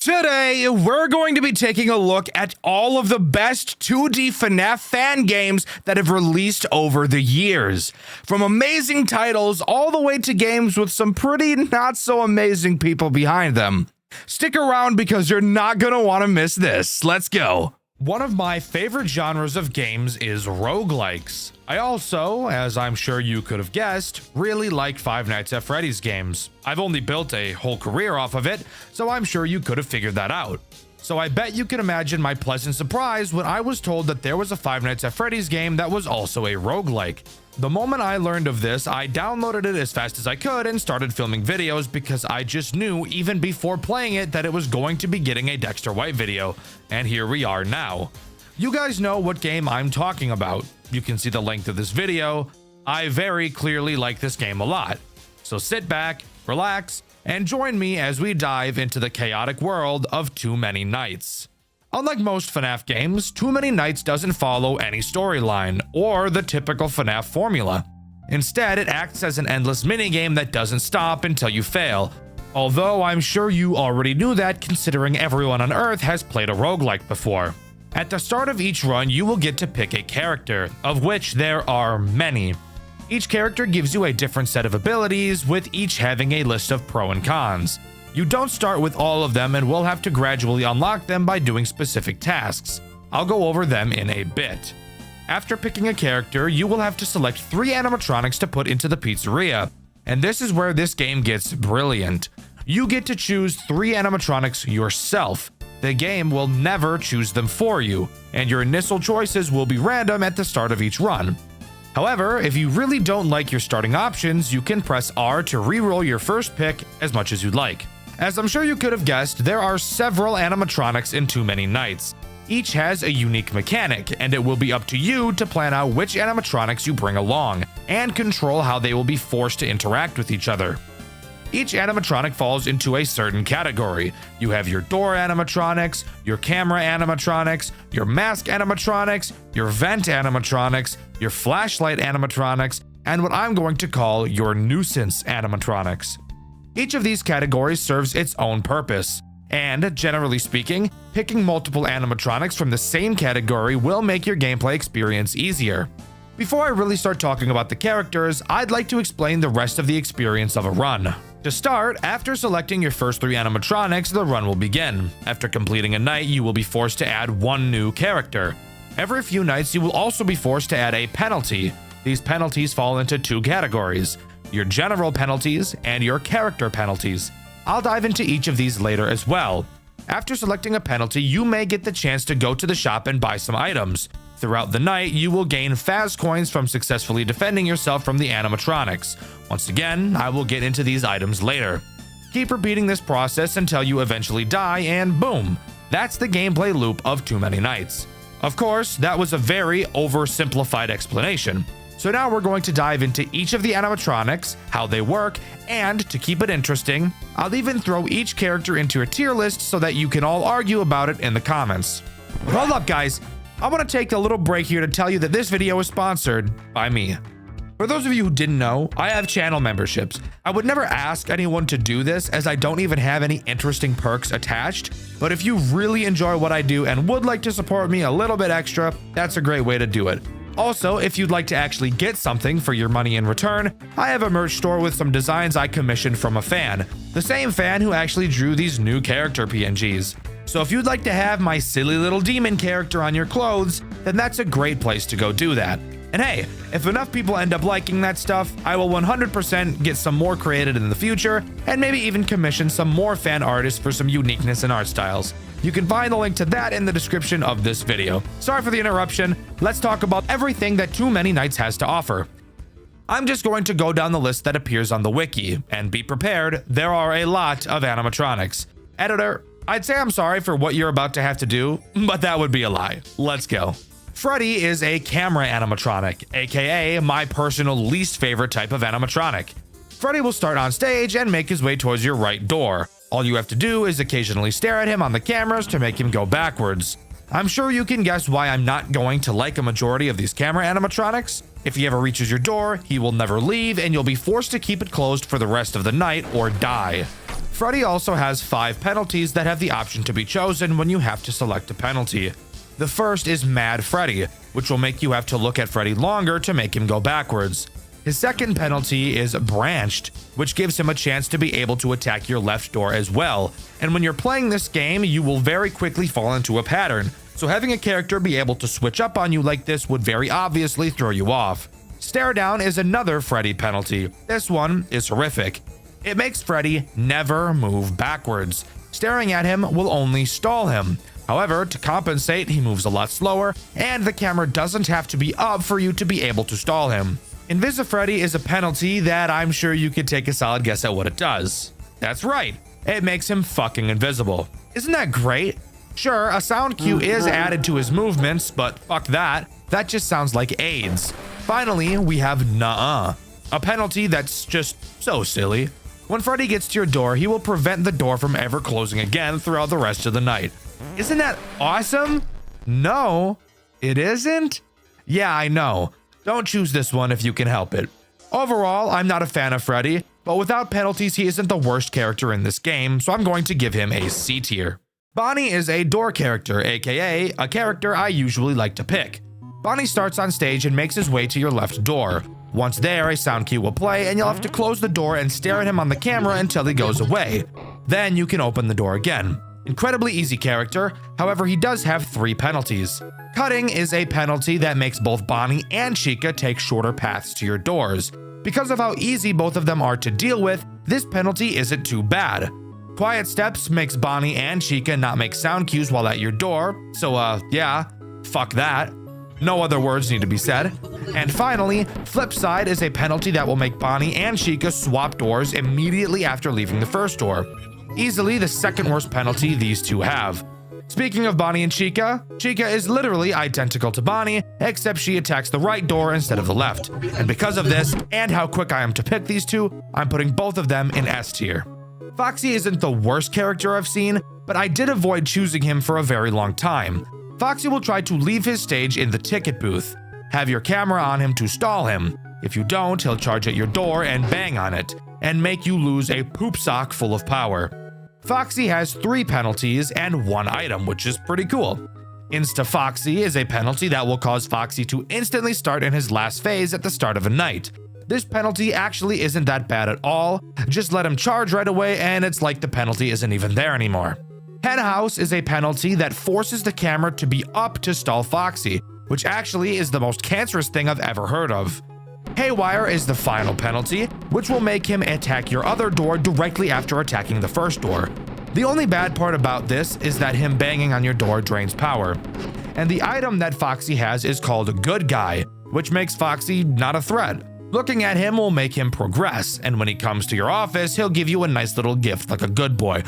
Today, we're going to be taking a look at all of the best 2D FNAF fan games that have released over the years. From amazing titles all the way to games with some pretty not so amazing people behind them. Stick around because you're not going to want to miss this. Let's go. One of my favorite genres of games is roguelikes. I also, as I'm sure you could have guessed, really like Five Nights at Freddy's games. I've only built a whole career off of it, so I'm sure you could have figured that out. So I bet you can imagine my pleasant surprise when I was told that there was a Five Nights at Freddy's game that was also a roguelike. The moment I learned of this, I downloaded it as fast as I could and started filming videos because I just knew even before playing it that it was going to be getting a Dexter White video, and here we are now. You guys know what game I'm talking about. You can see the length of this video. I very clearly like this game a lot. So sit back, relax, and join me as we dive into the chaotic world of Too Many Nights. Unlike most FNAF games, Too Many Nights doesn't follow any storyline or the typical FNAF formula. Instead, it acts as an endless minigame that doesn't stop until you fail. Although I'm sure you already knew that considering everyone on Earth has played a roguelike before. At the start of each run, you will get to pick a character, of which there are many. Each character gives you a different set of abilities, with each having a list of pro and cons. You don't start with all of them and will have to gradually unlock them by doing specific tasks. I'll go over them in a bit. After picking a character, you will have to select 3 animatronics to put into the pizzeria. And this is where this game gets brilliant. You get to choose 3 animatronics yourself. The game will never choose them for you, and your initial choices will be random at the start of each run. However, if you really don't like your starting options, you can press R to re-roll your first pick as much as you'd like. As I'm sure you could have guessed, there are several animatronics in Too Many Nights. Each has a unique mechanic, and it will be up to you to plan out which animatronics you bring along, and control how they will be forced to interact with each other. Each animatronic falls into a certain category. You have your door animatronics, your camera animatronics, your mask animatronics, your vent animatronics, your flashlight animatronics, and what I'm going to call your nuisance animatronics. Each of these categories serves its own purpose, and generally speaking, picking multiple animatronics from the same category will make your gameplay experience easier. Before I really start talking about the characters, I'd like to explain the rest of the experience of a run. To start, after selecting your first 3 animatronics, the run will begin. After completing a night, you will be forced to add 1 new character. Every few nights, you will also be forced to add a penalty. These penalties fall into 2 categories: your general penalties and your character penalties. I'll dive into each of these later as well. After selecting a penalty, you may get the chance to go to the shop and buy some items. Throughout the night, you will gain Faz coins from successfully defending yourself from the animatronics. Once again, I will get into these items later. Keep repeating this process until you eventually die, and boom, that's the gameplay loop of Too Many Nights. Of course, that was a very oversimplified explanation. So now we're going to dive into each of the animatronics, how they work, and to keep it interesting, I'll even throw each character into a tier list so that you can all argue about it in the comments. Hold up, guys. I want to take a little break here to tell you that this video is sponsored by me. For those of you who didn't know, I have channel memberships. I would never ask anyone to do this as I don't even have any interesting perks attached, but if you really enjoy what I do and would like to support me a little bit extra, that's a great way to do it. Also, if you'd like to actually get something for your money in return, I have a merch store with some designs I commissioned from a fan, the same fan who actually drew these new character PNGs. So if you'd like to have my silly little demon character on your clothes, then that's a great place to go do that. And hey, if enough people end up liking that stuff, I will 100% get some more created in the future, and maybe even commission some more fan artists for some uniqueness in art styles. You can find the link to that in the description of this video. Sorry for the interruption. Let's talk about everything that Too Many Nights has to offer. I'm just going to go down the list that appears on the wiki, and be prepared, there are a lot of animatronics. Editor, I'd say I'm sorry for what you're about to have to do, but that would be a lie. Let's go. Freddy is a camera animatronic, aka my personal least favorite type of animatronic. Freddy will start on stage and make his way towards your right door. All you have to do is occasionally stare at him on the cameras to make him go backwards. I'm sure you can guess why I'm not going to like a majority of these camera animatronics. If he ever reaches your door, he will never leave and you'll be forced to keep it closed for the rest of the night or die. Freddy also has 5 penalties that have the option to be chosen when you have to select a penalty. The first is Mad Freddy, which will make you have to look at Freddy longer to make him go backwards. His second penalty is Branched, which gives him a chance to be able to attack your left door as well. And when you're playing this game, you will very quickly fall into a pattern, so having a character be able to switch up on you like this would very obviously throw you off. Stare Down is another Freddy penalty. This one is horrific. It makes Freddy never move backwards. Staring at him will only stall him. However, to compensate, he moves a lot slower, and the camera doesn't have to be up for you to be able to stall him. Invisifreddy is a penalty that I'm sure you could take a solid guess at what it does. That's right, it makes him fucking invisible. Isn't that great? Sure, a sound cue is added to his movements, but fuck that. That just sounds like AIDS. Finally, we have Nuh-uh, a penalty that's just so silly. When Freddy gets to your door, he will prevent the door from ever closing again throughout the rest of the night. Isn't that awesome? No, it isn't? Yeah, I know. Don't choose this one if you can help it. Overall, I'm not a fan of Freddy, but without penalties, he isn't the worst character in this game, so I'm going to give him a C tier. Bonnie is a door character, aka a character I usually like to pick. Bonnie starts on stage and makes his way to your left door. Once there, a sound cue will play and you'll have to close the door and stare at him on the camera until he goes away. Then you can open the door again. Incredibly easy character, however he does have 3 penalties. Cutting is a penalty that makes both Bonnie and Chica take shorter paths to your doors. Because of how easy both of them are to deal with, this penalty isn't too bad. Quiet Steps makes Bonnie and Chica not make sound cues while at your door, so yeah, fuck that. No other words need to be said. And finally, Flip Side is a penalty that will make Bonnie and Chica swap doors immediately after leaving the first door. Easily the second worst penalty these two have. Speaking of Bonnie and Chica, Chica is literally identical to Bonnie, except she attacks the right door instead of the left. And because of this, and how quick I am to pick these two, I'm putting both of them in S tier. Foxy isn't the worst character I've seen, but I did avoid choosing him for a very long time. Foxy will try to leave his stage in the ticket booth. Have your camera on him to stall him. If you don't, he'll charge at your door and bang on it, and make you lose a poop sock full of power. Foxy has 3 penalties and 1 item, which is pretty cool. Insta Foxy is a penalty that will cause Foxy to instantly start in his last phase at the start of a night. This penalty actually isn't that bad at all, just let him charge right away and it's like the penalty isn't even there anymore. Henhouse is a penalty that forces the camera to be up to stall Foxy, which actually is the most cancerous thing I've ever heard of. Haywire is the final penalty, which will make him attack your other door directly after attacking the first door. The only bad part about this is that him banging on your door drains power. And the item that Foxy has is called Good Guy, which makes Foxy not a threat. Looking at him will make him progress, and when he comes to your office, he'll give you a nice little gift like a good boy.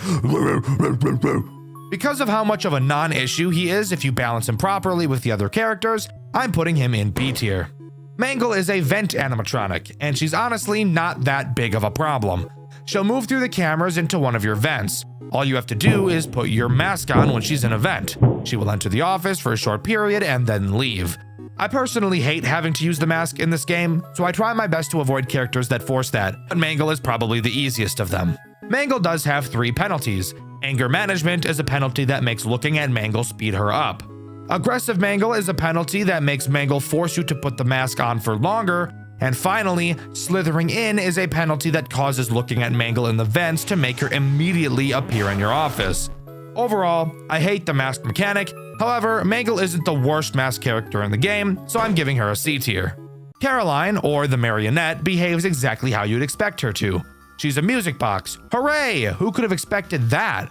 Because of how much of a non-issue he is if you balance him properly with the other characters, I'm putting him in B tier. Mangle is a vent animatronic, and she's honestly not that big of a problem. She'll move through the cameras into one of your vents. All you have to do is put your mask on when she's in a vent. She will enter the office for a short period and then leave. I personally hate having to use the mask in this game, so I try my best to avoid characters that force that, but Mangle is probably the easiest of them. Mangle does have 3 penalties. Anger Management is a penalty that makes looking at Mangle speed her up. Aggressive Mangle is a penalty that makes Mangle force you to put the mask on for longer. And finally, Slithering In is a penalty that causes looking at Mangle in the vents to make her immediately appear in your office. Overall, I hate the mask mechanic. However, Mangle isn't the worst mask character in the game, so I'm giving her a C tier. Caroline, or the Marionette, behaves exactly how you'd expect her to. She's a music box. Hooray! Who could have expected that?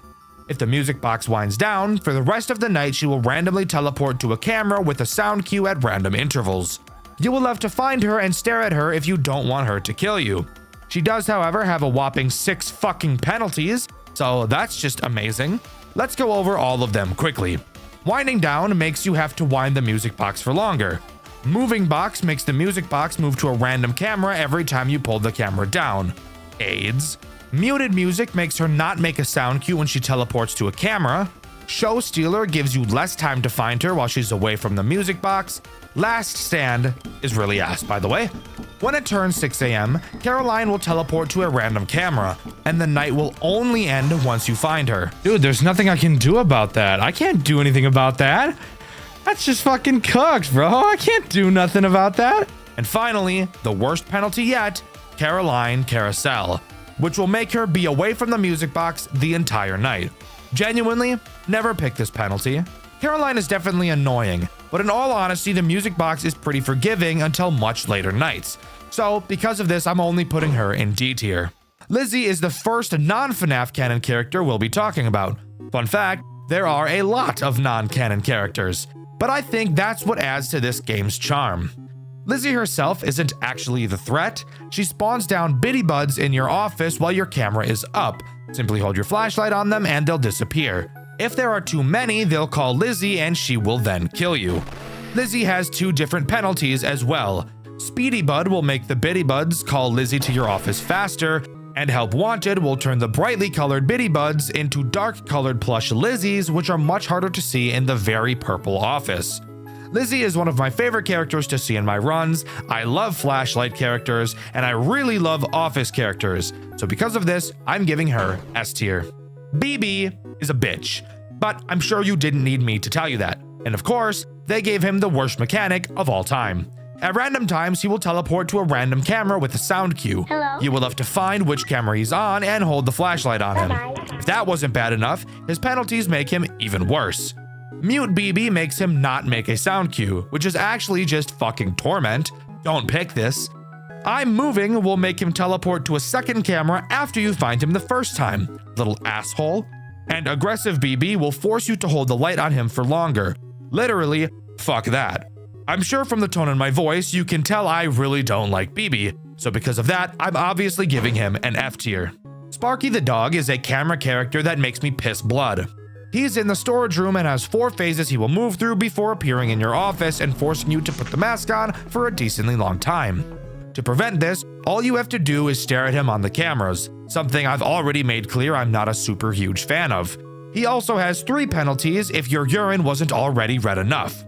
If the music box winds down, for the rest of the night she will randomly teleport to a camera with a sound cue at random intervals. You will have to find her and stare at her if you don't want her to kill you. She does, however, have a whopping 6 fucking penalties, so that's just amazing. Let's go over all of them quickly. Winding down makes you have to wind the music box for longer. Moving box makes the music box move to a random camera every time you pull the camera down. AIDS. Muted music makes her not make a sound cue when she teleports to a camera. Show Stealer gives you less time to find her while she's away from the music box. Last Stand is really ass, by the way. When it turns 6 a.m., Caroline will teleport to a random camera, and the night will only end once you find her. Dude, there's nothing I can do about that. I can't do anything about that. That's just fucking cooked, bro. I can't do nothing about that. And finally, the worst penalty yet, Caroline Carousel, which will make her be away from the music box the entire night. Genuinely, never pick this penalty. Caroline is definitely annoying, but in all honesty, the music box is pretty forgiving until much later nights. So, because of this, I'm only putting her in D tier. Lizzie is the first non-FNAF canon character we'll be talking about. Fun fact, there are a lot of non-canon characters, but I think that's what adds to this game's charm. Lizzie herself isn't actually the threat. She spawns down bitty buds in your office while your camera is up. Simply hold your flashlight on them and they'll disappear. If there are too many, they'll call Lizzie and she will then kill you. Lizzie has 2 different penalties as well. Speedy Bud will make the bitty buds call Lizzie to your office faster, and Help Wanted will turn the brightly colored bitty buds into dark colored plush Lizzies, which are much harder to see in the very purple office. Lizzie is one of my favorite characters to see in my runs. I love flashlight characters, and I really love office characters. So because of this, I'm giving her S tier. BB is a bitch, but I'm sure you didn't need me to tell you that. And of course, they gave him the worst mechanic of all time. At random times, he will teleport to a random camera with a sound cue. Hello? You will have to find which camera he's on and hold the flashlight on him. Bye-bye. If that wasn't bad enough, his penalties make him even worse. Mute BB makes him not make a sound cue, which is actually just fucking torment. Don't pick this. I'm Moving will make him teleport to a second camera after you find him the first time. Little asshole. And Aggressive BB will force you to hold the light on him for longer. Literally, fuck that. I'm sure from the tone in my voice, you can tell I really don't like BB, so because of that, I'm obviously giving him an F tier. Sparky the dog is a camera character that makes me piss blood. He's in the storage room and has 4 phases he will move through before appearing in your office and forcing you to put the mask on for a decently long time. To prevent this, all you have to do is stare at him on the cameras, something I've already made clear I'm not a super huge fan of. He also has 3 penalties if your urine wasn't already red enough.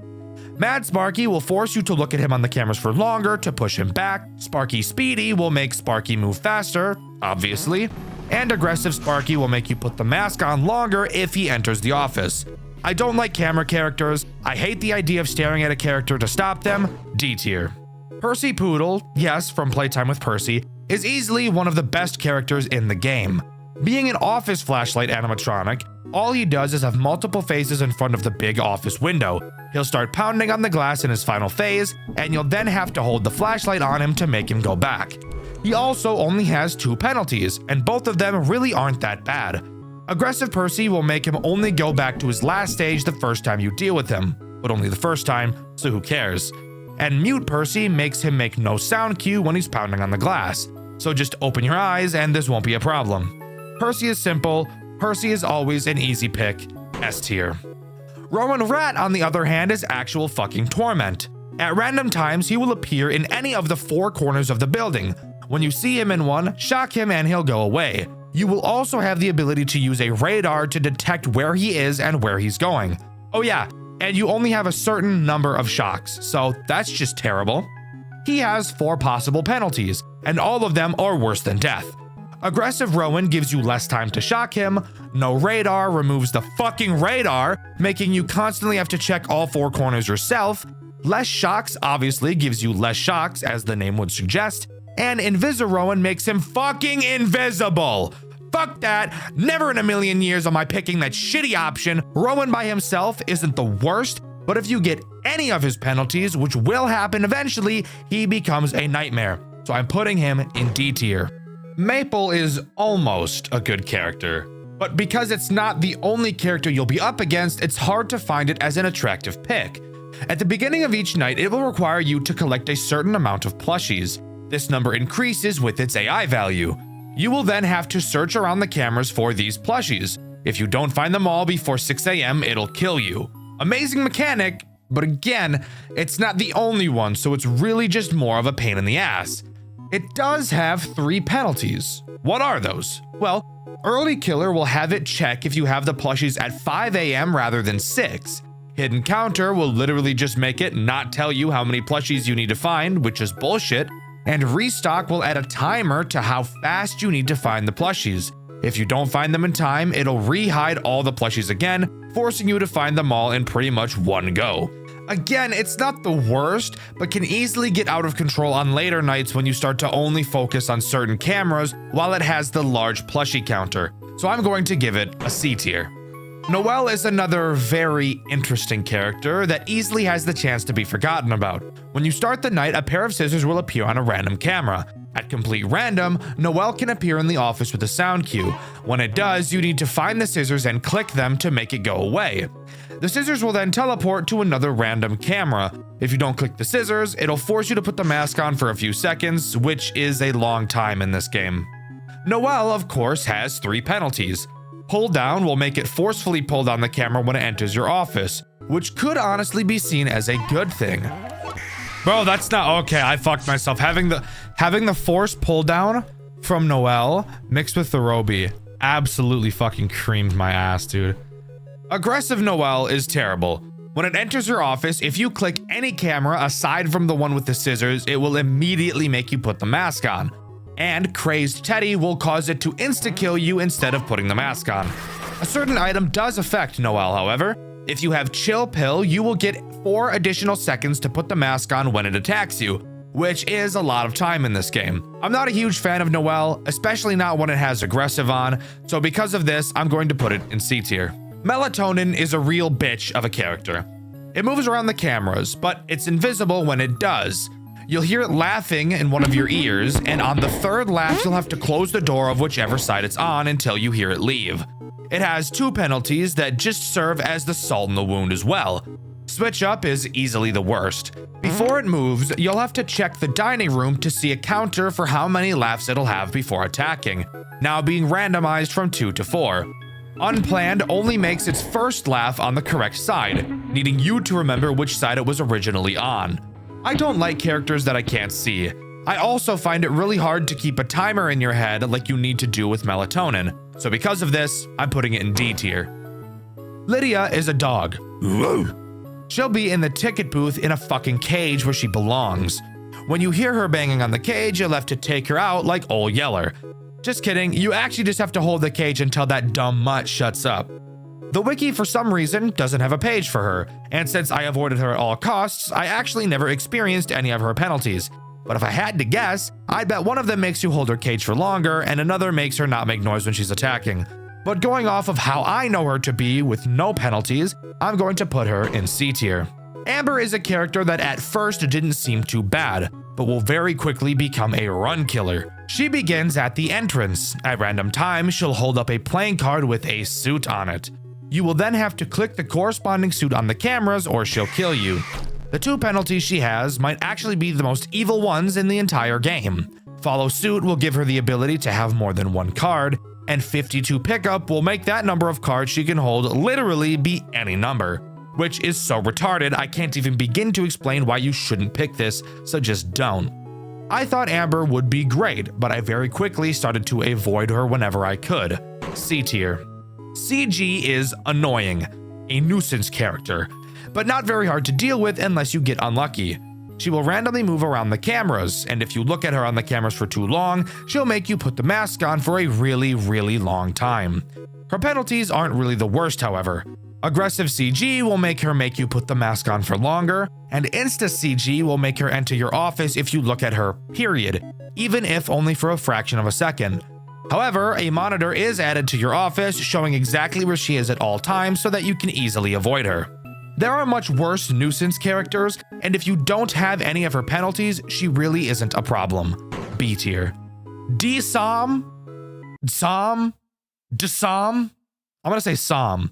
Mad Sparky will force you to look at him on the cameras for longer to push him back. Sparky Speedy will make Sparky move faster, obviously. And Aggressive Sparky will make you put the mask on longer if he enters the office. I don't like camera characters. I hate the idea of staring at a character to stop them. D tier. Percy Poodle, yes, from Playtime with Percy, is easily one of the best characters in the game. Being an office flashlight animatronic, all he does is have multiple phases in front of the big office window. He'll start pounding on the glass in his final phase, and you'll then have to hold the flashlight on him to make him go back. He also only has 2 penalties, and both of them really aren't that bad. Aggressive Percy will make him only go back to his last stage the first time you deal with him, but only the first time, so who cares? And Mute Percy makes him make no sound cue when he's pounding on the glass, so just open your eyes and this won't be a problem. Percy is simple. Percy is always an easy pick. S tier. Rowan Rat, on the other hand, is actual fucking torment. At random times, he will appear in any of the 4 corners of the building. When you see him in one, shock him and he'll go away. You will also have the ability to use a radar to detect where he is and where he's going. Oh yeah, and you only have a certain number of shocks, so that's just terrible. He has 4 possible penalties, and all of them are worse than death. Aggressive Rowan gives you less time to shock him. No radar removes the fucking radar, making you constantly have to check all 4 corners yourself. Less shocks obviously gives you less shocks, as the name would suggest. And Invisi-Rowan makes him fucking invisible. Fuck that. Never in a million years am I picking that shitty option. Rowan by himself isn't the worst, but if you get any of his penalties, which will happen eventually, he becomes a nightmare. So I'm putting him in D tier. Maple is almost a good character, but because it's not the only character you'll be up against, it's hard to find it as an attractive pick. At the beginning of each night, it will require you to collect a certain amount of plushies. This number increases with its AI value. You will then have to search around the cameras for these plushies. If you don't find them all before 6 a.m., it'll kill you. Amazing mechanic, but again, it's not the only one, so it's really just more of a pain in the ass. It does have 3 penalties. What are those? Well, Early Killer will have it check if you have the plushies at 5 a.m. rather than 6. Hidden Counter will literally just make it not tell you how many plushies you need to find, which is bullshit. And Restock will add a timer to how fast you need to find the plushies. If you don't find them in time, it'll re-hide all the plushies again, forcing you to find them all in pretty much one go. Again, it's not the worst, but can easily get out of control on later nights when you start to only focus on certain cameras while it has the large plushie counter. So I'm going to give it a C tier. Noelle is another very interesting character that easily has the chance to be forgotten about. When you start the night, a pair of scissors will appear on a random camera. At complete random, Noelle can appear in the office with a sound cue. When it does, you need to find the scissors and click them to make it go away. The scissors will then teleport to another random camera. If you don't click the scissors, it'll force you to put the mask on for a few seconds, which is a long time in this game. Noelle, of course, has 3 penalties. Pull down will make it forcefully pull down the camera when it enters your office, which could honestly be seen as a good thing. Bro, that's not okay. I fucked myself. Having the force pull down from Noelle mixed with the Roby absolutely fucking creamed my ass, dude. Aggressive Noelle is terrible. When it enters your office, if you click any camera aside from the one with the scissors, it will immediately make you put the mask on. And Crazed Teddy will cause it to insta-kill you instead of putting the mask on. A certain item does affect Noelle, however. If you have Chill Pill, you will get 4 additional seconds to put the mask on when it attacks you, which is a lot of time in this game. I'm not a huge fan of Noelle, especially not when it has aggressive on, so because of this, I'm going to put it in C tier. Melatonin is a real bitch of a character. It moves around the cameras, but it's invisible when it does. You'll hear it laughing in one of your ears, and on the 3rd laugh, you'll have to close the door of whichever side it's on until you hear it leave. It has 2 penalties that just serve as the salt in the wound as well. Switch Up is easily the worst. Before it moves, you'll have to check the dining room to see a counter for how many laughs it'll have before attacking, now being randomized from 2 to 4. Unplanned only makes its first laugh on the correct side, needing you to remember which side it was originally on. I don't like characters that I can't see. I also find it really hard to keep a timer in your head like you need to do with Melatonin, so because of this, I'm putting it in D tier. Lydia is a dog. She'll be in the ticket booth in a fucking cage where she belongs. When you hear her banging on the cage, you'll have to take her out like Ol Yeller. Just kidding, you actually just have to hold the cage until that dumb mutt shuts up. The wiki, for some reason, doesn't have a page for her, and since I avoided her at all costs, I actually never experienced any of her penalties. But if I had to guess, I'd bet one of them makes you hold her cage for longer, and another makes her not make noise when she's attacking. But going off of how I know her to be with no penalties, I'm going to put her in C tier. Amber is a character that at first didn't seem too bad, but will very quickly become a run killer. She begins at the entrance. At random times, she'll hold up a playing card with a suit on it. You will then have to click the corresponding suit on the cameras or she'll kill you. The 2 penalties she has might actually be the most evil ones in the entire game. Follow Suit will give her the ability to have more than 1 card, and 52 Pickup will make that number of cards she can hold literally be any number, which is so retarded I can't even begin to explain why you shouldn't pick this, so just don't. I thought Amber would be great, but I very quickly started to avoid her whenever I could. C tier. CG is annoying, a nuisance character, but not very hard to deal with unless you get unlucky. She will randomly move around the cameras, and if you look at her on the cameras for too long, she'll make you put the mask on for a really, really long time. Her penalties aren't really the worst, however. Aggressive CG will make you put the mask on for longer, and Insta CG will make her enter your office if you look at her, period, even if only for a fraction of a second. However, a monitor is added to your office showing exactly where she is at all times so that you can easily avoid her. There are much worse nuisance characters, and if you don't have any of her penalties, she really isn't a problem. B tier. Desam, I'm gonna say Sam,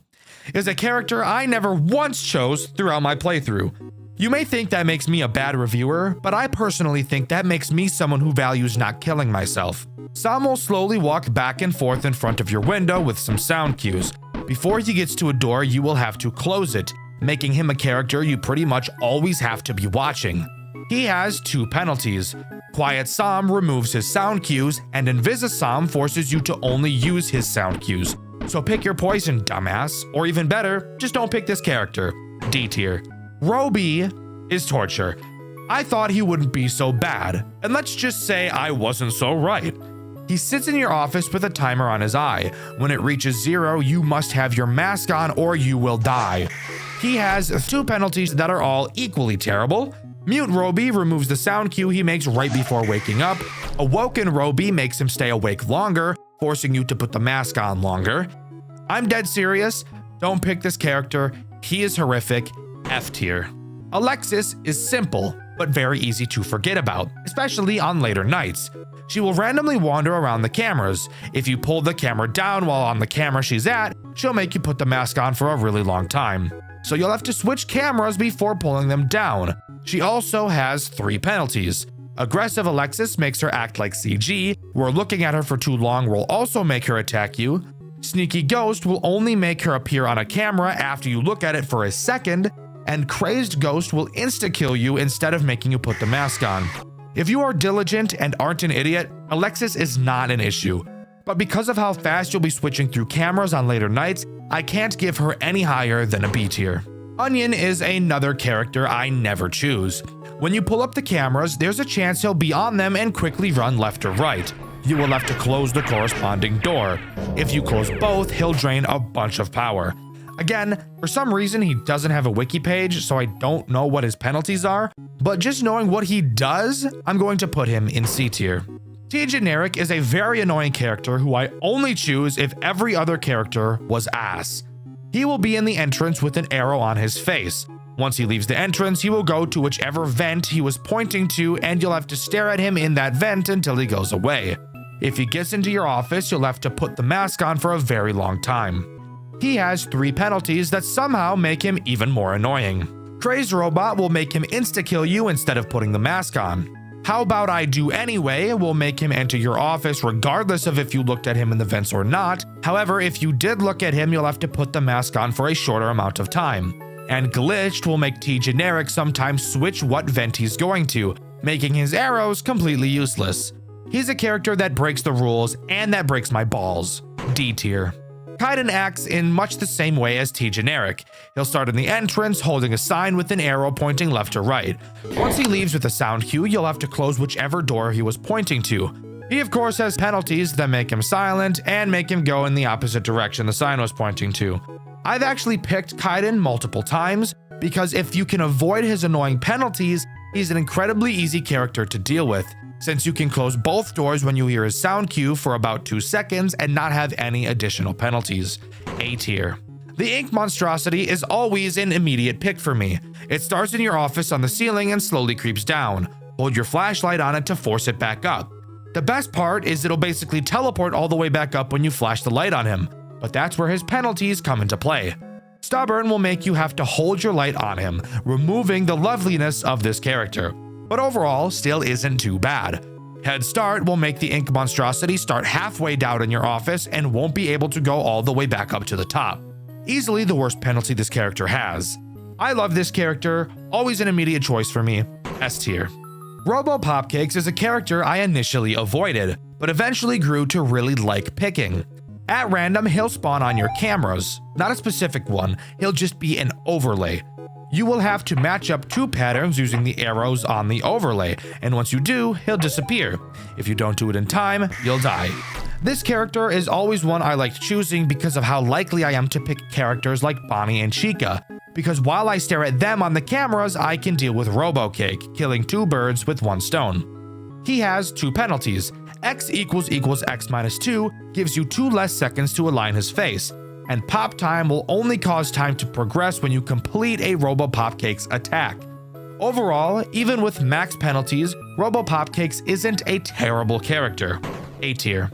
is a character I never once chose throughout my playthrough. You may think that makes me a bad reviewer, but I personally think that makes me someone who values not killing myself. Sam will slowly walk back and forth in front of your window with some sound cues. Before he gets to a door, you will have to close it, making him a character you pretty much always have to be watching. He has 2 penalties. Quiet Som removes his sound cues, and Invisisom forces you to only use his sound cues. So pick your poison, dumbass. Or even better, just don't pick this character. D tier. Roby is torture. I thought he wouldn't be so bad, and let's just say I wasn't so right. He sits in your office with a timer on his eye. When it reaches 0, you must have your mask on or you will die. He has 2 penalties that are all equally terrible. Mute Roby removes the sound cue he makes right before waking up. Awoken Roby makes him stay awake longer, forcing you to put the mask on longer. I'm dead serious. Don't pick this character. He is horrific. F tier. Alexis is simple, but very easy to forget about, especially on later nights. She will randomly wander around the cameras. If you pull the camera down while on the camera she's at, she'll make you put the mask on for a really long time. So you'll have to switch cameras before pulling them down. She also has 3 penalties. Aggressive Alexis makes her act like CG, where looking at her for too long will also make her attack you. Sneaky Ghost will only make her appear on a camera after you look at it for a second, and Crazed Ghost will insta-kill you instead of making you put the mask on. If you are diligent and aren't an idiot, Alexis is not an issue. But because of how fast you'll be switching through cameras on later nights, I can't give her any higher than a B tier. Onion is another character I never choose. When you pull up the cameras, there's a chance he'll be on them and quickly run left or right. You will have to close the corresponding door. If you close both, he'll drain a bunch of power. Again, for some reason he doesn't have a wiki page, so I don't know what his penalties are, but just knowing what he does, I'm going to put him in C tier. T Generic is a very annoying character who I only choose if every other character was ass. He will be in the entrance with an arrow on his face. Once he leaves the entrance, he will go to whichever vent he was pointing to, and you'll have to stare at him in that vent until he goes away. If he gets into your office, you'll have to put the mask on for a very long time. He has 3 penalties that somehow make him even more annoying. Crazed Robot will make him insta-kill you instead of putting the mask on. How About I Do Anyway will make him enter your office regardless of if you looked at him in the vents or not. However, if you did look at him, you'll have to put the mask on for a shorter amount of time. And Glitched will make T Generic sometimes switch what vent he's going to, making his arrows completely useless. He's a character that breaks the rules and that breaks my balls. D tier. Kaiden acts in much the same way as T Generic. He'll start in the entrance holding a sign with an arrow pointing left or right. Once he leaves with a sound cue, you'll have to close whichever door he was pointing to. He of course has penalties that make him silent and make him go in the opposite direction the sign was pointing to. I've actually picked Kaiden multiple times because if you can avoid his annoying penalties, he's an incredibly easy character to deal with, since you can close both doors when you hear his sound cue for about 2 seconds and not have any additional penalties. A tier. The Ink Monstrosity is always an immediate pick for me. It starts in your office on the ceiling and slowly creeps down. Hold your flashlight on it to force it back up. The best part is it'll basically teleport all the way back up when you flash the light on him, but that's where his penalties come into play. Stubborn will make you have to hold your light on him, removing the loveliness of this character, but overall still isn't too bad. Head Start will make the Ink Monstrosity start halfway down in your office and won't be able to go all the way back up to the top. Easily the worst penalty this character has. I love this character, always an immediate choice for me. S tier. Robo Popcakes is a character I initially avoided, but eventually grew to really like picking. At random, he'll spawn on your cameras. Not a specific one, he'll just be an overlay. You will have to match up 2 patterns using the arrows on the overlay, and once you do, he'll disappear. If you don't do it in time, you'll die. This character is always one I liked choosing because of how likely I am to pick characters like Bonnie and Chica, because while I stare at them on the cameras, I can deal with RoboCake, killing 2 birds with 1 stone. He has 2 penalties. X = X minus 2 gives you 2 less seconds to align his face, and Pop Time will only cause time to progress when you complete a Robo Popcakes attack. Overall, even with max penalties, Robo Popcakes isn't a terrible character. A tier.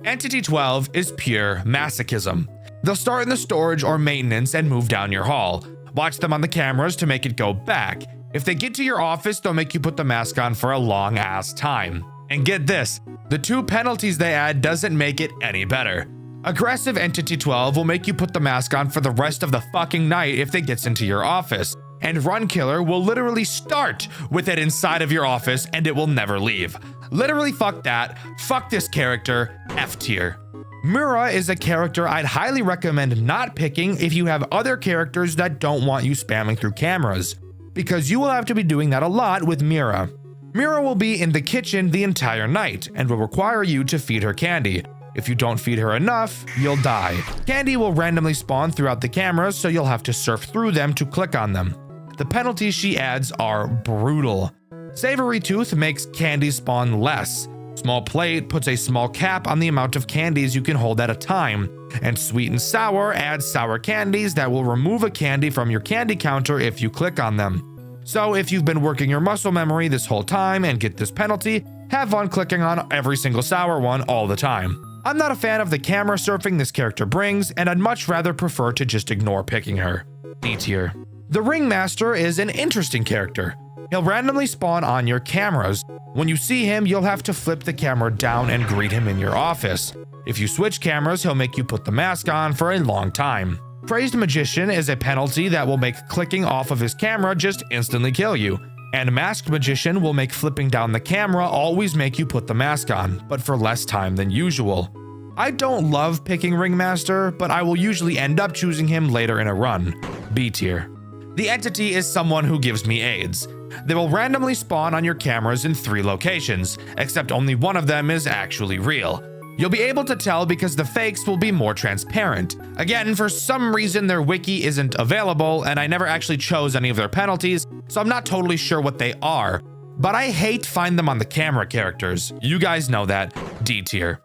Entity 12 is pure masochism. They'll start in the storage or maintenance and move down your hall. Watch them on the cameras to make it go back. If they get to your office, they'll make you put the mask on for a long ass time. And get this, the 2 penalties they add doesn't make it any better. Aggressive Entity 12 will make you put the mask on for the rest of the fucking night if they gets into your office. And Run Killer will literally start with it inside of your office and it will never leave. Literally fuck that. Fuck this character. F tier. Mura is a character I'd highly recommend not picking if you have other characters that don't want you spamming through cameras, because you will have to be doing that a lot with Mira. Mira will be in the kitchen the entire night and will require you to feed her candy. If you don't feed her enough, you'll die. Candy will randomly spawn throughout the cameras, so you'll have to surf through them to click on them. The penalties she adds are brutal. Savory Tooth makes candy spawn less. Small Plate puts a small cap on the amount of candies you can hold at a time. And Sweet and Sour adds sour candies that will remove a candy from your candy counter if you click on them. So if you've been working your muscle memory this whole time and get this penalty, have fun clicking on every single sour one all the time. I'm not a fan of the camera surfing this character brings, and I'd much rather prefer to just ignore picking her. D tier. The Ringmaster is an interesting character. He'll randomly spawn on your cameras. When you see him, you'll have to flip the camera down and greet him in your office. If you switch cameras, he'll make you put the mask on for a long time. Crazed Magician is a penalty that will make clicking off of his camera just instantly kill you. And Masked Magician will make flipping down the camera always make you put the mask on, but for less time than usual. I don't love picking Ringmaster, but I will usually end up choosing him later in a run. B tier. The Entity is someone who gives me AIDS. They will randomly spawn on your cameras in 3 locations, except only one of them is actually real. You'll be able to tell because the fakes will be more transparent. Again, for some reason their wiki isn't available, and I never actually chose any of their penalties, so I'm not totally sure what they are. But I hate find them on the camera characters. You guys know that. D tier.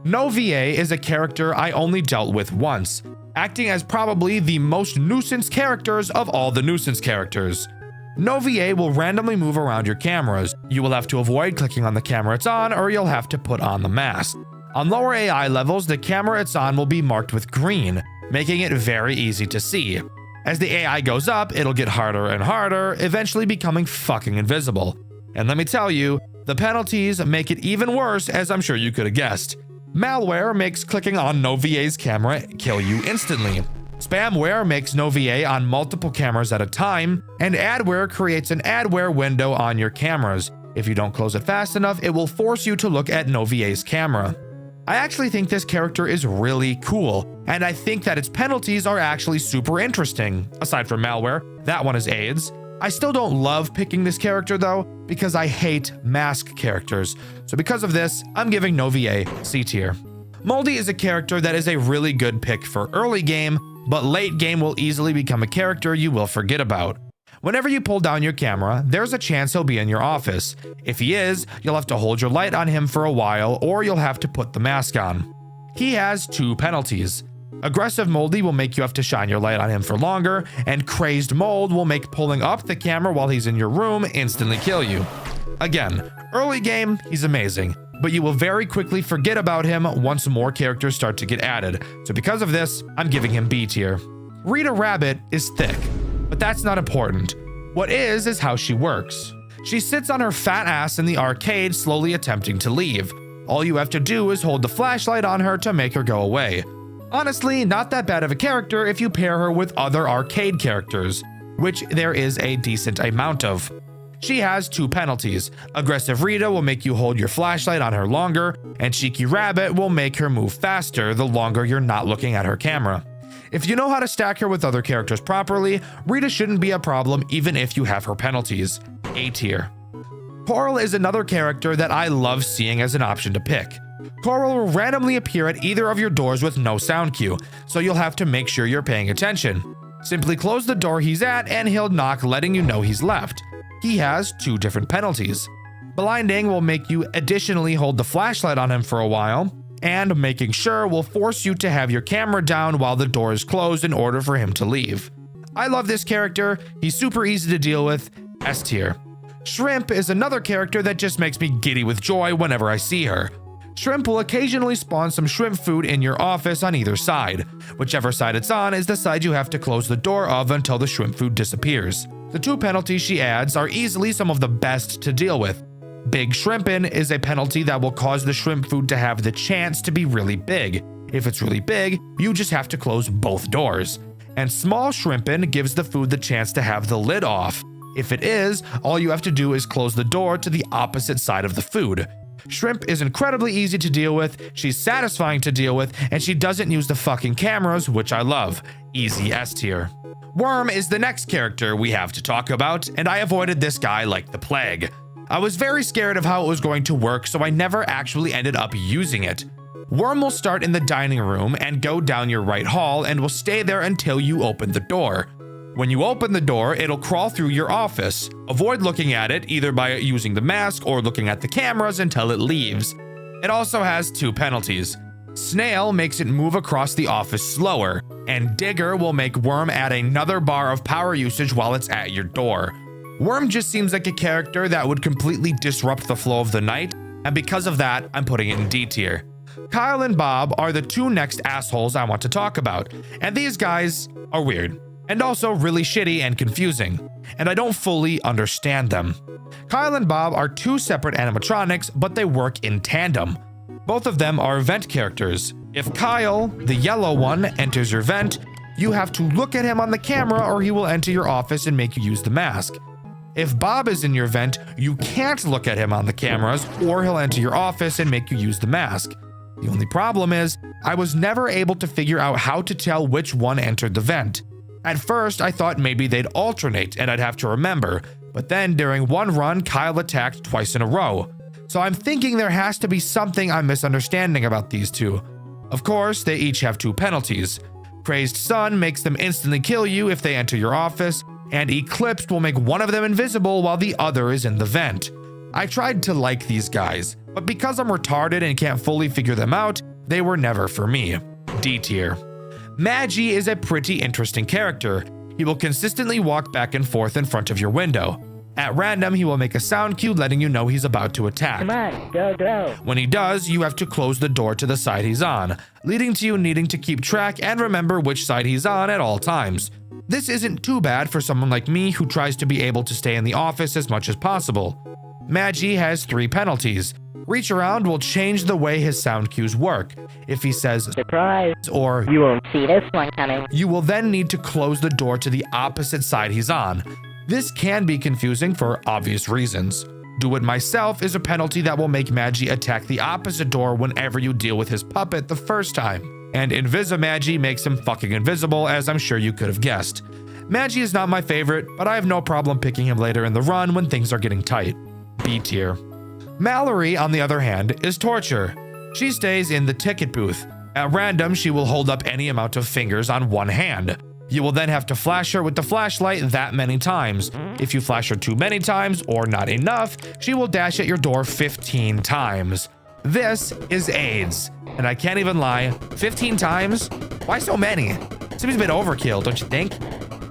No VA is a character I only dealt with once, acting as probably the most nuisance characters of all the nuisance characters. No VA will randomly move around your cameras. You will have to avoid clicking on the camera it's on, or you'll have to put on the mask. On lower AI levels, the camera it's on will be marked with green, making it very easy to see. As the AI goes up, it'll get harder and harder, eventually becoming fucking invisible. And let me tell you, the penalties make it even worse, as I'm sure you could have guessed. Malware makes clicking on no VA's camera kill you instantly. Spamware makes no VA on multiple cameras at a time, and adware creates an adware window on your cameras. If you don't close it fast enough, it will force you to look at no VA's camera. I actually think this character is really cool, and I think that its penalties are actually super interesting. Aside from malware, that one is AIDS. I still don't love picking this character though, because I hate mask characters. So because of this, I'm giving no VA C tier. Moldy is a character that is a really good pick for early game, but late game will easily become a character you will forget about. Whenever you pull down your camera, there's a chance he'll be in your office. If he is, you'll have to hold your light on him for a while, or you'll have to put the mask on. He has 2 penalties. Aggressive Moldy will make you have to shine your light on him for longer, and Crazed Mold will make pulling up the camera while he's in your room instantly kill you. Again, early game, he's amazing, but you will very quickly forget about him once more characters start to get added. So because of this, I'm giving him B tier. Rita Rabbit is thick, but that's not important. What is how she works. She sits on her fat ass in the arcade slowly attempting to leave. All you have to do is hold the flashlight on her to make her go away. Honestly, not that bad of a character if you pair her with other arcade characters, which there is a decent amount of. She has 2 penalties. Aggressive Rita will make you hold your flashlight on her longer, and Cheeky Rabbit will make her move faster the longer you're not looking at her camera. If you know how to stack her with other characters properly, Rita shouldn't be a problem even if you have her penalties. A tier. Coral is another character that I love seeing as an option to pick. Coral will randomly appear at either of your doors with no sound cue, so you'll have to make sure you're paying attention. Simply close the door he's at and he'll knock, letting you know he's left. He has 2 different penalties. Blinding will make you additionally hold the flashlight on him for a while, and making sure will force you to have your camera down while the door is closed in order for him to leave. I love this character, he's super easy to deal with, S tier. Shrimp is another character that just makes me giddy with joy whenever I see her. Shrimp will occasionally spawn some shrimp food in your office on either side. Whichever side it's on is the side you have to close the door of until the shrimp food disappears. The 2 penalties she adds are easily some of the best to deal with. Big Shrimpin' is a penalty that will cause the shrimp food to have the chance to be really big. If it's really big, you just have to close both doors. and small shrimpin gives the food the chance to have the lid off. If it is, all you have to do is close the door to the opposite side of the food. Shrimp is incredibly easy to deal with, she's satisfying to deal with, and she doesn't use the fucking cameras, which I love. Easy S tier. Worm is the next character we have to talk about, and I avoided this guy like the plague. I was very scared of how it was going to work, so I never actually ended up using it. Worm will start in the dining room and go down your right hall and will stay there until you open the door. When you open the door, it'll crawl through your office. Avoid looking at it either by using the mask or looking at the cameras until it leaves. It also has 2 penalties. Snail makes it move across the office slower, and Digger will make Worm add another bar of power usage while it's at your door. Worm just seems like a character that would completely disrupt the flow of the night, and because of that, I'm putting it in D tier. Kyle and Bob are the 2 next assholes I want to talk about, and these guys are weird, and also really shitty and confusing, and I don't fully understand them. Kyle and Bob are 2 separate animatronics, but they work in tandem. Both of them are vent characters. If Kyle, the yellow one, enters your vent, you have to look at him on the camera or he will enter your office and make you use the mask. If Bob is in your vent, you can't look at him on the cameras or he'll enter your office and make you use the mask. The only problem is, I was never able to figure out how to tell which one entered the vent. At first, I thought maybe they'd alternate and I'd have to remember, but then during one run, Kyle attacked twice in a row. So I'm thinking there has to be something I'm misunderstanding about these 2. Of course, they each have 2 penalties. Crazed Sun makes them instantly kill you if they enter your office, and Eclipsed will make one of them invisible while the other is in the vent. I tried to like these guys, but because I'm retarded and can't fully figure them out, they were never for me. D tier. Magi is a pretty interesting character. He will consistently walk back and forth in front of your window. At random, he will make a sound cue letting you know he's about to attack. Come on, go, go. When he does, you have to close the door to the side he's on, leading to you needing to keep track and remember which side he's on at all times. This isn't too bad for someone like me who tries to be able to stay in the office as much as possible. Magi has 3 penalties. Reach around will change the way his sound cues work. If he says surprise or you won't see this one coming, you will then need to close the door to the opposite side he's on. This can be confusing for obvious reasons. Do it myself is a penalty that will make Magi attack the opposite door whenever you deal with his puppet the first time. And Invisimagi makes him fucking invisible, as I'm sure you could have guessed. Magi is not my favorite, but I have no problem picking him later in the run when things are getting tight. B tier. Mallory, on the other hand, is torture. She stays in the ticket booth. At random, she will hold up any amount of fingers on one hand. You will then have to flash her with the flashlight that many times. If you flash her too many times or not enough, she will dash at your door 15 times. This is AIDS. And I can't even lie, 15 times? Why so many? Seems a bit overkill, don't you think?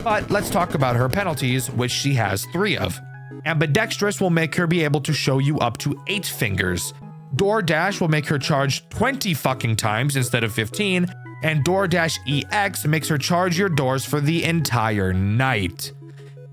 But let's talk about her penalties, which she has 3 of. Ambidextrous will make her be able to show you up to 8 fingers. DoorDash will make her charge 20 fucking times instead of 15, and DoorDash EX makes her charge your doors for the entire night.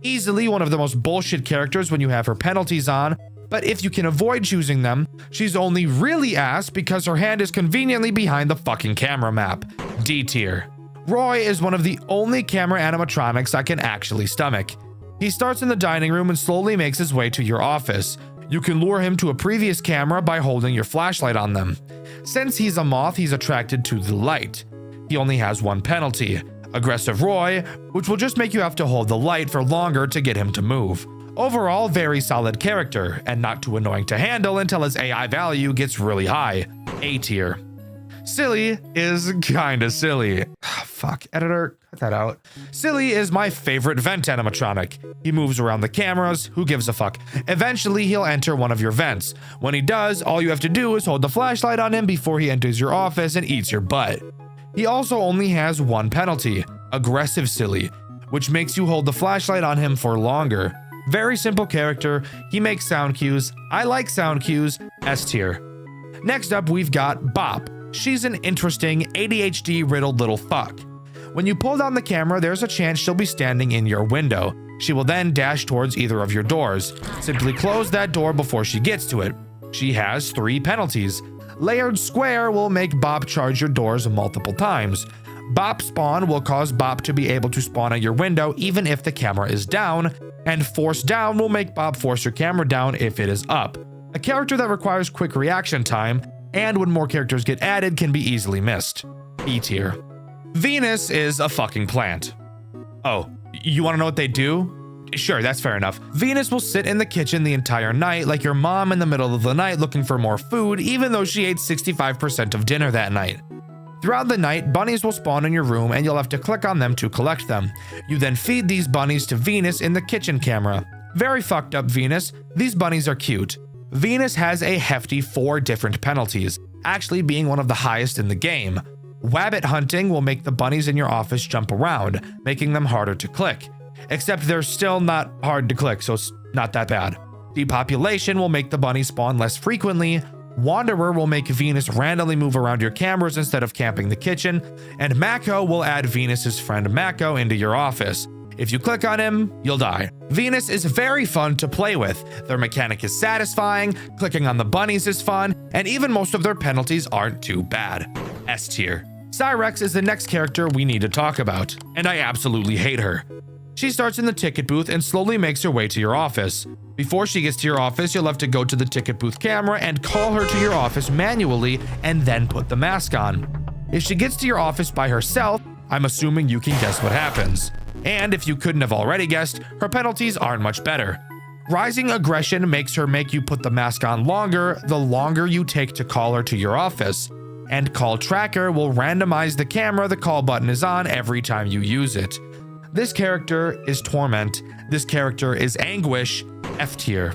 Easily one of the most bullshit characters when you have her penalties on, but if you can avoid choosing them, she's only really ass because her hand is conveniently behind the fucking camera map. D tier. Roy is one of the only camera animatronics I can actually stomach. He starts in the dining room and slowly makes his way to your office. You can lure him to a previous camera by holding your flashlight on them. Since he's a moth, he's attracted to the light. He only has 1 penalty, Aggressive Roy, which will just make you have to hold the light for longer to get him to move. Overall, very solid character, and not too annoying to handle until his AI value gets really high. A tier. Silly is kinda silly. Fuck, editor, cut that out. Silly is my favorite vent animatronic. He moves around the cameras, who gives a fuck? Eventually, he'll enter one of your vents. When he does, all you have to do is hold the flashlight on him before he enters your office and eats your butt. He also only has 1 penalty, Aggressive Silly, which makes you hold the flashlight on him for longer. Very simple character, he makes sound cues, I like sound cues, S tier. Next up, we've got Bop. She's an interesting, ADHD-riddled little fuck. When you pull down the camera, there's a chance she'll be standing in your window. She will then dash towards either of your doors. Simply close that door before she gets to it. She has 3 penalties. Layered Square will make Bop charge your doors multiple times. Bop Spawn will cause Bop to be able to spawn at your window even if the camera is down, and Force Down will make Bop force your camera down if it is up. A character that requires quick reaction time, and when more characters get added can be easily missed. E tier. Venus is a fucking plant. Oh, you want to know what they do? Sure, that's fair enough. Venus will sit in the kitchen the entire night like your mom in the middle of the night looking for more food, even though she ate 65% of dinner that night. Throughout the night, bunnies will spawn in your room and you'll have to click on them to collect them. You then feed these bunnies to Venus in the kitchen camera. Very fucked up, Venus. These bunnies are cute. Venus has a hefty 4 different penalties, actually being one of the highest in the game. Wabbit hunting will make the bunnies in your office jump around, making them harder to click. Except they're still not hard to click, so it's not that bad. Depopulation will make the bunnies spawn less frequently. Wanderer will make Venus randomly move around your cameras instead of camping the kitchen. And Mako will add Venus's friend Mako into your office. If you click on him, you'll die. Venus is very fun to play with. Their mechanic is satisfying, clicking on the bunnies is fun, and even most of their penalties aren't too bad. S tier. Cyrex is the next character we need to talk about, and I absolutely hate her. She starts in the ticket booth and slowly makes her way to your office. Before she gets to your office, you'll have to go to the ticket booth camera and call her to your office manually and then put the mask on. If she gets to your office by herself, I'm assuming you can guess what happens. And if you couldn't have already guessed, her penalties aren't much better. Rising aggression makes her make you put the mask on longer the longer you take to call her to your office. And call tracker will randomize the camera the call button is on every time you use it. This character is Torment. This character is Anguish, F tier.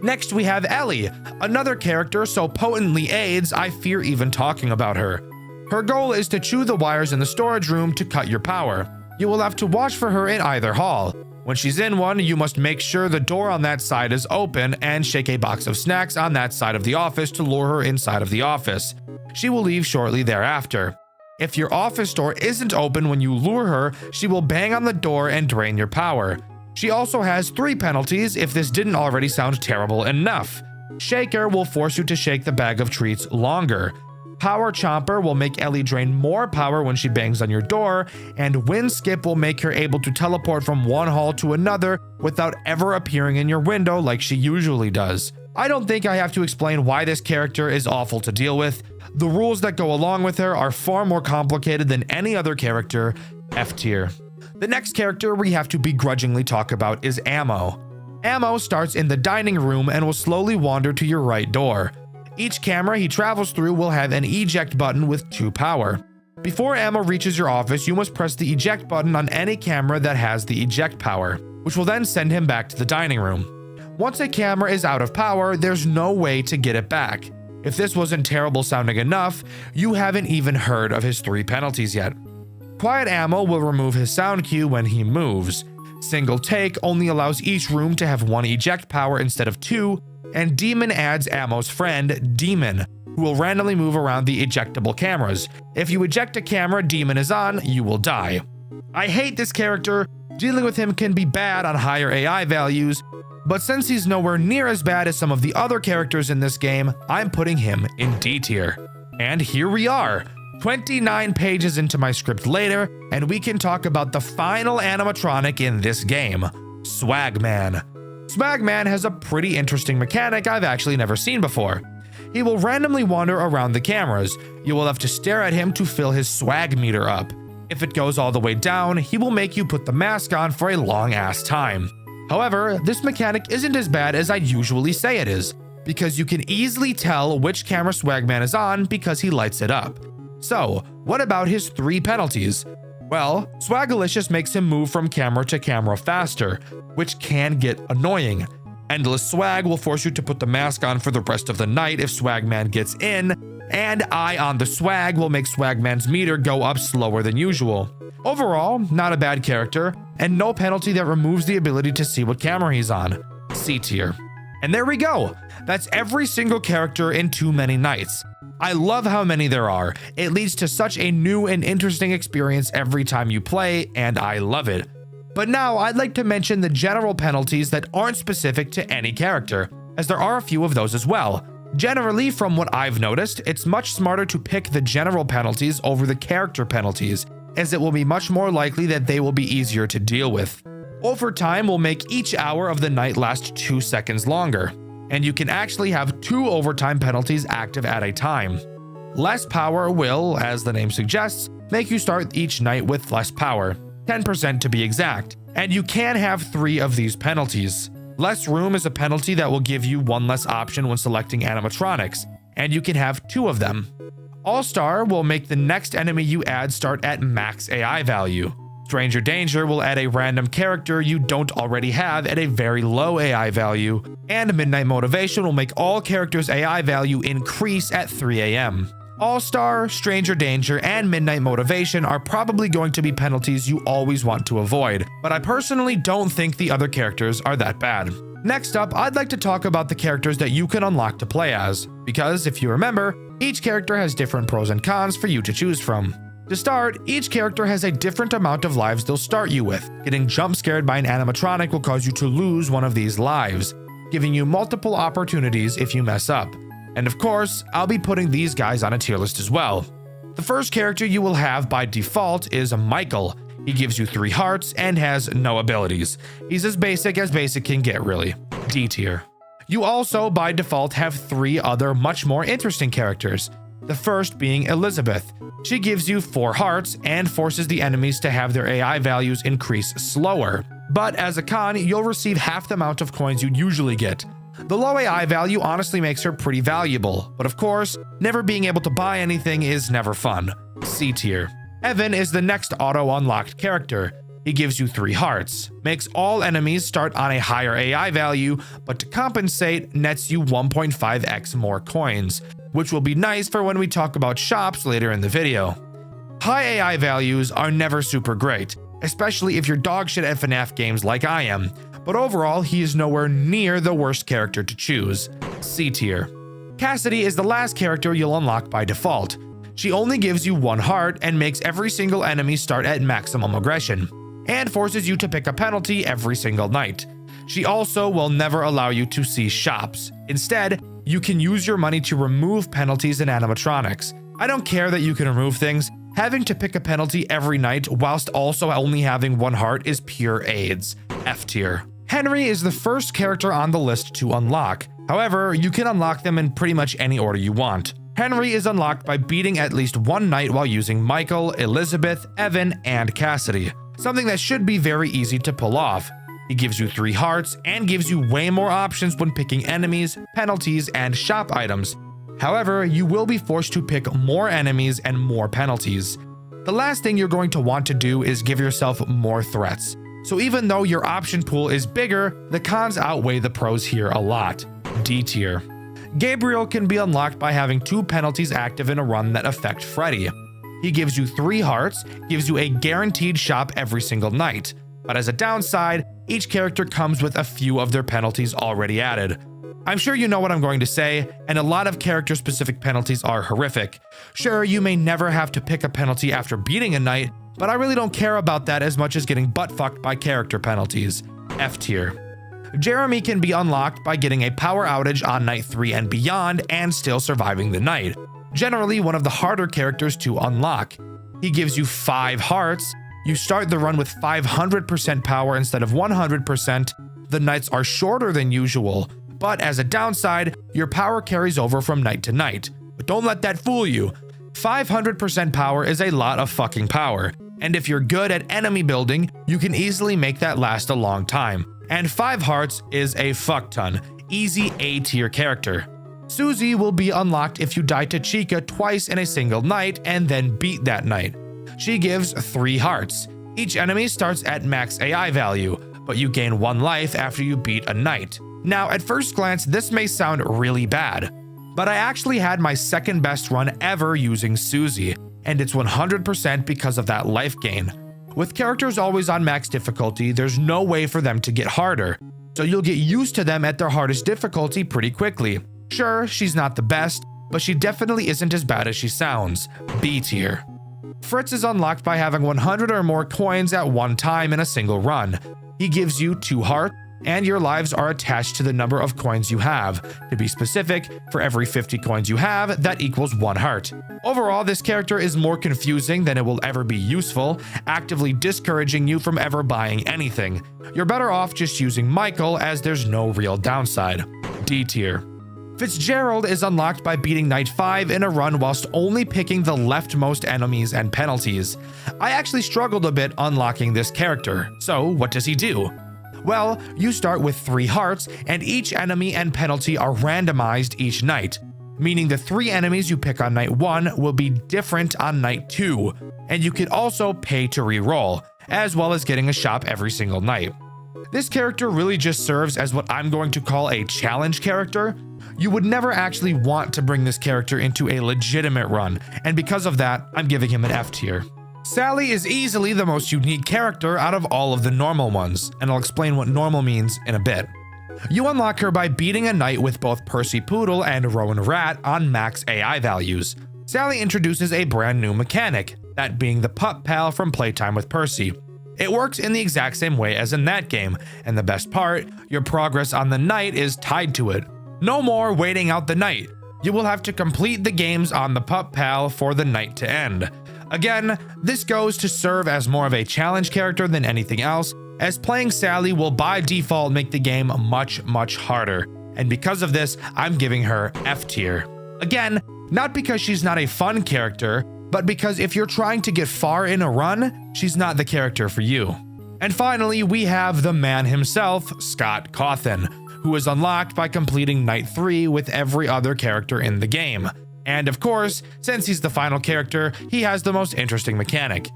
Next we have Ellie, another character so potently AIDS I fear even talking about her. Her goal is to chew the wires in the storage room to cut your power. You will have to watch for her in either hall. When she's in one, you must make sure the door on that side is open and shake a box of snacks on that side of the office to lure her inside of the office. She will leave shortly thereafter. If your office door isn't open when you lure her, she will bang on the door and drain your power. She also has 3 penalties if this didn't already sound terrible enough. Shaker will force you to shake the bag of treats longer. Power Chomper will make Ellie drain more power when she bangs on your door, and Wind Skip will make her able to teleport from one hall to another without ever appearing in your window like she usually does. I don't think I have to explain why this character is awful to deal with. The rules that go along with her are far more complicated than any other character, F tier. The next character we have to begrudgingly talk about is Ammo. Ammo starts in the dining room and will slowly wander to your right door. Each camera he travels through will have an eject button with 2 power. Before Ammo reaches your office, you must press the eject button on any camera that has the eject power, which will then send him back to the dining room. Once a camera is out of power, there's no way to get it back. If this wasn't terrible sounding enough, you haven't even heard of his 3 penalties yet. Quiet Ammo will remove his sound cue when he moves. Single Take only allows each room to have 1 eject power instead of 2, and Demon adds Ammo's friend, Demon, who will randomly move around the ejectable cameras. If you eject a camera Demon is on, you will die. I hate this character. Dealing with him can be bad on higher AI values, but since he's nowhere near as bad as some of the other characters in this game, I'm putting him in D tier. And here we are, 29 pages into my script later, and we can talk about the final animatronic in this game, Swagman. Swagman has a pretty interesting mechanic I've actually never seen before. He will randomly wander around the cameras. You will have to stare at him to fill his swag meter up. If it goes all the way down, he will make you put the mask on for a long ass time. However, this mechanic isn't as bad as I'd usually say it is, because you can easily tell which camera Swagman is on because he lights it up. So, what about his 3 penalties? Well, Swagalicious makes him move from camera to camera faster, which can get annoying. Endless Swag will force you to put the mask on for the rest of the night if Swagman gets in, and Eye on the Swag will make Swagman's meter go up slower than usual. Overall, not a bad character, and no penalty that removes the ability to see what camera he's on. C tier. And there we go. That's every single character in Too Many Nights. I love how many there are. It leads to such a new and interesting experience every time you play, and I love it. But now I'd like to mention the general penalties that aren't specific to any character, as there are a few of those as well. Generally, from what I've noticed, it's much smarter to pick the general penalties over the character penalties. as it will be much more likely that they will be easier to deal with. Overtime will make each hour of the night last 2 seconds longer, and you can actually have 2 overtime penalties active at a time. Less power will, as the name suggests, make you start each night with less power, 10% to be exact, and you can have 3 of these penalties. Less room is a penalty that will give you 1 less option when selecting animatronics, and you can have 2 of them. All-Star will make the next enemy you add start at max AI value. Stranger Danger will add a random character you don't already have at a very low AI value, and Midnight Motivation will make all characters' AI value increase at 3 AM. All-Star, Stranger Danger, and Midnight Motivation are probably going to be penalties you always want to avoid, but I personally don't think the other characters are that bad. Next up, I'd like to talk about the characters that you can unlock to play as, because if you remember, each character has different pros and cons for you to choose from. To start, each character has a different amount of lives they'll start you with. Getting jump scared by an animatronic will cause you to lose one of these lives, giving you multiple opportunities if you mess up. And of course, I'll be putting these guys on a tier list as well. The first character you will have by default is Michael. He gives you 3 hearts and has no abilities. He's as basic can get, really. D tier. You also, by default, have 3 other much more interesting characters. The first being Elizabeth. She gives you 4 hearts and forces the enemies to have their AI values increase slower. But as a con, you'll receive half the amount of coins you usually get. The low AI value honestly makes her pretty valuable, but of course, never being able to buy anything is never fun. C tier. Evan is the next auto-unlocked character. He gives you 3 hearts, makes all enemies start on a higher AI value, but to compensate, nets you 1.5x more coins, which will be nice for when we talk about shops later in the video. High AI values are never super great, especially if you're dogshit at FNAF games like I am, but overall, he is nowhere near the worst character to choose. C tier. Cassidy is the last character you'll unlock by default. She only gives you 1 heart and makes every single enemy start at maximum aggression, and forces you to pick a penalty every single night. She also will never allow you to see shops. Instead, you can use your money to remove penalties in animatronics. I don't care that you can remove things. Having to pick a penalty every night whilst also only having 1 heart is pure AIDS. F tier. Henry is the first character on the list to unlock. However, you can unlock them in pretty much any order you want. Henry is unlocked by beating at least 1 night while using Michael, Elizabeth, Evan, and Cassidy. Something that should be very easy to pull off. He gives you 3 hearts and gives you way more options when picking enemies, penalties, and shop items. However, you will be forced to pick more enemies and more penalties. The last thing you're going to want to do is give yourself more threats. So even though your option pool is bigger, the cons outweigh the pros here a lot. D tier. Gabriel can be unlocked by having 2 penalties active in a run that affect Freddy. He gives you 3 hearts, gives you a guaranteed shop every single night. But as a downside, each character comes with a few of their penalties already added. I'm sure you know what I'm going to say, and a lot of character-specific penalties are horrific. Sure, you may never have to pick a penalty after beating a night, but I really don't care about that as much as getting butt-fucked by character penalties. F tier. Jeremy can be unlocked by getting a power outage on night 3 and beyond and still surviving the night. Generally one of the harder characters to unlock. He gives you 5 hearts. You start the run with 500% power instead of 100%. The nights are shorter than usual, but as a downside, your power carries over from night to night. But don't let that fool you. 500% power is a lot of fucking power, and if you're good at enemy building, you can easily make that last a long time. And 5 hearts is a fuck ton. Easy A tier character. Susie will be unlocked if you die to Chica twice in a single night and then beat that night. She gives 3 hearts. Each enemy starts at max AI value, but you gain 1 life after you beat a night. Now, at first glance, this may sound really bad, but I actually had my second best run ever using Susie, and it's 100% because of that life gain. With characters always on max difficulty, there's no way for them to get harder, so you'll get used to them at their hardest difficulty pretty quickly. Sure, she's not the best, but she definitely isn't as bad as she sounds. B tier. Fritz is unlocked by having 100 or more coins at one time in a single run. He gives you 2 hearts, and your lives are attached to the number of coins you have. To be specific, for every 50 coins you have, that equals 1 heart. Overall, this character is more confusing than it will ever be useful, actively discouraging you from ever buying anything. You're better off just using Michael, as there's no real downside. D tier. Fitzgerald is unlocked by beating Night 5 in a run whilst only picking the leftmost enemies and penalties. I actually struggled a bit unlocking this character, so what does he do? Well, you start with 3 hearts, and each enemy and penalty are randomized each night, meaning the 3 enemies you pick on Night 1 will be different on Night 2, and you can also pay to reroll, as well as getting a shop every single night. This character really just serves as what I'm going to call a challenge character. You would never actually want to bring this character into a legitimate run, and because of that, I'm giving him an F tier. Sally is easily the most unique character out of all of the normal ones, and I'll explain what normal means in a bit. You unlock her by beating a night with both Percy Poodle and Rowan Rat on max AI values. Sally introduces a brand new mechanic, that being the Pup Pal from Playtime with Percy. It works in the exact same way as in that game, and the best part, your progress on the night is tied to it. No more waiting out the night. You will have to complete the games on the Pup Pal for the night to end. Again, this goes to serve as more of a challenge character than anything else, as playing Sally will by default make the game much harder, and because of this, I'm giving her F tier. Again, not because she's not a fun character, but because if you're trying to get far in a run, she's not the character for you. And finally, we have the man himself, Scott Cawthon, who is unlocked by completing Night 3 with every other character in the game. And of course, since he's the final character, he has the most interesting mechanic.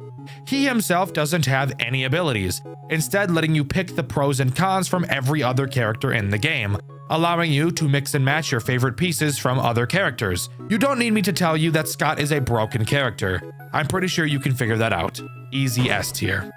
He himself doesn't have any abilities, instead letting you pick the pros and cons from every other character in the game, allowing you to mix and match your favorite pieces from other characters. You don't need me to tell you that Scott is a broken character. I'm pretty sure you can figure that out. Easy S tier.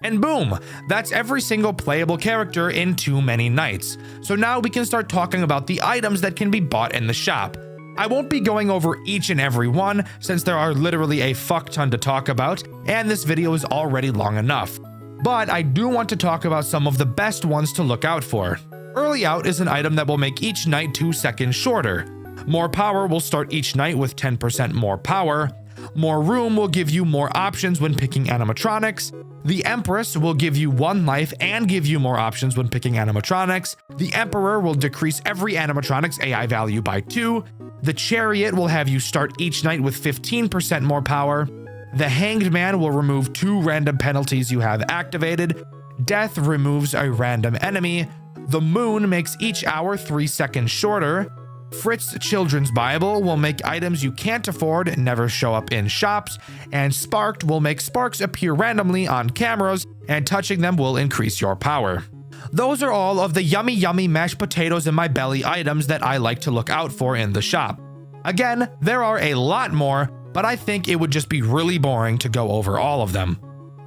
And boom, that's every single playable character in Too Many Nights. So now we can start talking about the items that can be bought in the shop. I won't be going over each and every one, since there are literally a fuck ton to talk about, and this video is already long enough. But I do want to talk about some of the best ones to look out for. Early Out is an item that will make each night 2 seconds shorter. More Power will start each night with 10% more power. More Room will give you more options when picking animatronics. The Empress will give you 1 life and give you more options when picking animatronics. The Emperor will decrease every animatronic's AI value by 2. The Chariot will have you start each night with 15% more power. The Hanged Man will remove 2 random penalties you have activated. Death removes a random enemy. The Moon makes each hour 3 seconds shorter. Fritz Children's Bible will make items you can't afford never show up in shops, and Sparked will make sparks appear randomly on cameras, and touching them will increase your power. Those are all of the yummy mashed potatoes in my belly items that I like to look out for in the shop. Again, there are a lot more, but I think it would just be really boring to go over all of them.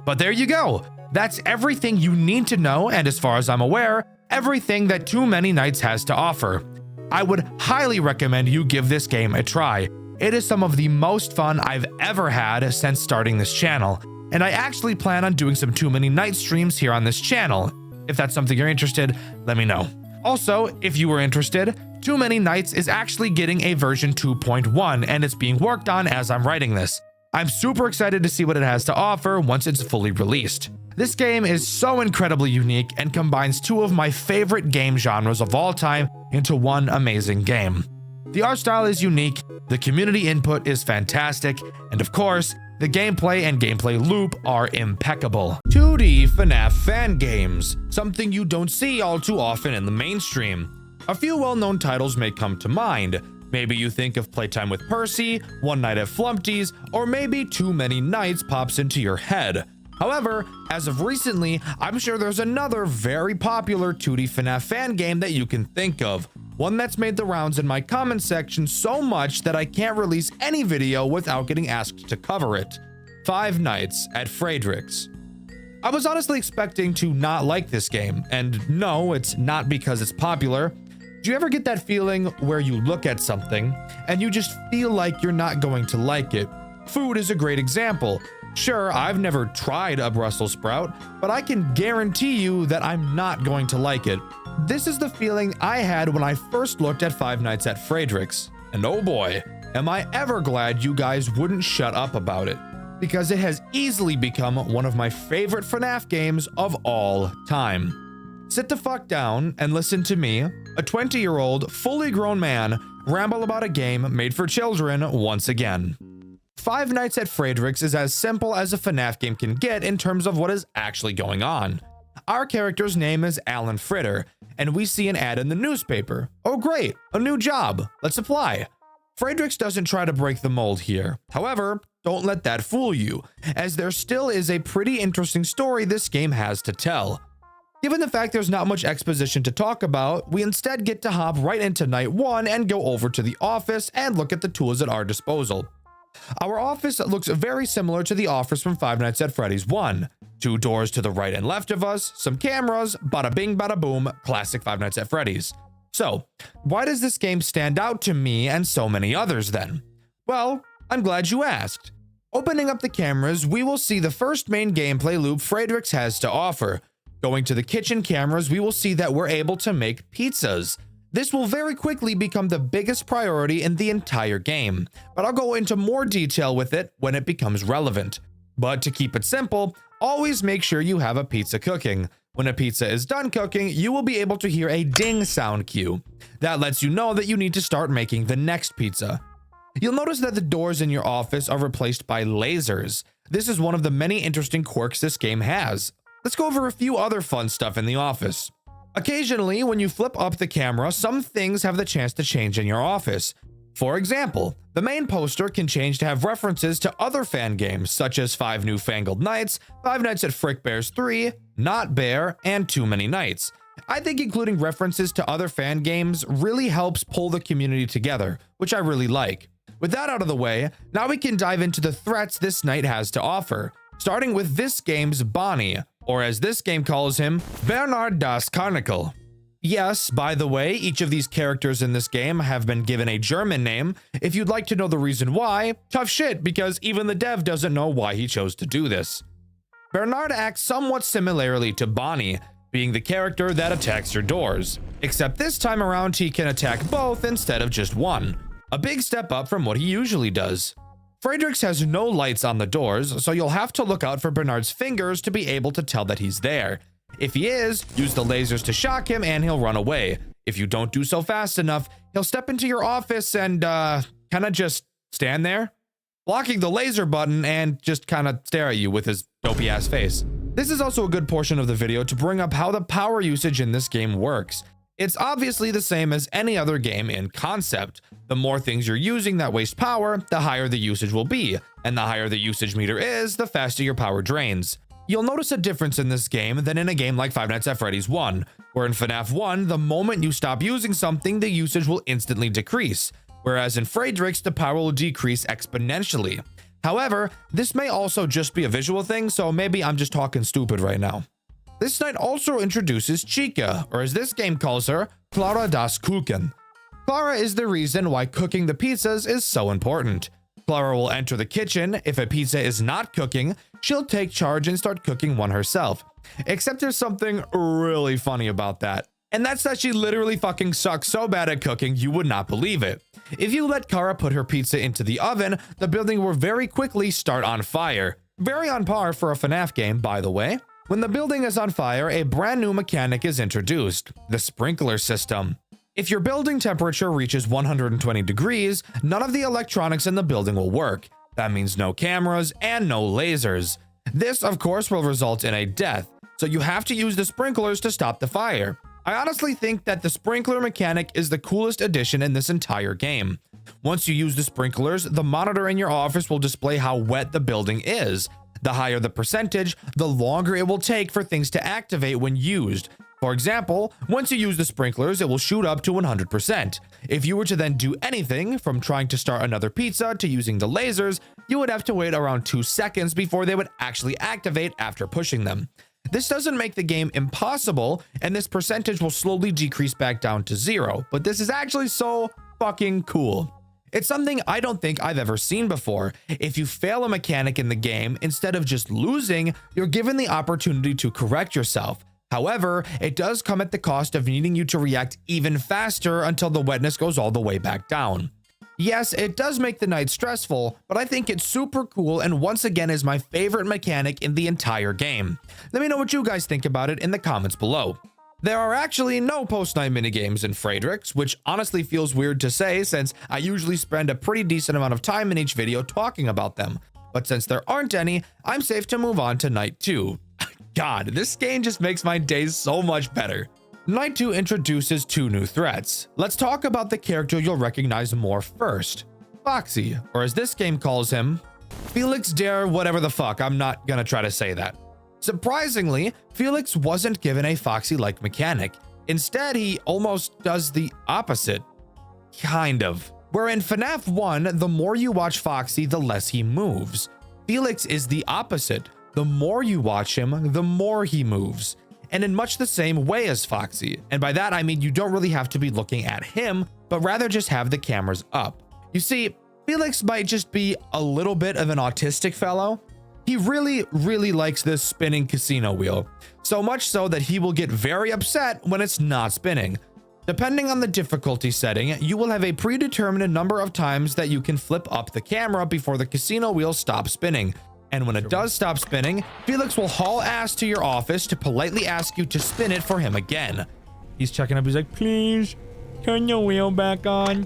But there you go. That's everything you need to know, and as far as I'm aware, everything that Too Many Nights has to offer. I would highly recommend you give this game a try. It is some of the most fun I've ever had since starting this channel, and I actually plan on doing some Too Many Nights streams here on this channel. If that's something you're interested, let me know. Also, if you were interested, Too Many Nights is actually getting a version 2.1, and it's being worked on as I'm writing this. I'm super excited to see what it has to offer once it's fully released. This game is so incredibly unique and combines 2 of my favorite game genres of all time into one amazing game. The art style is unique, the community input is fantastic, and of course, the gameplay and gameplay loop are impeccable. 2D FNAF fan games, something you don't see all too often in the mainstream. A few well-known titles may come to mind. Maybe you think of Playtime with Percy, One Night at Flumpty's, or maybe Too Many Nights pops into your head. However, as of recently, I'm sure there's another very popular 2D FNAF fan game that you can think of. One that's made the rounds in my comment section so much that I can't release any video without getting asked to cover it. Five Nights at Friedrich's. I was honestly expecting to not like this game, and no, it's not because it's popular. Do you ever get that feeling where you look at something and you just feel like you're not going to like it? Food is a great example. Sure, I've never tried a Brussels sprout, but I can guarantee you that I'm not going to like it. This is the feeling I had when I first looked at Five Nights at Friedrich's, and oh boy, am I ever glad you guys wouldn't shut up about it, because it has easily become one of my favorite FNAF games of all time. Sit the fuck down and listen to me, a 20-year-old, fully grown man, ramble about a game made for children once again. Five Nights at Friedrich's is as simple as a FNAF game can get in terms of what is actually going on. Our character's name is Alan Fritter, and we see an ad in the newspaper. Oh great, a new job, let's apply. Friedrich's doesn't try to break the mold here. However, don't let that fool you, as there still is a pretty interesting story this game has to tell. Given the fact there's not much exposition to talk about, we instead get to hop right into night 1 and go over to the office and look at the tools at our disposal. Our office looks very similar to the office from Five Nights at Freddy's 1. 2 doors to the right and left of us, some cameras, bada bing bada boom, classic Five Nights at Freddy's. So, why does this game stand out to me and so many others then? Well, I'm glad you asked. Opening up the cameras, we will see the first main gameplay loop Friedrich's has to offer. Going to the kitchen cameras, we will see that we're able to make pizzas. This will very quickly become the biggest priority in the entire game, but I'll go into more detail with it when it becomes relevant. But to keep it simple, always make sure you have a pizza cooking. When a pizza is done cooking, you will be able to hear a ding sound cue. That lets you know that you need to start making the next pizza. You'll notice that the doors in your office are replaced by lasers. This is one of the many interesting quirks this game has. Let's go over a few other fun stuff in the office. Occasionally, when you flip up the camera, some things have the chance to change in your office. For example, the main poster can change to have references to other fan games such as Five Newfangled Nights, Five Nights at Frick Bears 3, Not Bear, and Too Many Nights. I think including references to other fan games really helps pull the community together, which I really like. With that out of the way, now we can dive into the threats this night has to offer, starting with this game's Bonnie, or as this game calls him, Bernard das Karnickel. Yes, by the way, each of these characters in this game have been given a German name. If you'd like to know the reason why, tough shit, because even the dev doesn't know why he chose to do this. Bernard acts somewhat similarly to Bonnie, being the character that attacks your doors, except this time around he can attack both instead of just one. A big step up from what he usually does. Friedrich's has no lights on the doors, so you'll have to look out for Bernard's fingers to be able to tell that he's there. If he is, use the lasers to shock him and he'll run away. If you don't do so fast enough, he'll step into your office and kinda just stand there, blocking the laser button and just kinda stare at you with his dopey ass face. This is also a good portion of the video to bring up how the power usage in this game works. It's obviously the same as any other game in concept. The more things you're using that waste power, the higher the usage will be, and the higher the usage meter is, the faster your power drains. You'll notice a difference in this game than in a game like Five Nights at Freddy's 1, where in FNAF 1, the moment you stop using something, the usage will instantly decrease, whereas in Friedrich's, the power will decrease exponentially. However, this may also just be a visual thing, so maybe I'm just talking stupid right now. This night also introduces Chica, or as this game calls her, Clara das Kuchen. Clara is the reason why cooking the pizzas is so important. Clara will enter the kitchen. If a pizza is not cooking, she'll take charge and start cooking one herself. Except there's something really funny about that. And that's that she literally fucking sucks so bad at cooking you would not believe it. If you let Clara put her pizza into the oven, the building will very quickly start on fire. Very on par for a FNAF game, by the way. When the building is on fire, a brand new mechanic is introduced, the sprinkler system. If your building temperature reaches 120 degrees, none of the electronics in the building will work. That means no cameras and no lasers. This, of course, will result in a death, so you have to use the sprinklers to stop the fire. I honestly think that the sprinkler mechanic is the coolest addition in this entire game. Once you use the sprinklers, the monitor in your office will display how wet the building is. The higher the percentage, the longer it will take for things to activate when used. For example, once you use the sprinklers, it will shoot up to 100%. If you were to then do anything, from trying to start another pizza to using the lasers, you would have to wait around 2 seconds before they would actually activate after pushing them. This doesn't make the game impossible, and this percentage will slowly decrease back down to 0, but this is actually so fucking cool. It's something I don't think I've ever seen before. If you fail a mechanic in the game, instead of just losing, you're given the opportunity to correct yourself. However, it does come at the cost of needing you to react even faster until the wetness goes all the way back down. Yes, it does make the night stressful, but I think it's super cool and once again is my favorite mechanic in the entire game. Let me know what you guys think about it in the comments below. There are actually no post-night minigames in Friedrich's, which honestly feels weird to say since I usually spend a pretty decent amount of time in each video talking about them. But since there aren't any, I'm safe to move on to night 2. God, this game just makes my days so much better. Night 2 introduces 2 new threats. Let's talk about the character you'll recognize more first. Foxy, or as this game calls him, Felix der whatever the fuck, I'm not gonna try to say that. Surprisingly, Felix wasn't given a Foxy-like mechanic. Instead, he almost does the opposite. Kind of. Where in FNAF 1, the more you watch Foxy, the less he moves. Felix is the opposite. The more you watch him, the more he moves. And in much the same way as Foxy. And by that, I mean you don't really have to be looking at him, but rather just have the cameras up. You see, Felix might just be a little bit of an autistic fellow. He really likes this spinning casino wheel. So much so that he will get very upset when it's not spinning. Depending on the difficulty setting, you will have a predetermined number of times that you can flip up the camera before the casino wheel stops spinning. And when it does stop spinning, Felix will haul ass to your office to politely ask you to spin it for him again. He's checking up, he's like, please, turn the wheel back on.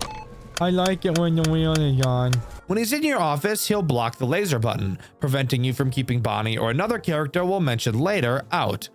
I like it when the wheel is on. When he's in your office, he'll block the laser button, preventing you from keeping Bonnie or another character we'll mention later out.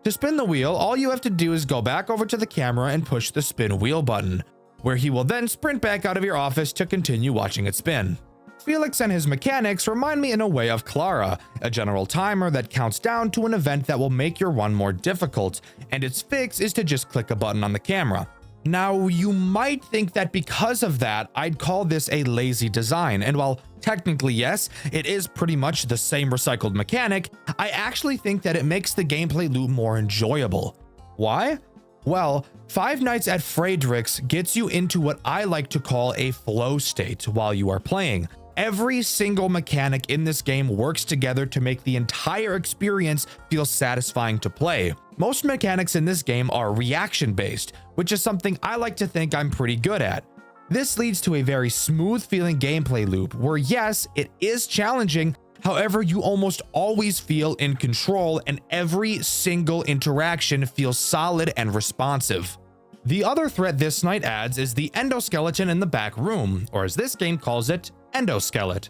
To spin the wheel, all you have to do is go back over to the camera and push the spin wheel button, where he will then sprint back out of your office to continue watching it spin. Felix and his mechanics remind me in a way of Clara, a general timer that counts down to an event that will make your run more difficult, and its fix is to just click a button on the camera. Now, you might think that because of that, I'd call this a lazy design, and while technically yes, it is pretty much the same recycled mechanic, I actually think that it makes the gameplay loop more enjoyable. Why? Well, Five Nights at Friedrich's gets you into what I like to call a flow state while you are playing. Every single mechanic in this game works together to make the entire experience feel satisfying to play. Most mechanics in this game are reaction-based, which is something I like to think I'm pretty good at. This leads to a very smooth feeling gameplay loop where yes, it is challenging, however you almost always feel in control and every single interaction feels solid and responsive. The other threat this night adds is the endoskeleton in the back room, or as this game calls it, Endoskelet.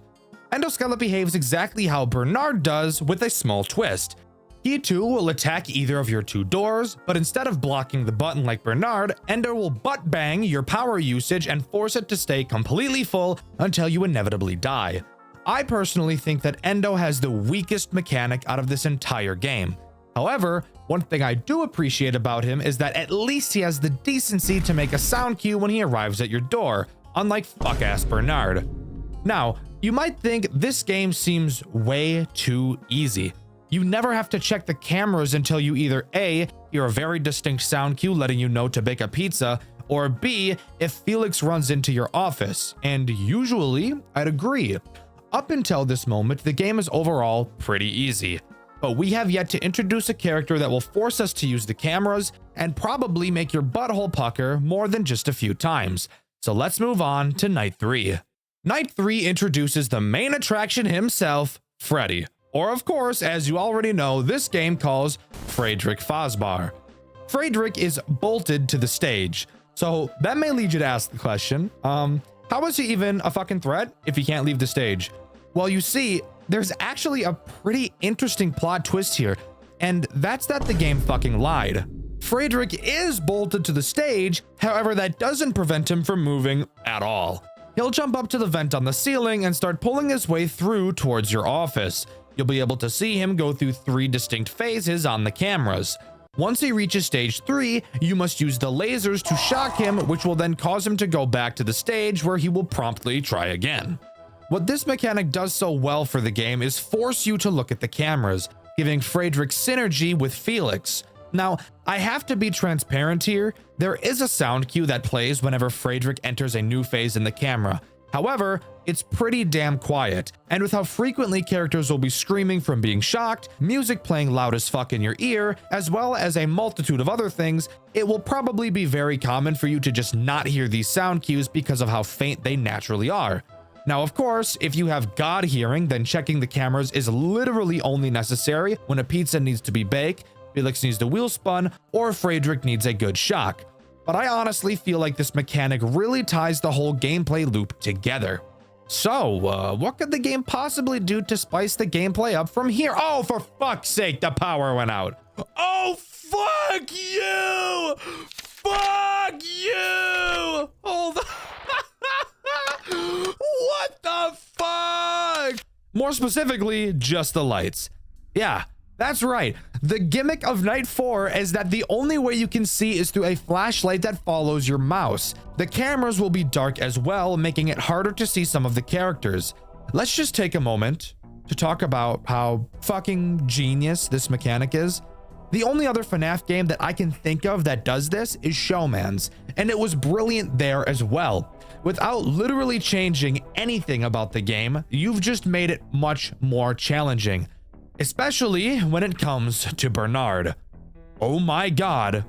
Endoskelet behaves exactly how Bernard does with a small twist. He too will attack either of your 2 doors, but instead of blocking the button like Bernard, Endo will butt bang your power usage and force it to stay completely full until you inevitably die. I personally think that Endo has the weakest mechanic out of this entire game. However, one thing I do appreciate about him is that at least he has the decency to make a sound cue when he arrives at your door, unlike fuck-ass Bernard. Now, you might think this game seems way too easy. You never have to check the cameras until you either A, hear a very distinct sound cue letting you know to bake a pizza, or B, if Felix runs into your office, and usually, I'd agree. Up until this moment, the game is overall pretty easy, but we have yet to introduce a character that will force us to use the cameras and probably make your butthole pucker more than just a few times. So let's move on to Night 3. Night 3 introduces the main attraction himself, Freddy, or of course, as you already know, this game calls Friedrich Fazbar. Friedrich is bolted to the stage, so that may lead you to ask the question, how is he even a fucking threat if he can't leave the stage? Well, you see, there's actually a pretty interesting plot twist here, and that's that the game fucking lied. Friedrich is bolted to the stage, however, that doesn't prevent him from moving at all. He'll jump up to the vent on the ceiling and start pulling his way through towards your office. You'll be able to see him go through 3 distinct phases on the cameras. Once he reaches stage 3, you must use the lasers to shock him, which will then cause him to go back to the stage where he will promptly try again. What this mechanic does so well for the game is force you to look at the cameras, giving Friedrich synergy with Felix. Now, I have to be transparent here. There is a sound cue that plays whenever Friedrich enters a new phase in the camera. However, it's pretty damn quiet, and with how frequently characters will be screaming from being shocked, music playing loud as fuck in your ear, as well as a multitude of other things, it will probably be very common for you to just not hear these sound cues because of how faint they naturally are. Now, of course, if you have God hearing, then checking the cameras is literally only necessary when a pizza needs to be baked, Felix needs the wheel spun, or Friedrich needs a good shock. But I honestly feel like this mechanic really ties the whole gameplay loop together. So, what could the game possibly do to spice the gameplay up from here? Oh, for fuck's sake, the power went out. Oh, fuck you! Fuck you! Hold on. What the fuck? More specifically, just the lights. Yeah, that's right. The gimmick of Night 4 is that the only way you can see is through a flashlight that follows your mouse. The cameras will be dark as well, making it harder to see some of the characters. Let's just take a moment to talk about how fucking genius this mechanic is. The only other FNAF game that I can think of that does this is Showman's, and it was brilliant there as well. Without literally changing anything about the game, you've just made it much more challenging. Especially when it comes to Bernard. Oh my god,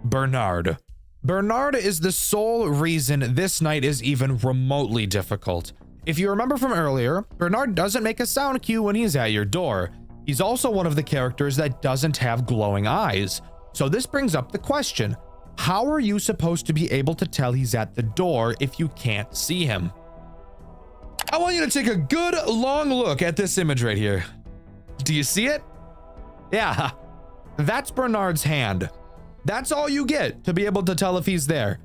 Bernard. Bernard is the sole reason this night is even remotely difficult. If you remember from earlier, Bernard doesn't make a sound cue when he's at your door. He's also one of the characters that doesn't have glowing eyes. So this brings up the question, how are you supposed to be able to tell he's at the door if you can't see him? I want you to take a good long look at this image right here. Do you see it? Yeah, that's Bernard's hand. That's all you get to be able to tell if he's there.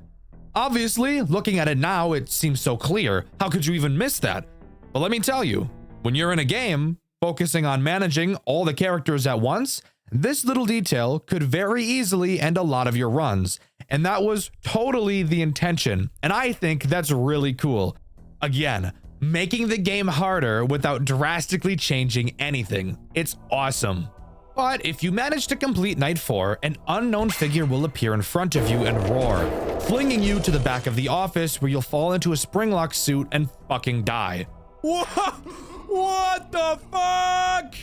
Obviously, looking at it now, it seems so clear. How could you even miss that? But let me tell you, when you're in a game, focusing on managing all the characters at once, this little detail could very easily end a lot of your runs. And that was totally the intention. And I think that's really cool. Again, making the game harder without drastically changing anything. It's awesome. But if you manage to complete Night 4, an unknown figure will appear in front of you and roar, flinging you to the back of the office where you'll fall into a springlock suit and fucking die. What the fuck?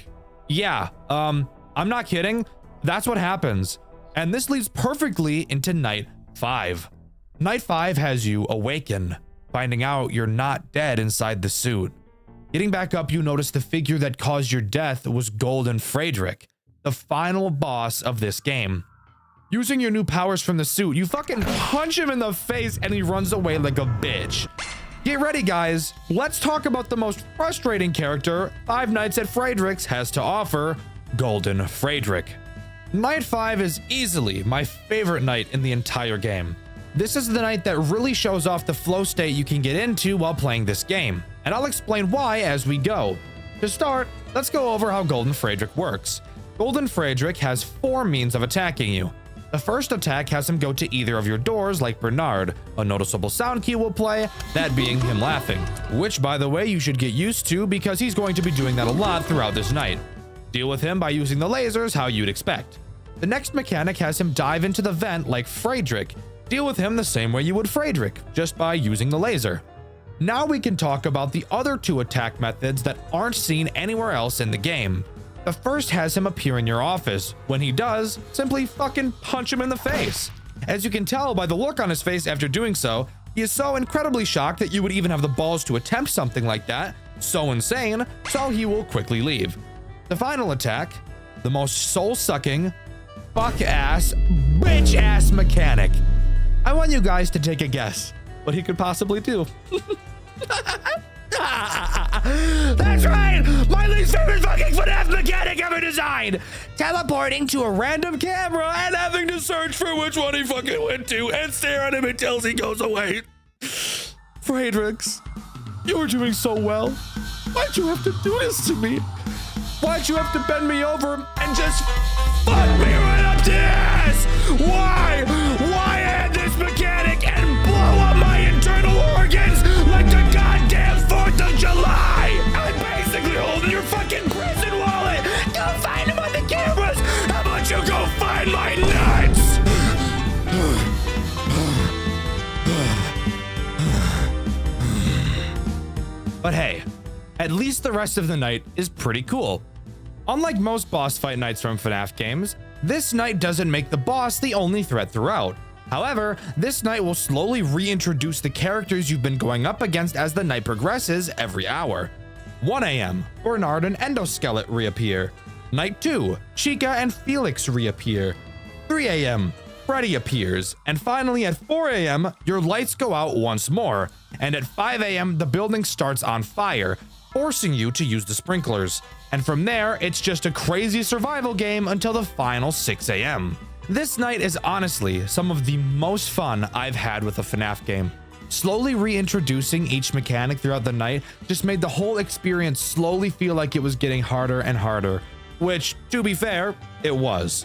Yeah, I'm not kidding. That's what happens. And this leads perfectly into Night 5. Night 5 has you awaken, finding out you're not dead inside the suit. Getting back up, you notice the figure that caused your death was Golden Friedrich, the final boss of this game. Using your new powers from the suit, you fucking punch him in the face and he runs away like a bitch. Get ready, guys. Let's talk about the most frustrating character Five Nights at Friedrich's has to offer, Golden Friedrich. Night 5 is easily my favorite night in the entire game. This is the night that really shows off the flow state you can get into while playing this game, and I'll explain why as we go. To start, let's go over how Golden Friedrich works. Golden Friedrich has 4 means of attacking you. The first attack has him go to either of your doors like Bernard. A noticeable sound cue will play, that being him laughing, which by the way you should get used to because he's going to be doing that a lot throughout this night. Deal with him by using the lasers how you'd expect. The next mechanic has him dive into the vent like Friedrich. Deal with him the same way you would Friedrich, just by using the laser. Now we can talk about the other 2 attack methods that aren't seen anywhere else in the game. The first has him appear in your office. When he does, simply fucking punch him in the face. As you can tell by the look on his face after doing so, he is so incredibly shocked that you would even have the balls to attempt something like that. So insane, so he will quickly leave. The final attack, the most soul-sucking, fuck-ass, bitch-ass mechanic. I want you guys to take a guess what he could possibly do. That's right! My least favorite fucking FNAF mechanic ever designed! Teleporting to a random camera and having to search for which one he fucking went to and stare at him until he goes away. Friedrichs, you were doing so well. Why'd you have to do this to me? Why'd you have to bend me over and just fuck me right up the ass? Why? Why add this mechanic and blow up my internal organs like the goddamn 4th of July? I'm basically holding your fucking prison wallet. Go find him on the cameras. How about you go find my nuts? But hey, at least the rest of the night is pretty cool. Unlike most boss fight nights from FNAF games, this night doesn't make the boss the only threat throughout. However, this night will slowly reintroduce the characters you've been going up against as the night progresses every hour. 1 a.m., Bernard and Endoskelet reappear. Night 2, Chica and Felix reappear. 3 a.m., Freddy appears. And finally at 4 a.m., your lights go out once more. And at 5 a.m., the building starts on fire, forcing you to use the sprinklers. And from there, it's just a crazy survival game until the final 6 a.m. This night is honestly some of the most fun I've had with a FNAF game. Slowly reintroducing each mechanic throughout the night just made the whole experience slowly feel like it was getting harder and harder, which, to be fair, it was.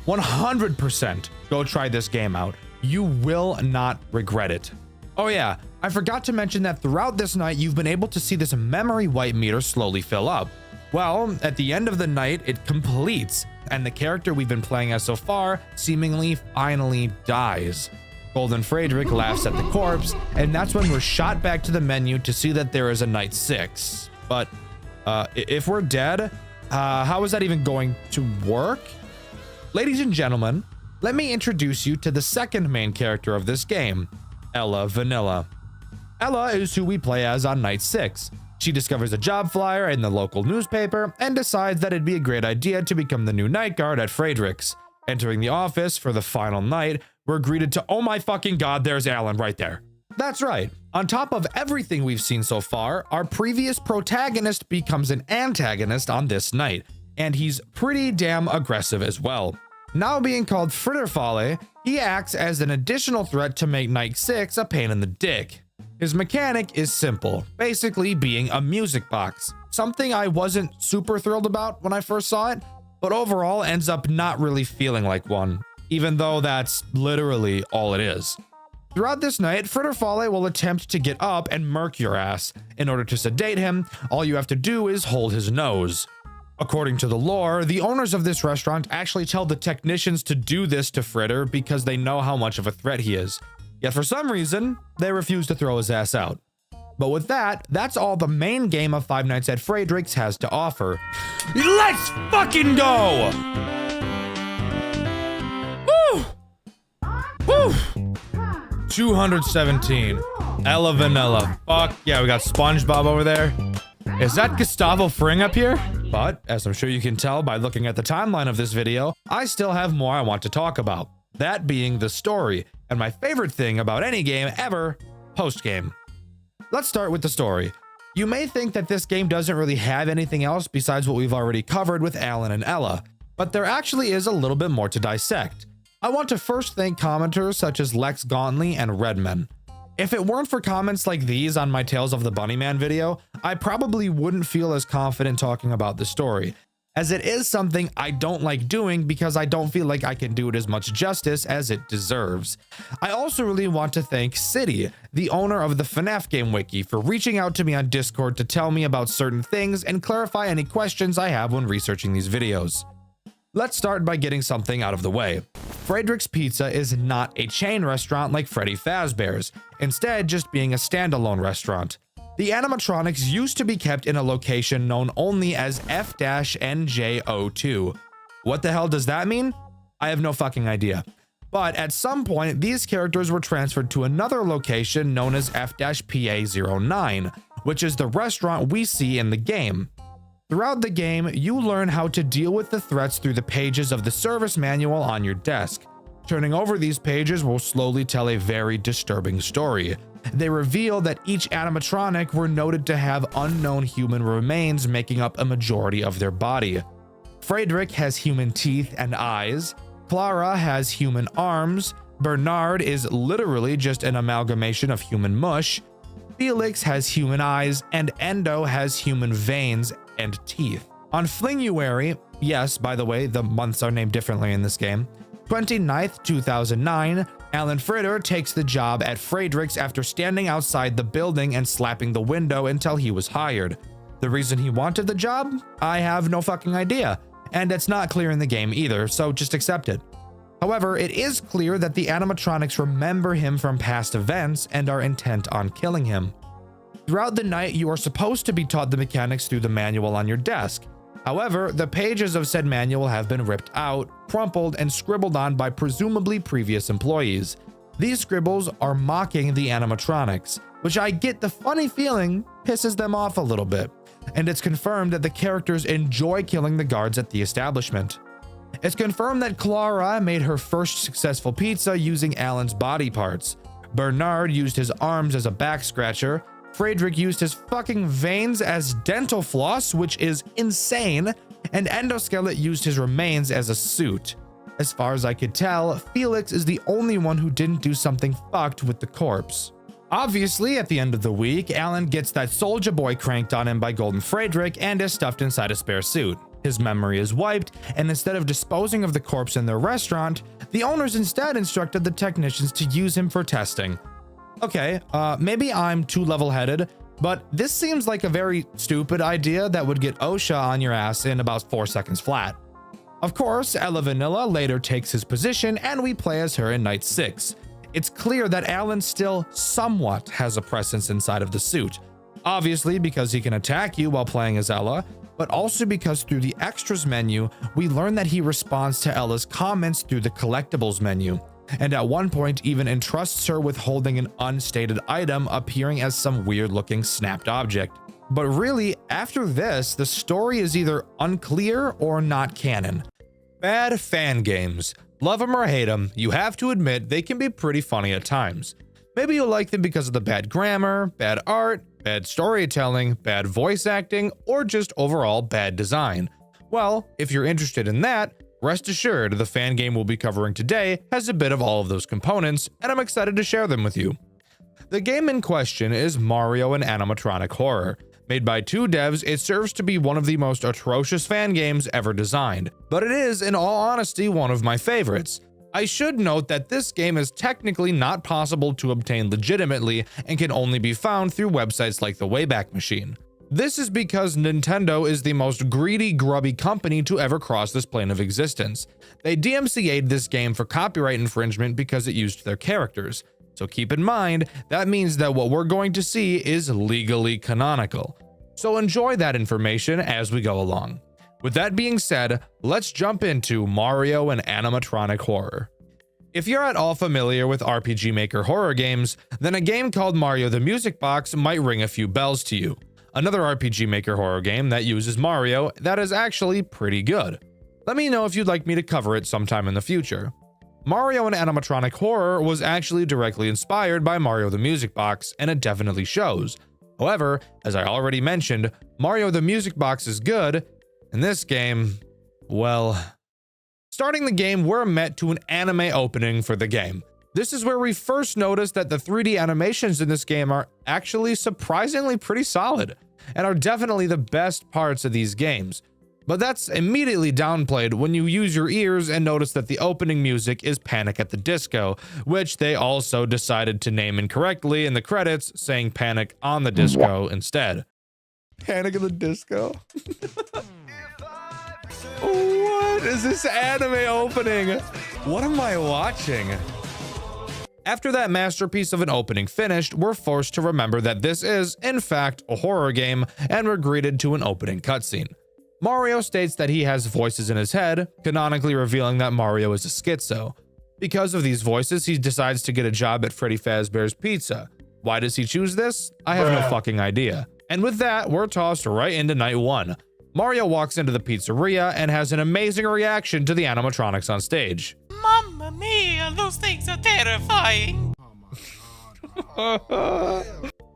100% go try this game out. You will not regret it. Oh yeah, I forgot to mention that throughout this night, you've been able to see this memory wipe meter slowly fill up. Well, at the end of the night, it completes, and the character we've been playing as so far seemingly finally dies. Golden Friedrich laughs at the corpse, and that's when we're shot back to the menu to see that there is a night 6. But if we're dead, how is that even going to work? Ladies and gentlemen, let me introduce you to the second main character of this game, Ella Vanilla. Ella is who we play as on night 6. She discovers a job flyer in the local newspaper and decides that it'd be a great idea to become the new night guard at Friedrich's. Entering the office for the final night, we're greeted to, oh my fucking god, there's Alan right there. That's right. On top of everything we've seen so far, our previous protagonist becomes an antagonist on this night, and he's pretty damn aggressive as well. Now being called Friedrich, he acts as an additional threat to make night 6 a pain in the dick. His mechanic is simple, basically being a music box, something I wasn't super thrilled about when I first saw it, but overall ends up not really feeling like one, even though that's literally all it is. Throughout this night, Friedrich will attempt to get up and murk your ass. In order to sedate him, all you have to do is hold his nose. According to the lore, the owners of this restaurant actually tell the technicians to do this to Fritter because they know how much of a threat he is. Yet for some reason, they refuse to throw his ass out. But with that, that's all the main game of Five Nights at Friedrich's has to offer. Let's fucking go! Woo! Woo! 217. Ella Vanilla. Fuck yeah, we got SpongeBob over there. Is that Gustavo Fring up here? But, as I'm sure you can tell by looking at the timeline of this video, I still have more I want to talk about. That being the story, and my favorite thing about any game ever, post-game. Let's start with the story. You may think that this game doesn't really have anything else besides what we've already covered with Alan and Ella, but there actually is a little bit more to dissect. I want to first thank commenters such as Lex Gauntly and Redman. If it weren't for comments like these on my Tales of the Bunnyman video, I probably wouldn't feel as confident talking about the story, as it is something I don't like doing because I don't feel like I can do it as much justice as it deserves. I also really want to thank City, the owner of the FNAF Game Wiki, for reaching out to me on Discord to tell me about certain things and clarify any questions I have when researching these videos. Let's start by getting something out of the way. Friedrich's Pizza is not a chain restaurant like Freddy Fazbear's, instead just being a standalone restaurant. The animatronics used to be kept in a location known only as F-NJ02. What the hell does that mean? I have no fucking idea. But at some point, these characters were transferred to another location known as F-PA09, which is the restaurant we see in the game. Throughout the game, you learn how to deal with the threats through the pages of the service manual on your desk. Turning over these pages will slowly tell a very disturbing story. They reveal that each animatronic were noted to have unknown human remains making up a majority of their body. Friedrich has human teeth and eyes, Clara has human arms, Bernard is literally just an amalgamation of human mush, Felix has human eyes, and Endo has human veins and teeth. On Flinguary, yes, by the way, the months are named differently in this game, 29th, 2009, Alan Fritter takes the job at Friedrich's after standing outside the building and slapping the window until he was hired. The reason he wanted the job? I have no fucking idea, and it's not clear in the game either, so just accept it. However, it is clear that the animatronics remember him from past events and are intent on killing him. Throughout the night, you are supposed to be taught the mechanics through the manual on your desk. However, the pages of said manual have been ripped out, crumpled, and scribbled on by presumably previous employees. These scribbles are mocking the animatronics, which I get the funny feeling pisses them off a little bit, and it's confirmed that the characters enjoy killing the guards at the establishment. It's confirmed that Clara made her first successful pizza using Alan's body parts. Bernard used his arms as a back scratcher. Friedrich used his fucking veins as dental floss, which is insane, and Endoskelet used his remains as a suit. As far as I could tell, Felix is the only one who didn't do something fucked with the corpse. Obviously, at the end of the week, Alan gets that Soulja Boy cranked on him by Golden Friedrich and is stuffed inside a spare suit. His memory is wiped, and instead of disposing of the corpse in their restaurant, the owners instead instructed the technicians to use him for testing. Okay, maybe I'm too level-headed, but this seems like a very stupid idea that would get OSHA on your ass in about 4 seconds flat. Of course, Ella Vanilla later takes his position and we play as her in night 6. It's clear that Alan still somewhat has a presence inside of the suit. Obviously because he can attack you while playing as Ella, but also because through the extras menu, we learn that he responds to Ella's comments through the collectibles menu, and at one point even entrusts her with holding an unstated item appearing as some weird looking snapped object. But really, after this, the story is either unclear or not canon. Bad fan games. Love them or hate them, you have to admit they can be pretty funny at times. Maybe you like them because of the bad grammar, bad art, bad storytelling, bad voice acting, or just overall bad design. Well, if you're interested in that, rest assured the fan game we'll be covering today has a bit of all of those components, and I'm excited to share them with you. The game in question is Mario and Animatronic Horror. Made by 2 devs, it serves to be one of the most atrocious fan games ever designed, but it is, in all honesty, one of my favorites. I should note that this game is technically not possible to obtain legitimately and can only be found through websites like the Wayback Machine. This is because Nintendo is the most greedy, grubby company to ever cross this plane of existence. They DMCA'd this game for copyright infringement because it used their characters. So keep in mind, that means that what we're going to see is legally canonical. So enjoy that information as we go along. With that being said, let's jump into Mario and Animatronic Horror. If you're at all familiar with RPG Maker horror games, then a game called Mario the Music Box might ring a few bells to you. Another RPG Maker horror game that uses Mario that is actually pretty good. Let me know if you'd like me to cover it sometime in the future. Mario and Animatronic Horror was actually directly inspired by Mario the Music Box, and it definitely shows. However, as I already mentioned, Mario the Music Box is good, and this game, well... Starting the game, we're met to an anime opening for the game. This is where we first notice that the 3D animations in this game are actually surprisingly pretty solid, and are definitely the best parts of these games. But that's immediately downplayed when you use your ears and notice that the opening music is Panic at the Disco, which they also decided to name incorrectly in the credits, saying Panic on the Disco instead. Panic at the Disco? What is this anime opening? What am I watching? After that masterpiece of an opening finished, we're forced to remember that this is, in fact, a horror game, and we're greeted to an opening cutscene. Mario states that he has voices in his head, canonically revealing that Mario is a schizo. Because of these voices, he decides to get a job at Freddy Fazbear's Pizza. Why does he choose this? I have no fucking idea. And with that, we're tossed right into night 1. Mario walks into the pizzeria and has an amazing reaction to the animatronics on stage. Mamma mia, those things are terrifying.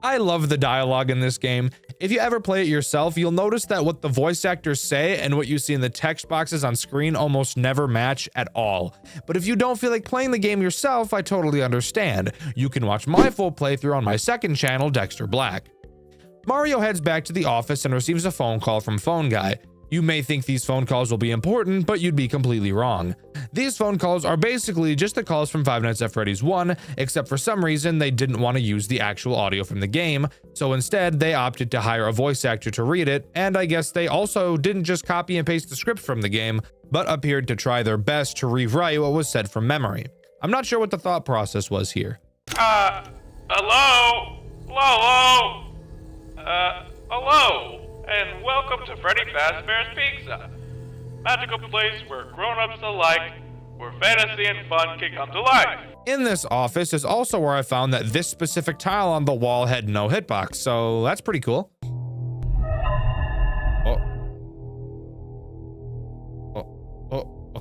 I love the dialogue in this game. If you ever play it yourself, you'll notice that what the voice actors say and what you see in the text boxes on screen almost never match at all. But if you don't feel like playing the game yourself, I totally understand. You can watch my full playthrough on my second channel, Dexter Black. Mario heads back to the office and receives a phone call from Phone Guy. You may think these phone calls will be important, but you'd be completely wrong. These phone calls are basically just the calls from Five Nights at Freddy's 1, except for some reason they didn't want to use the actual audio from the game, so instead they opted to hire a voice actor to read it, and I guess they also didn't just copy and paste the script from the game, but appeared to try their best to rewrite what was said from memory. I'm not sure what the thought process was here. Hello? Hello? Hello, and welcome to Freddy Fazbear's Pizza. Magical place where grown-ups alike, where fantasy and fun can come to life. In this office is also where I found that this specific tile on the wall had no hitbox, so that's pretty cool.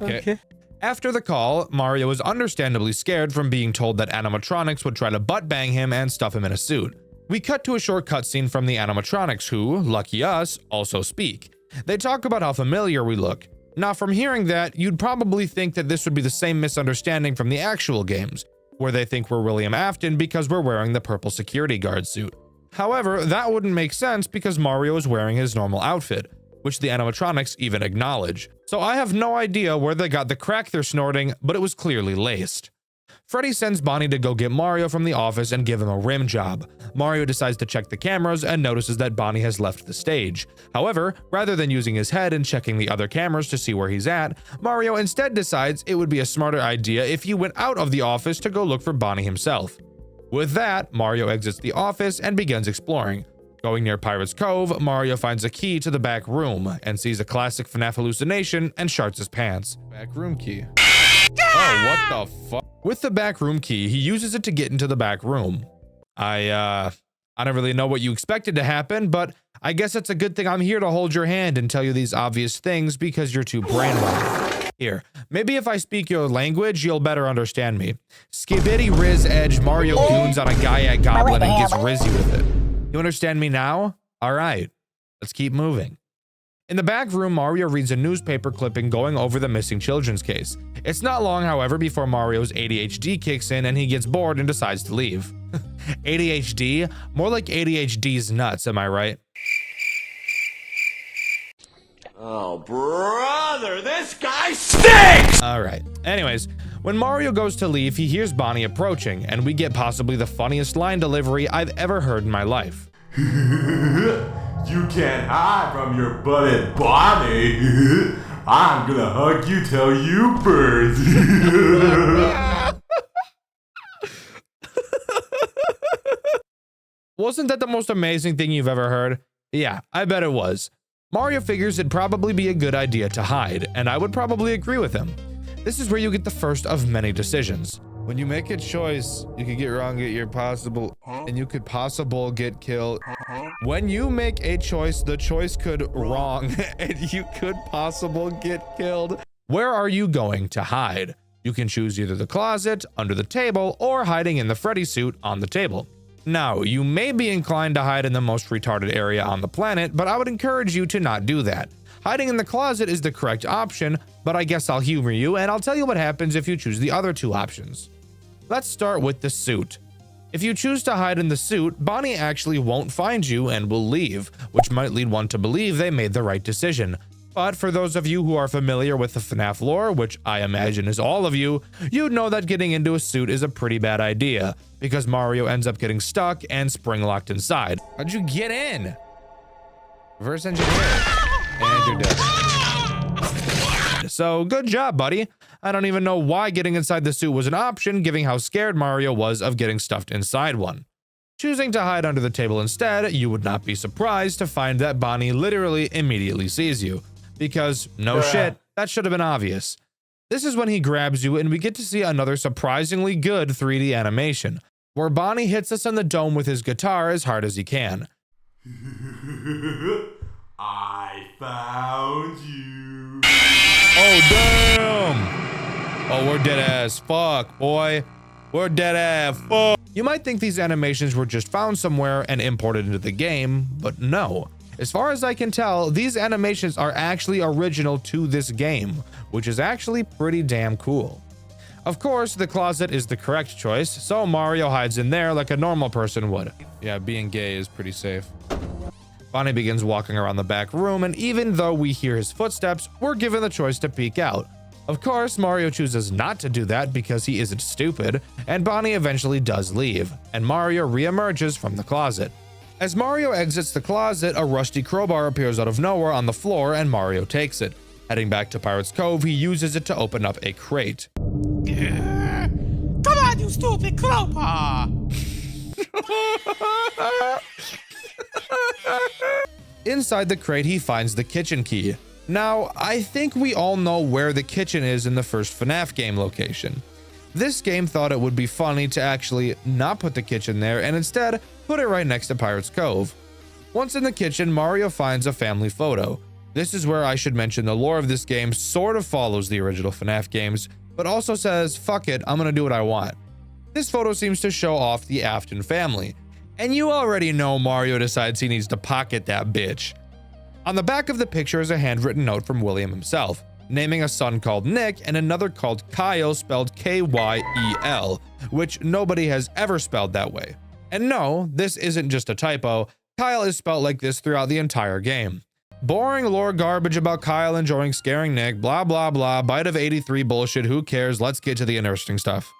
Okay. After the call, Mario was understandably scared from being told that animatronics would try to butt bang him and stuff him in a suit. We cut to a short cutscene from the animatronics who, lucky us, also speak. They talk about how familiar we look. Now, from hearing that, you'd probably think that this would be the same misunderstanding from the actual games, where they think we're William Afton because we're wearing the purple security guard suit. However, that wouldn't make sense because Mario is wearing his normal outfit, which the animatronics even acknowledge. So I have no idea where they got the crack they're snorting, but it was clearly laced. Freddy sends Bonnie to go get Mario from the office and give him a rim job. Mario decides to check the cameras and notices that Bonnie has left the stage. However, rather than using his head and checking the other cameras to see where he's at, Mario instead decides it would be a smarter idea if he went out of the office to go look for Bonnie himself. With that, Mario exits the office and begins exploring. Going near Pirate's Cove, Mario finds a key to the back room and sees a classic FNAF hallucination and sharts his pants. Back room key. Oh, what the fuck? With the back room key, he uses it to get into the back room. I don't really know what you expected to happen, but I guess it's a good thing I'm here to hold your hand and tell you these obvious things because you're too brainwashed. Here, maybe if I speak your language, you'll better understand me. Skibidi Riz Edge Mario goons on a Gaiac goblin and gets rizzy with it. You understand me now? All right, let's keep moving. In the back room, Mario reads a newspaper clipping going over the missing children's case. It's not long, however, before Mario's ADHD kicks in and he gets bored and decides to leave. ADHD? More like ADHD's nuts, am I right? Oh, brother, this guy stinks! Alright. Anyways, when Mario goes to leave, he hears Bonnie approaching, and we get possibly the funniest line delivery I've ever heard in my life. You can't hide from your buddy Bonnie. I'm gonna hug you till you burst. Wasn't that the most amazing thing you've ever heard? Yeah, I bet it was. Mario figures it'd probably be a good idea to hide, and I would probably agree with him. This is where you get the first of many decisions. When you make a choice, you could get wrong, get your possible, and you could possible get killed. When you make a choice, the choice could wrong, and you could possible get killed. Where are you going to hide? You can choose either the closet, under the table, or hiding in the Freddy suit on the table. Now, you may be inclined to hide in the most retarded area on the planet, but I would encourage you to not do that. Hiding in the closet is the correct option, but I guess I'll humor you and I'll tell you what happens if you choose the other two options. Let's start with the suit. If you choose to hide in the suit, Bonnie actually won't find you and will leave, which might lead one to believe they made the right decision. But for those of you who are familiar with the FNAF lore, which I imagine is all of you, you'd know that getting into a suit is a pretty bad idea, because Mario ends up getting stuck and spring-locked inside. How'd you get in? Reverse engineer. And you're dead. So good job, buddy. I don't even know why getting inside the suit was an option, given how scared Mario was of getting stuffed inside one. Choosing to hide under the table instead, you would not be surprised to find that Bonnie literally immediately sees you. Because, no shit, that should have been obvious. This is when he grabs you and we get to see another surprisingly good 3D animation, where Bonnie hits us in the dome with his guitar as hard as he can. I found you. Oh, damn! Oh, we're dead as fuck, boy. We're dead as fuck. You might think these animations were just found somewhere and imported into the game, but no. As far as I can tell, these animations are actually original to this game, which is actually pretty damn cool. Of course, the closet is the correct choice, so Mario hides in there like a normal person would. Yeah, being gay is pretty safe. Bonnie begins walking around the back room, and even though we hear his footsteps, we're given the choice to peek out. Of course, Mario chooses not to do that because he isn't stupid, and Bonnie eventually does leave, and Mario re-emerges from the closet. As Mario exits the closet, a rusty crowbar appears out of nowhere on the floor and Mario takes it. Heading back to Pirate's Cove, he uses it to open up a crate. Come on, you stupid crowbar! Inside the crate, he finds the kitchen key. Now, I think we all know where the kitchen is in the first FNAF game location. This game thought it would be funny to actually not put the kitchen there and instead put it right next to Pirate's Cove. Once in the kitchen, Mario finds a family photo. This is where I should mention the lore of this game sort of follows the original FNAF games, but also says, fuck it, I'm gonna do what I want. This photo seems to show off the Afton family, and you already know Mario decides he needs to pocket that bitch. On the back of the picture is a handwritten note from William himself, naming a son called Nick and another called Kyle, spelled K-Y-E-L, which nobody has ever spelled that way. And no, this isn't just a typo, Kyle is spelled like this throughout the entire game. Boring lore garbage about Kyle enjoying scaring Nick, blah blah blah, bite of 83 bullshit, who cares, let's get to the interesting stuff.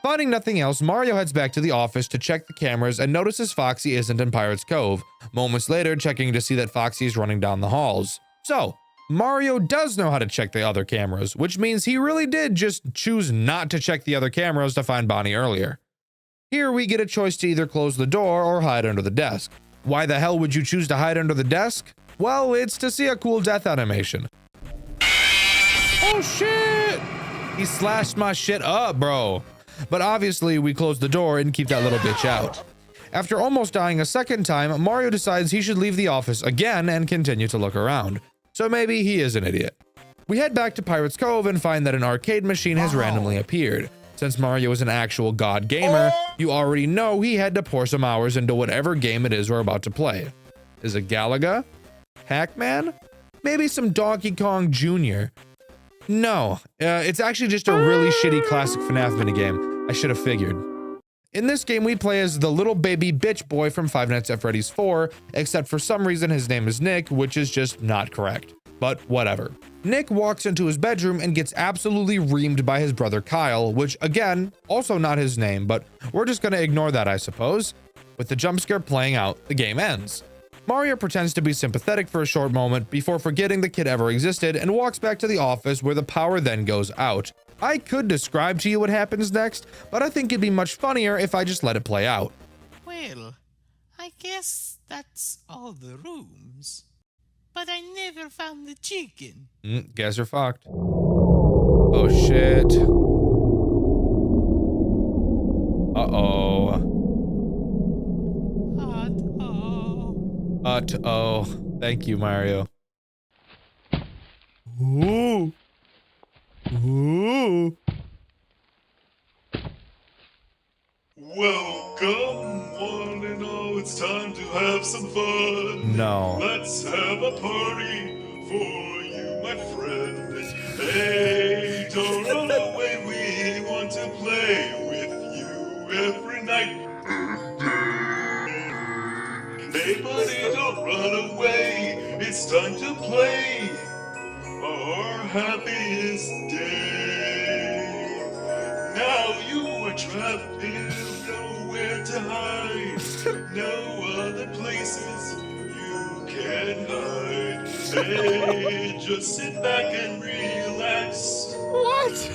Finding nothing else, Mario heads back to the office to check the cameras and notices Foxy isn't in Pirate's Cove, moments later checking to see that Foxy is running down the halls. So, Mario does know how to check the other cameras, which means he really did just choose not to check the other cameras to find Bonnie earlier. Here we get a choice to either close the door or hide under the desk. Why the hell would you choose to hide under the desk? Well, it's to see a cool death animation. Oh shit! He slashed my shit up, bro. But obviously we close the door and keep that little bitch out. After almost dying a second time, Mario decides he should leave the office again and continue to look around. So maybe he is an idiot. We head back to Pirate's Cove and find that an arcade machine has randomly appeared. Since Mario is an actual god gamer, you already know he had to pour some hours into whatever game it is we're about to play. Is it Galaga? Pac-Man? Maybe some Donkey Kong Jr. No, it's actually just a really shitty classic FNAF minigame. I should have figured. In this game, we play as the little baby bitch boy from Five Nights at Freddy's 4, except for some reason his name is Nick, which is just not correct. But whatever. Nick walks into his bedroom and gets absolutely reamed by his brother Kyle, which again, also not his name, but we're just gonna ignore that, I suppose. With the jump scare playing out, the game ends. Mario pretends to be sympathetic for a short moment before forgetting the kid ever existed and walks back to the office where the power then goes out. I could describe to you what happens next, but I think it'd be much funnier if I just let it play out. Well, I guess that's all the rooms. But I never found the chicken. Guess you're fucked. Oh shit. Uh-oh. Uh-oh. Thank you, Mario. Ooh. Ooh. Welcome, one and all, it's time to have some fun. No. Let's have a party for you, my friend. Hey, don't run away, we want to play with you every night. Hey buddy, don't run away, it's time to play our happiest day. Now you are trapped in nowhere to hide, no other places you can hide. Hey, just sit back and relax. What?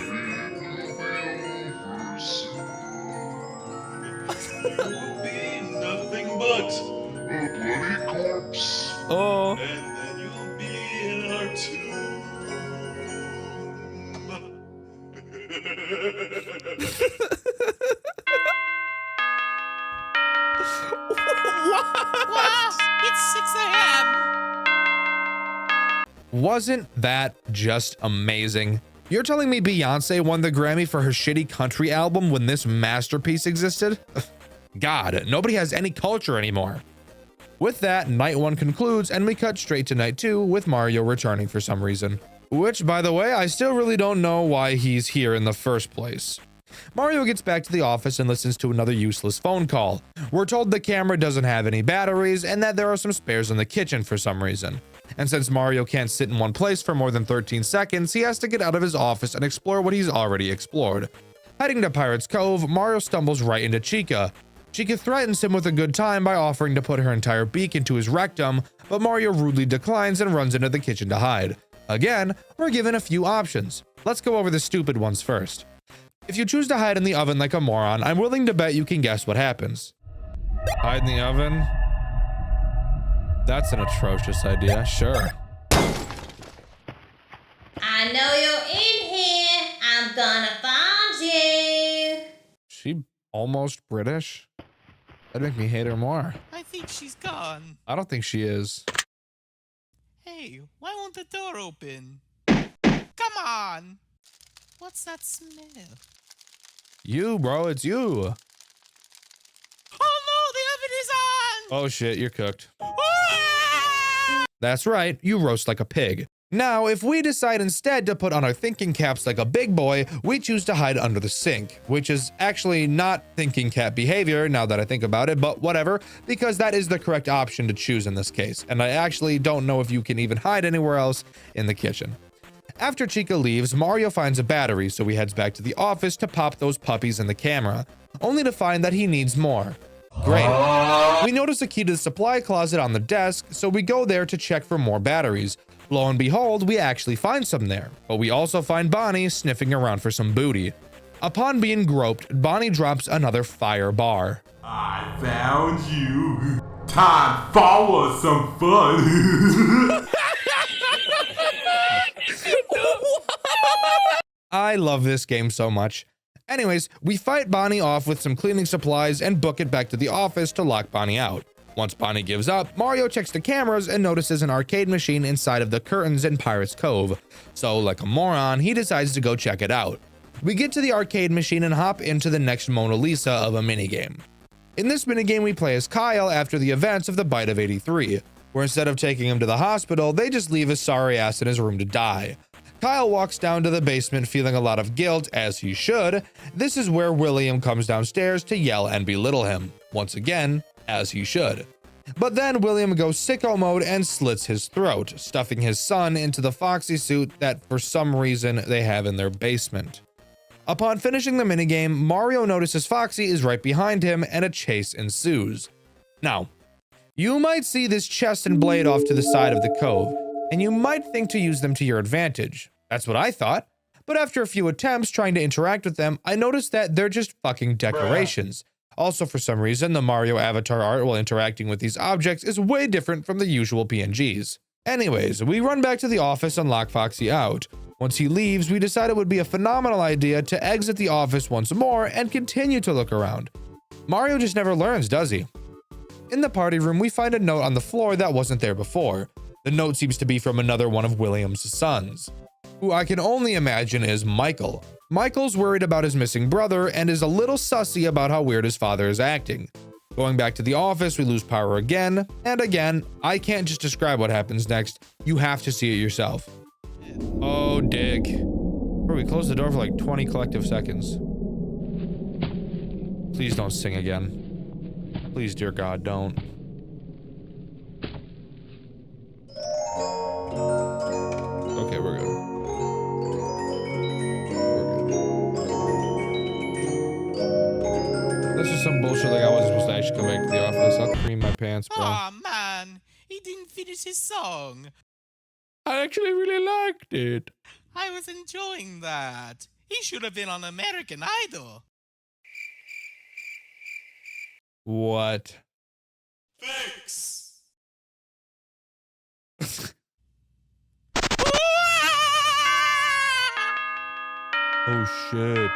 You will be nothing but a bloody corpse. Oh. And then you'll be in our tomb. What? It's 6 a.m. Wasn't that just amazing? You're telling me Beyonce won the Grammy for her shitty country album when this masterpiece existed? God, nobody has any culture anymore. With that, night 1 concludes and we cut straight to night 2 with Mario returning for some reason. Which, by the way, I still really don't know why he's here in the first place. Mario gets back to the office and listens to another useless phone call. We're told the camera doesn't have any batteries and that there are some spares in the kitchen for some reason. And since Mario can't sit in one place for more than 13 seconds, he has to get out of his office and explore what he's already explored. Heading to Pirate's Cove, Mario stumbles right into Chica. Chica threatens him with a good time by offering to put her entire beak into his rectum, but Mario rudely declines and runs into the kitchen to hide. Again, we're given a few options. Let's go over the stupid ones first. If you choose to hide in the oven like a moron, I'm willing to bet you can guess what happens. Hide in the oven? That's an atrocious idea, sure. I know you're in here. I'm gonna find you. She almost British? That'd make me hate her more. I think she's gone. I don't think she is. Hey, why won't the door open? Come on! What's that smell? You, bro, it's you. Oh no, the oven is on! Oh shit, you're cooked. Ah! That's right, you roast like a pig. Now, if we decide instead to put on our thinking caps like a big boy, we choose to hide under the sink, which is actually not thinking cap behavior now that I think about it, but whatever, because that is the correct option to choose in this case, and I actually don't know if you can even hide anywhere else in the kitchen. After Chica leaves, Mario finds a battery, so he heads back to the office to pop those puppies in the camera, only to find that he needs more. Great. We notice a key to the supply closet on the desk, so we go there to check for more batteries. Lo and behold, we actually find some there, but we also find Bonnie sniffing around for some booty. Upon being groped, Bonnie drops another fire bar. I found you. Time for some fun. I love this game so much. Anyways, we fight Bonnie off with some cleaning supplies and book it back to the office to lock Bonnie out. Once Bonnie gives up, Mario checks the cameras and notices an arcade machine inside of the curtains in Pirate's Cove. So, like a moron, he decides to go check it out. We get to the arcade machine and hop into the next Mona Lisa of a minigame. In this minigame, we play as Kyle after the events of the Bite of 83, where instead of taking him to the hospital, they just leave his sorry ass in his room to die. Kyle walks down to the basement feeling a lot of guilt, as he should. This is where William comes downstairs to yell and belittle him. Once again, as he should. But then William goes sicko mode and slits his throat, stuffing his son into the Foxy suit that for some reason they have in their basement. Upon finishing the minigame, Mario notices Foxy is right behind him and a chase ensues. Now, you might see this chest and blade off to the side of the cove, and you might think to use them to your advantage. That's what I thought. But after a few attempts trying to interact with them, I noticed that they're just fucking decorations. Also, for some reason, the Mario avatar art while interacting with these objects is way different from the usual PNGs. Anyways, we run back to the office and lock Foxy out. Once he leaves, we decide it would be a phenomenal idea to exit the office once more and continue to look around. Mario just never learns, does he? In the party room, we find a note on the floor that wasn't there before. The note seems to be from another one of William's sons, who I can only imagine is Michael. Michael's worried about his missing brother and is a little sussy about how weird his father is acting. Going back to the office, we lose power again and again. I can't just describe what happens next. You have to see it yourself. Oh, dick. Bro, we closed the door for like 20 collective seconds. Please don't sing again. Please, dear God, don't. Okay, we're good. This is some bullshit like I wasn't supposed to actually come back to the office. I'll cream my pants, bro. Aw, man. He didn't finish his song. I actually really liked it. I was enjoying that. He should have been on American Idol. What? Thanks. Oh shit.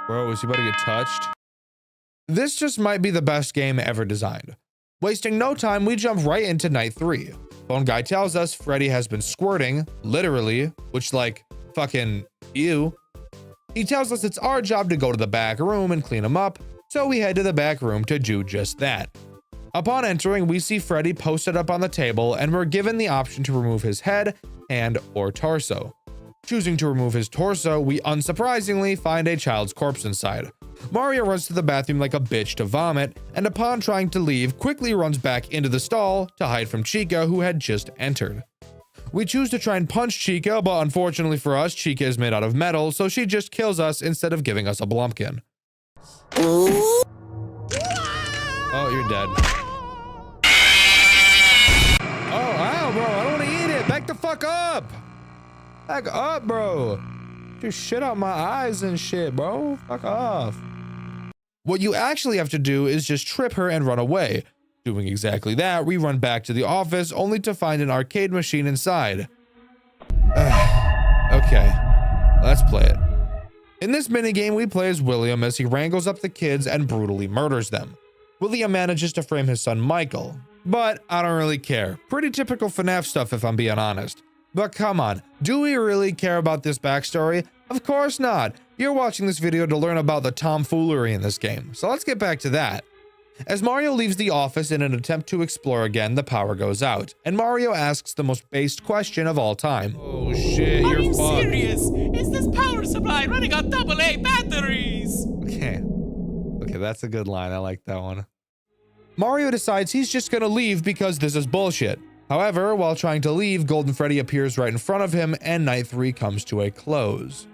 Bro, is he about to get touched? This just might be the best game ever designed. Wasting no time, we jump right into night 3. Phone guy tells us Freddy has been squirting, literally, which like, fucking ew. He tells us it's our job to go to the back room and clean him up, so we head to the back room to do just that. Upon entering, we see Freddy posted up on the table and we're given the option to remove his head, hand, or torso. Choosing to remove his torso, we unsurprisingly find a child's corpse inside. Mario runs to the bathroom like a bitch to vomit, and upon trying to leave, quickly runs back into the stall to hide from Chica, who had just entered. We choose to try and punch Chica, but unfortunately for us, Chica is made out of metal, so she just kills us instead of giving us a blumpkin. Oh, you're dead. Oh, ow, bro, I don't want to eat it. Back the fuck up. Back up, bro. Just shit out my eyes and shit, bro. Fuck off. What you actually have to do is just trip her and run away. Doing exactly that, we run back to the office only to find an arcade machine inside. Okay, let's play it. In this minigame, we play as William as he wrangles up the kids and brutally murders them. William manages to frame his son Michael, but I don't really care. Pretty typical FNAF stuff if I'm being honest. But come on, do we really care about this backstory? Of course not. You're watching this video to learn about the tomfoolery in this game, so let's get back to that. As Mario leaves the office in an attempt to explore again, the power goes out, and Mario asks the most based question of all time. Oh shit, Are you're you fucked. serious? Is this power supply running on AA batteries? Okay, that's a good line. I like that one. Mario decides he's just gonna leave because this is bullshit. However, while trying to leave, Golden Freddy appears right in front of him and Night 3 comes to a close.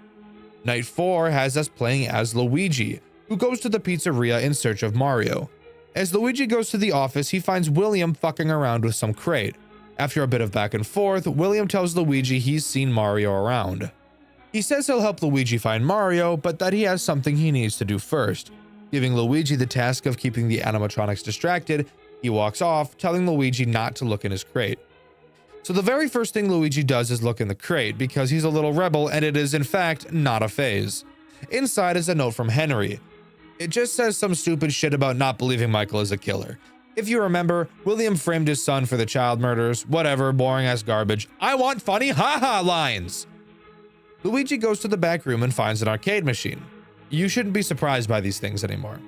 Night 4 has us playing as Luigi, who goes to the pizzeria in search of Mario. As Luigi goes to the office, he finds William fucking around with some crate. After a bit of back and forth, William tells Luigi he's seen Mario around. He says he'll help Luigi find Mario, but that he has something he needs to do first. Giving Luigi the task of keeping the animatronics distracted, he walks off, telling Luigi not to look in his crate. So the very first thing Luigi does is look in the crate, because he's a little rebel and it is in fact not a phase. Inside is a note from Henry. It just says some stupid shit about not believing Michael is a killer. If you remember, William framed his son for the child murders, whatever, boring ass garbage. I want funny haha lines! Luigi goes to the back room and finds an arcade machine. You shouldn't be surprised by these things anymore.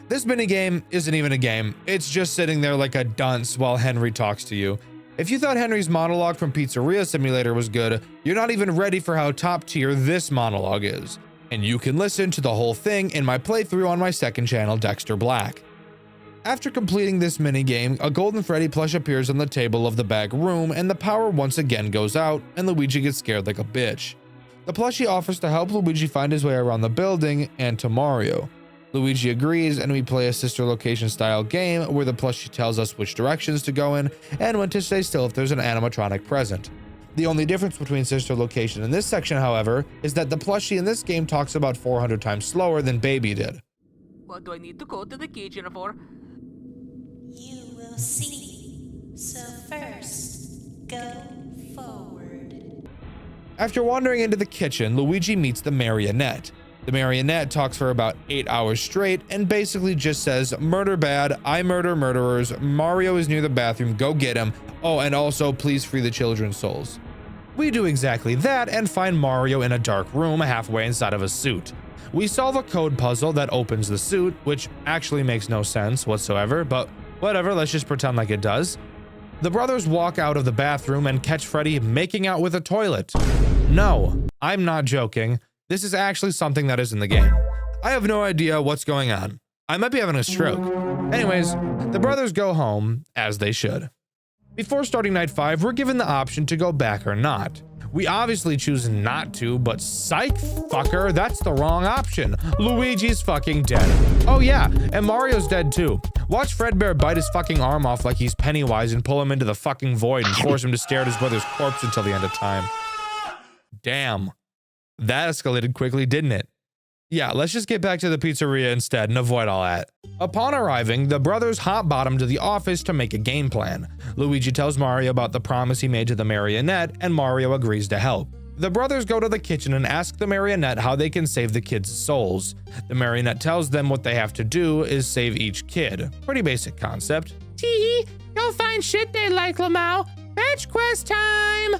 This minigame isn't even a game, it's just sitting there like a dunce while Henry talks to you. If you thought Henry's monologue from Pizzeria Simulator was good, you're not even ready for how top tier this monologue is. And you can listen to the whole thing in my playthrough on my second channel, Dexter Black. After completing this minigame, a Golden Freddy plush appears on the table of the back room and the power once again goes out and Luigi gets scared like a bitch. The plushie offers to help Luigi find his way around the building and to Mario. Luigi agrees and we play a sister location style game where the plushie tells us which directions to go in and when to stay still if there's an animatronic present. The only difference between sister location in this section, however, is that the plushie in this game talks about 400 times slower than Baby did. What do I need to go to the kitchen for? You will see. So first, go forward. After wandering into the kitchen, Luigi meets the marionette. The marionette talks for about 8 hours straight and basically just says, murder bad, I murder murderers, Mario is near the bathroom, go get him. Oh, and also please free the children's souls. We do exactly that and find Mario in a dark room halfway inside of a suit. We solve a code puzzle that opens the suit, which actually makes no sense whatsoever, but whatever, let's just pretend like it does. The brothers walk out of the bathroom and catch Freddy making out with a toilet. No, I'm not joking. This is actually something that is in the game. I have no idea what's going on. I might be having a stroke. Anyways, the brothers go home, as they should. Before starting night 5, we're given the option to go back or not. We obviously choose not to, but psych fucker, that's the wrong option. Luigi's fucking dead. Oh yeah, and Mario's dead too. Watch Fredbear bite his fucking arm off like he's Pennywise and pull him into the fucking void and force him to stare at his brother's corpse until the end of time. Damn. That escalated quickly, didn't it? Yeah, let's just get back to the pizzeria instead and avoid all that. Upon arriving, the brothers hot-bottom to the office to make a game plan. Luigi tells Mario about the promise he made to the marionette, and Mario agrees to help. The brothers go to the kitchen and ask the marionette how they can save the kids' souls. The marionette tells them what they have to do is save each kid. Pretty basic concept. Tee-hee, you'll find shit they like, Lamau. Fetch quest time!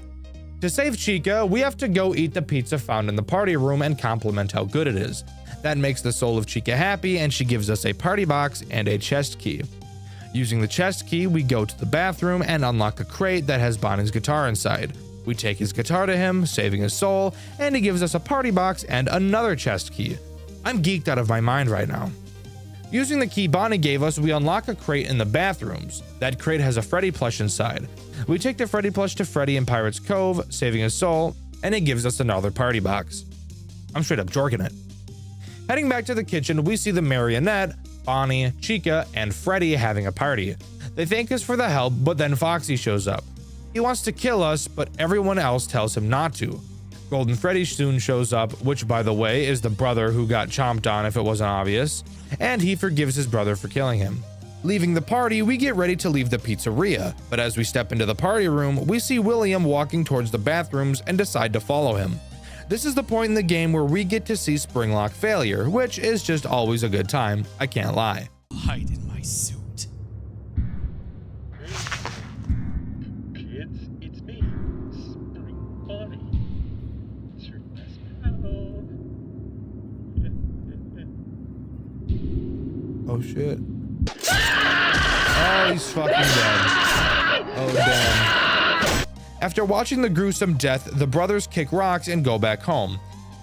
To save Chica, we have to go eat the pizza found in the party room and compliment how good it is. That makes the soul of Chica happy and she gives us a party box and a chest key. Using the chest key, we go to the bathroom and unlock a crate that has Bonnie's guitar inside. We take his guitar to him, saving his soul, and he gives us a party box and another chest key. I'm geeked out of my mind right now. Using the key Bonnie gave us, we unlock a crate in the bathrooms. That crate has a Freddy plush inside. We take the Freddy plush to Freddy in Pirate's Cove, saving his soul, and it gives us another party box. I'm straight up jorking it. Heading back to the kitchen, we see the marionette, Bonnie, Chica, and Freddy having a party. They thank us for the help, but then Foxy shows up. He wants to kill us, but everyone else tells him not to. Golden Freddy soon shows up, which by the way is the brother who got chomped on if it wasn't obvious, and he forgives his brother for killing him. Leaving the party, we get ready to leave the pizzeria, but as we step into the party room, we see William walking towards the bathrooms and decide to follow him. This is the point in the game where we get to see Springlock failure, which is just always a good time, I can't lie. Hide in my suit. Kids, it's me, Spring Bonnie. It's your best pal. Oh shit. Oh, he's fucking dead. Oh damn. After watching the gruesome death, the brothers kick rocks and go back home.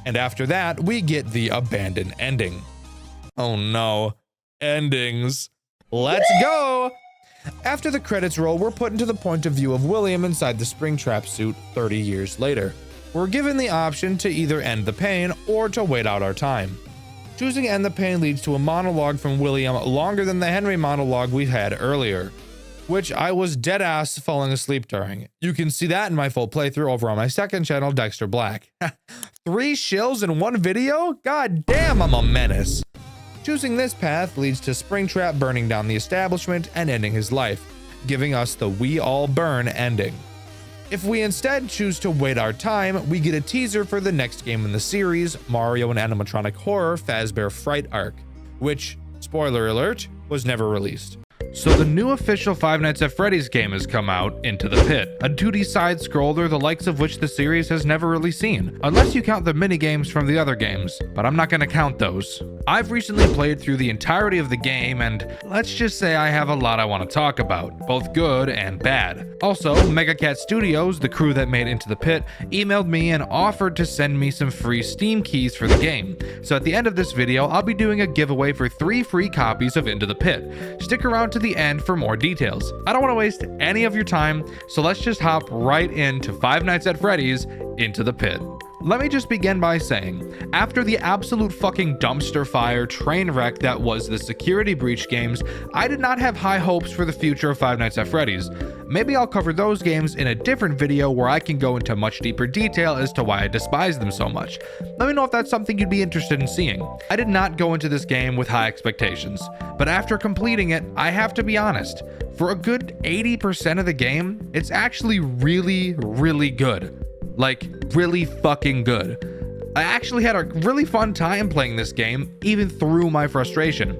And after that, we get the abandoned ending. Oh no. Endings. Let's go! After the credits roll, we're put into the point of view of William inside the Springtrap suit 30 years later. We're given the option to either end the pain or to wait out our time. Choosing end the pain leads to a monologue from William longer than the Henry monologue we had earlier, which I was dead ass falling asleep during. You can see that in my full playthrough over on my second channel, Dexter Black. 3 shills in one video? God damn, I'm a menace. Choosing this path leads to Springtrap burning down the establishment and ending his life, giving us the we all burn ending. If we instead choose to wait our time, we get a teaser for the next game in the series, Mario and Animatronic Horror Fazbear Fright Arc, which, spoiler alert, was never released. So the new official Five Nights at Freddy's game has come out, Into the Pit, a 2D side-scroller the likes of which the series has never really seen, unless you count the mini-games from the other games, but I'm not gonna count those. I've recently played through the entirety of the game, and let's just say I have a lot I want to talk about, both good and bad. Also, Megacat Studios, the crew that made Into the Pit, emailed me and offered to send me some free Steam keys for the game. So at the end of this video, I'll be doing a giveaway for 3 free copies of Into the Pit. Stick around to the end for more details. I don't want to waste any of your time, so let's just hop right into Five Nights at Freddy's Into the Pit. Let me just begin by saying, after the absolute fucking dumpster fire train wreck that was the Security Breach games, I did not have high hopes for the future of Five Nights at Freddy's. Maybe I'll cover those games in a different video where I can go into much deeper detail as to why I despise them so much. Let me know if that's something you'd be interested in seeing. I did not go into this game with high expectations, but after completing it, I have to be honest, for a good 80% of the game, it's actually really, really good. Like, really fucking good. I actually had a really fun time playing this game, even through my frustration.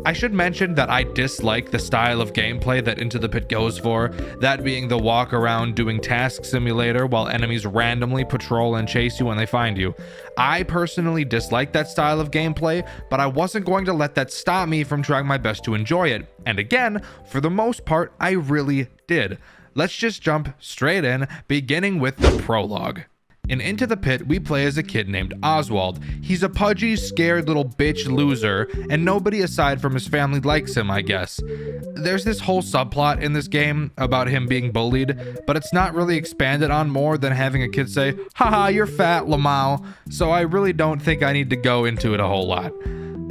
I should mention that I dislike the style of gameplay that Into the Pit goes for, that being the walk around doing task simulator while enemies randomly patrol and chase you when they find you. I personally dislike that style of gameplay, but I wasn't going to let that stop me from trying my best to enjoy it. And again, for the most part, I really did. Let's just jump straight in, beginning with the prologue. In Into the Pit, we play as a kid named Oswald. He's a pudgy, scared little bitch loser, and nobody aside from his family likes him, I guess. There's this whole subplot in this game about him being bullied, but it's not really expanded on more than having a kid say, "Haha, you're fat, Lamau," so I really don't think I need to go into it a whole lot.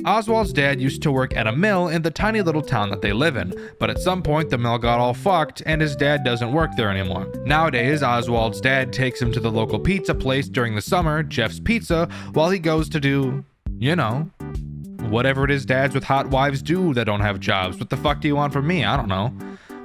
Oswald's dad used to work at a mill in the tiny little town that they live in, but at some point the mill got all fucked and his dad doesn't work there anymore. Nowadays, Oswald's dad takes him to the local pizza place during the summer, Jeff's Pizza, while he goes to do, you know, whatever it is dads with hot wives do that don't have jobs. What the fuck do you want from me? I don't know.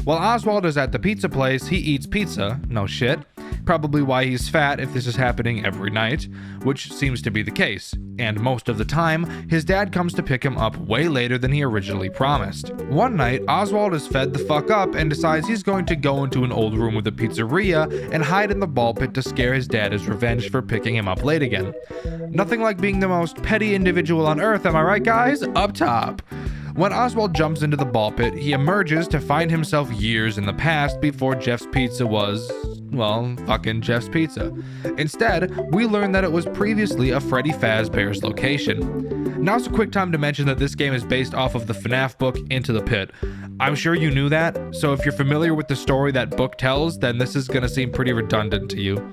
While Oswald is at the pizza place, he eats pizza. No shit. Probably why he's fat if this is happening every night, which seems to be the case. And most of the time, his dad comes to pick him up way later than he originally promised. One night, Oswald is fed the fuck up and decides he's going to go into an old room with a pizzeria and hide in the ball pit to scare his dad as revenge for picking him up late again. Nothing like being the most petty individual on earth, am I right, guys? Up top. When Oswald jumps into the ball pit, he emerges to find himself years in the past before Jeff's Pizza was, well, fucking Jeff's Pizza. Instead, we learn that it was previously a Freddy Fazbear's location. Now's a quick time to mention that this game is based off of the FNAF book Into the Pit. I'm sure you knew that, so if you're familiar with the story that book tells, then this is gonna seem pretty redundant to you.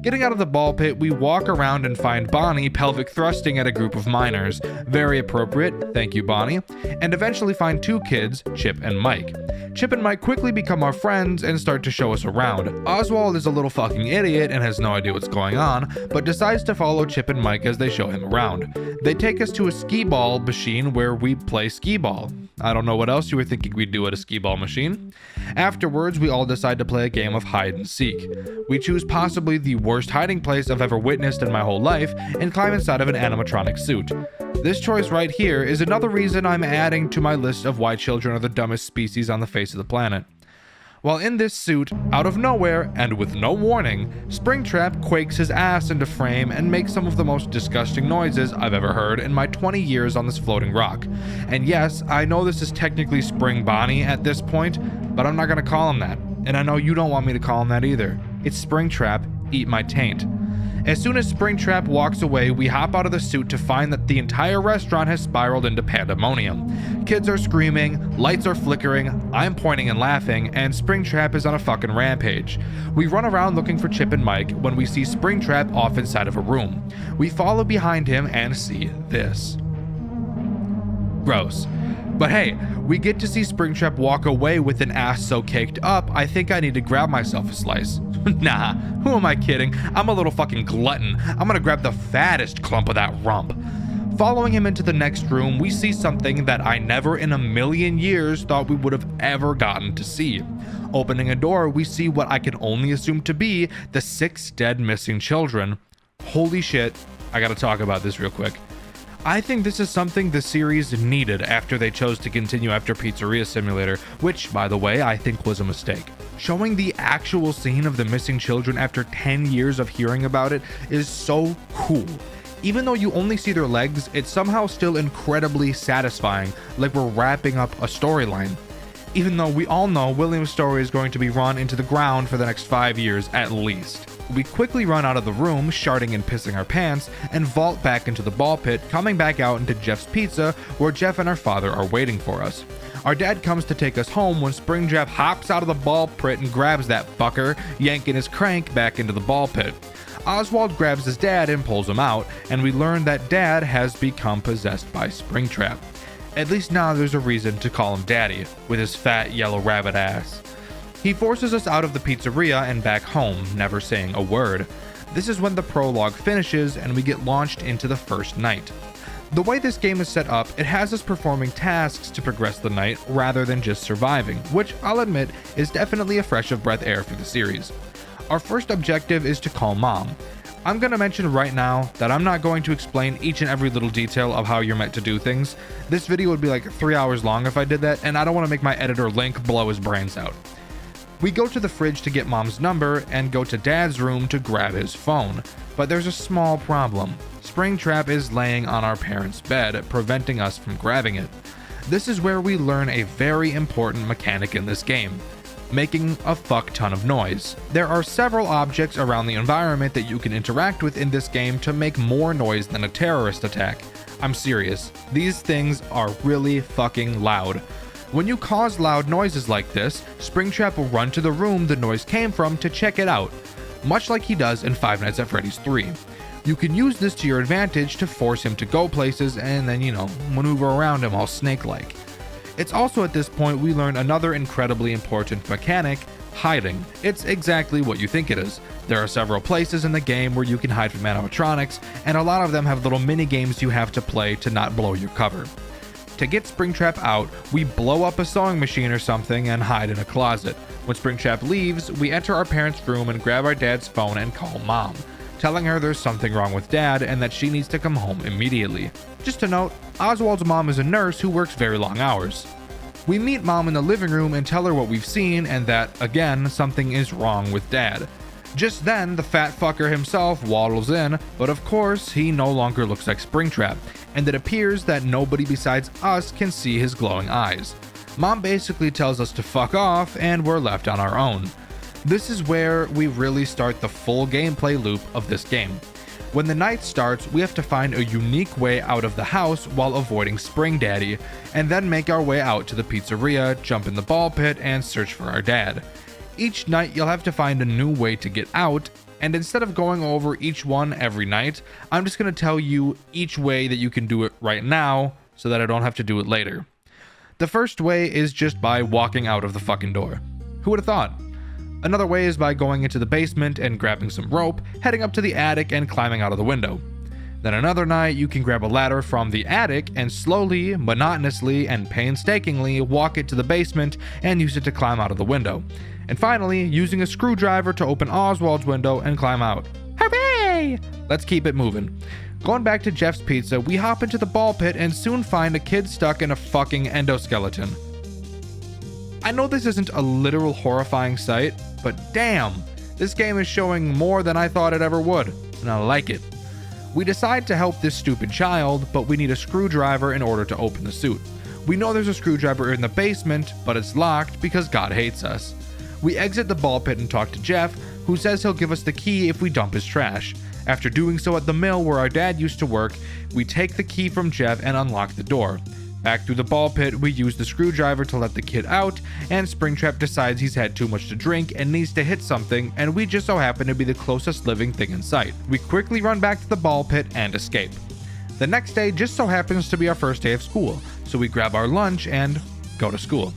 Getting out of the ball pit, we walk around and find Bonnie pelvic thrusting at a group of minors. Very appropriate, thank you Bonnie. And eventually find two kids, Chip and Mike. Chip and Mike quickly become our friends and start to show us around. Oswald is a little fucking idiot and has no idea what's going on, but decides to follow Chip and Mike as they show him around. They take us to a skee ball machine where we play skee ball. I don't know what else you were thinking we'd do at a skee ball machine. Afterwards, we all decide to play a game of hide and seek. We choose possibly the worst hiding place I've ever witnessed in my whole life and climb inside of an animatronic suit. This choice right here is another reason I'm adding to my list of why children are the dumbest species on the face of the planet. While in this suit, out of nowhere and with no warning, Springtrap quakes his ass into frame and makes some of the most disgusting noises I've ever heard in my 20 years on this floating rock. And yes, I know this is technically Spring Bonnie at this point, but I'm not gonna call him that. And I know you don't want me to call him that either. It's Springtrap, eat my taint. As soon as Springtrap walks away, we hop out of the suit to find that the entire restaurant has spiraled into pandemonium. Kids are screaming, lights are flickering, I'm pointing and laughing, and Springtrap is on a fucking rampage. We run around looking for Chip and Mike when we see Springtrap off inside of a room. We follow behind him and see this. Gross. But hey, we get to see Springtrap walk away with an ass so caked up, I think I need to grab myself a slice. Nah, who am I kidding? I'm a little fucking glutton. I'm gonna grab the fattest clump of that rump. Following him into the next room, we see something that I never in a million years thought we would have ever gotten to see. Opening a door, we see what I can only assume to be the 6 dead missing children. Holy shit, I gotta talk about this real quick. I think this is something the series needed after they chose to continue after Pizzeria Simulator, which, by the way, I think was a mistake. Showing the actual scene of the missing children after 10 years of hearing about it is so cool. Even though you only see their legs, it's somehow still incredibly satisfying, like we're wrapping up a storyline. Even though we all know William's story is going to be run into the ground for the next 5 years at least. We quickly run out of the room, sharting and pissing our pants, and vault back into the ball pit, coming back out into Jeff's Pizza, where Jeff and our father are waiting for us. Our dad comes to take us home when Springtrap hops out of the ball pit and grabs that fucker, yanking his crank back into the ball pit. Oswald grabs his dad and pulls him out, and we learn that Dad has become possessed by Springtrap. At least now there's a reason to call him Daddy, with his fat yellow rabbit ass. He forces us out of the pizzeria and back home, never saying a word. This is when the prologue finishes and we get launched into the first night. The way this game is set up, it has us performing tasks to progress the night rather than just surviving, which I'll admit is definitely a fresh of breath air for the series. Our first objective is to call Mom. I'm going to mention right now that I'm not going to explain each and every little detail of how you're meant to do things. This video would be like 3 hours long if I did that, and I don't want to make my editor Link blow his brains out. We go to the fridge to get Mom's number and go to Dad's room to grab his phone. But there's a small problem. Springtrap is laying on our parents' bed, preventing us from grabbing it. This is where we learn a very important mechanic in this game: making a fuck ton of noise. There are several objects around the environment that you can interact with in this game to make more noise than a terrorist attack. I'm serious. These things are really fucking loud. When you cause loud noises like this, Springtrap will run to the room the noise came from to check it out, much like he does in Five Nights at Freddy's 3. You can use this to your advantage to force him to go places and then, maneuver around him all snake-like. It's also at this point we learn another incredibly important mechanic: hiding. It's exactly what you think it is. There are several places in the game where you can hide from animatronics, and a lot of them have little mini games you have to play to not blow your cover. To get Springtrap out, we blow up a sewing machine or something and hide in a closet. When Springtrap leaves, we enter our parents' room and grab our dad's phone and call Mom, telling her there's something wrong with Dad and that she needs to come home immediately. Just a note, Oswald's mom is a nurse who works very long hours. We meet Mom in the living room and tell her what we've seen and that, again, something is wrong with Dad. Just then, the fat fucker himself waddles in, but of course, he no longer looks like Springtrap, and it appears that nobody besides us can see his glowing eyes. Mom basically tells us to fuck off, and we're left on our own. This is where we really start the full gameplay loop of this game. When the night starts, we have to find a unique way out of the house while avoiding Spring Daddy, and then make our way out to the pizzeria, jump in the ball pit, and search for our dad. Each night you'll have to find a new way to get out, And instead of going over each one every night, I'm just going to tell you each way that you can do it right now so that I don't have to do it later. The first way is just by walking out of the fucking door. Who would have thought? Another way is by going into the basement and grabbing some rope, heading up to the attic and climbing out of the window. Then another night, you can grab a ladder from the attic and slowly, monotonously, and painstakingly walk it to the basement and use it to climb out of the window. And finally, using a screwdriver to open Oswald's window and climb out. Hooray! Let's keep it moving. Going back to Jeff's Pizza, we hop into the ball pit and soon find a kid stuck in a fucking endoskeleton. I know this isn't a literal horrifying sight, but damn, this game is showing more than I thought it ever would, and I like it. We decide to help this stupid child, but we need a screwdriver in order to open the suit. We know there's a screwdriver in the basement, but it's locked because God hates us. We exit the ball pit and talk to Jeff, who says he'll give us the key if we dump his trash. After doing so at the mill where our dad used to work, we take the key from Jeff and unlock the door. Back through the ball pit, we use the screwdriver to let the kid out, and Springtrap decides he's had too much to drink and needs to hit something, and we just so happen to be the closest living thing in sight. We quickly run back to the ball pit and escape. The next day just so happens to be our first day of school, so we grab our lunch and go to school.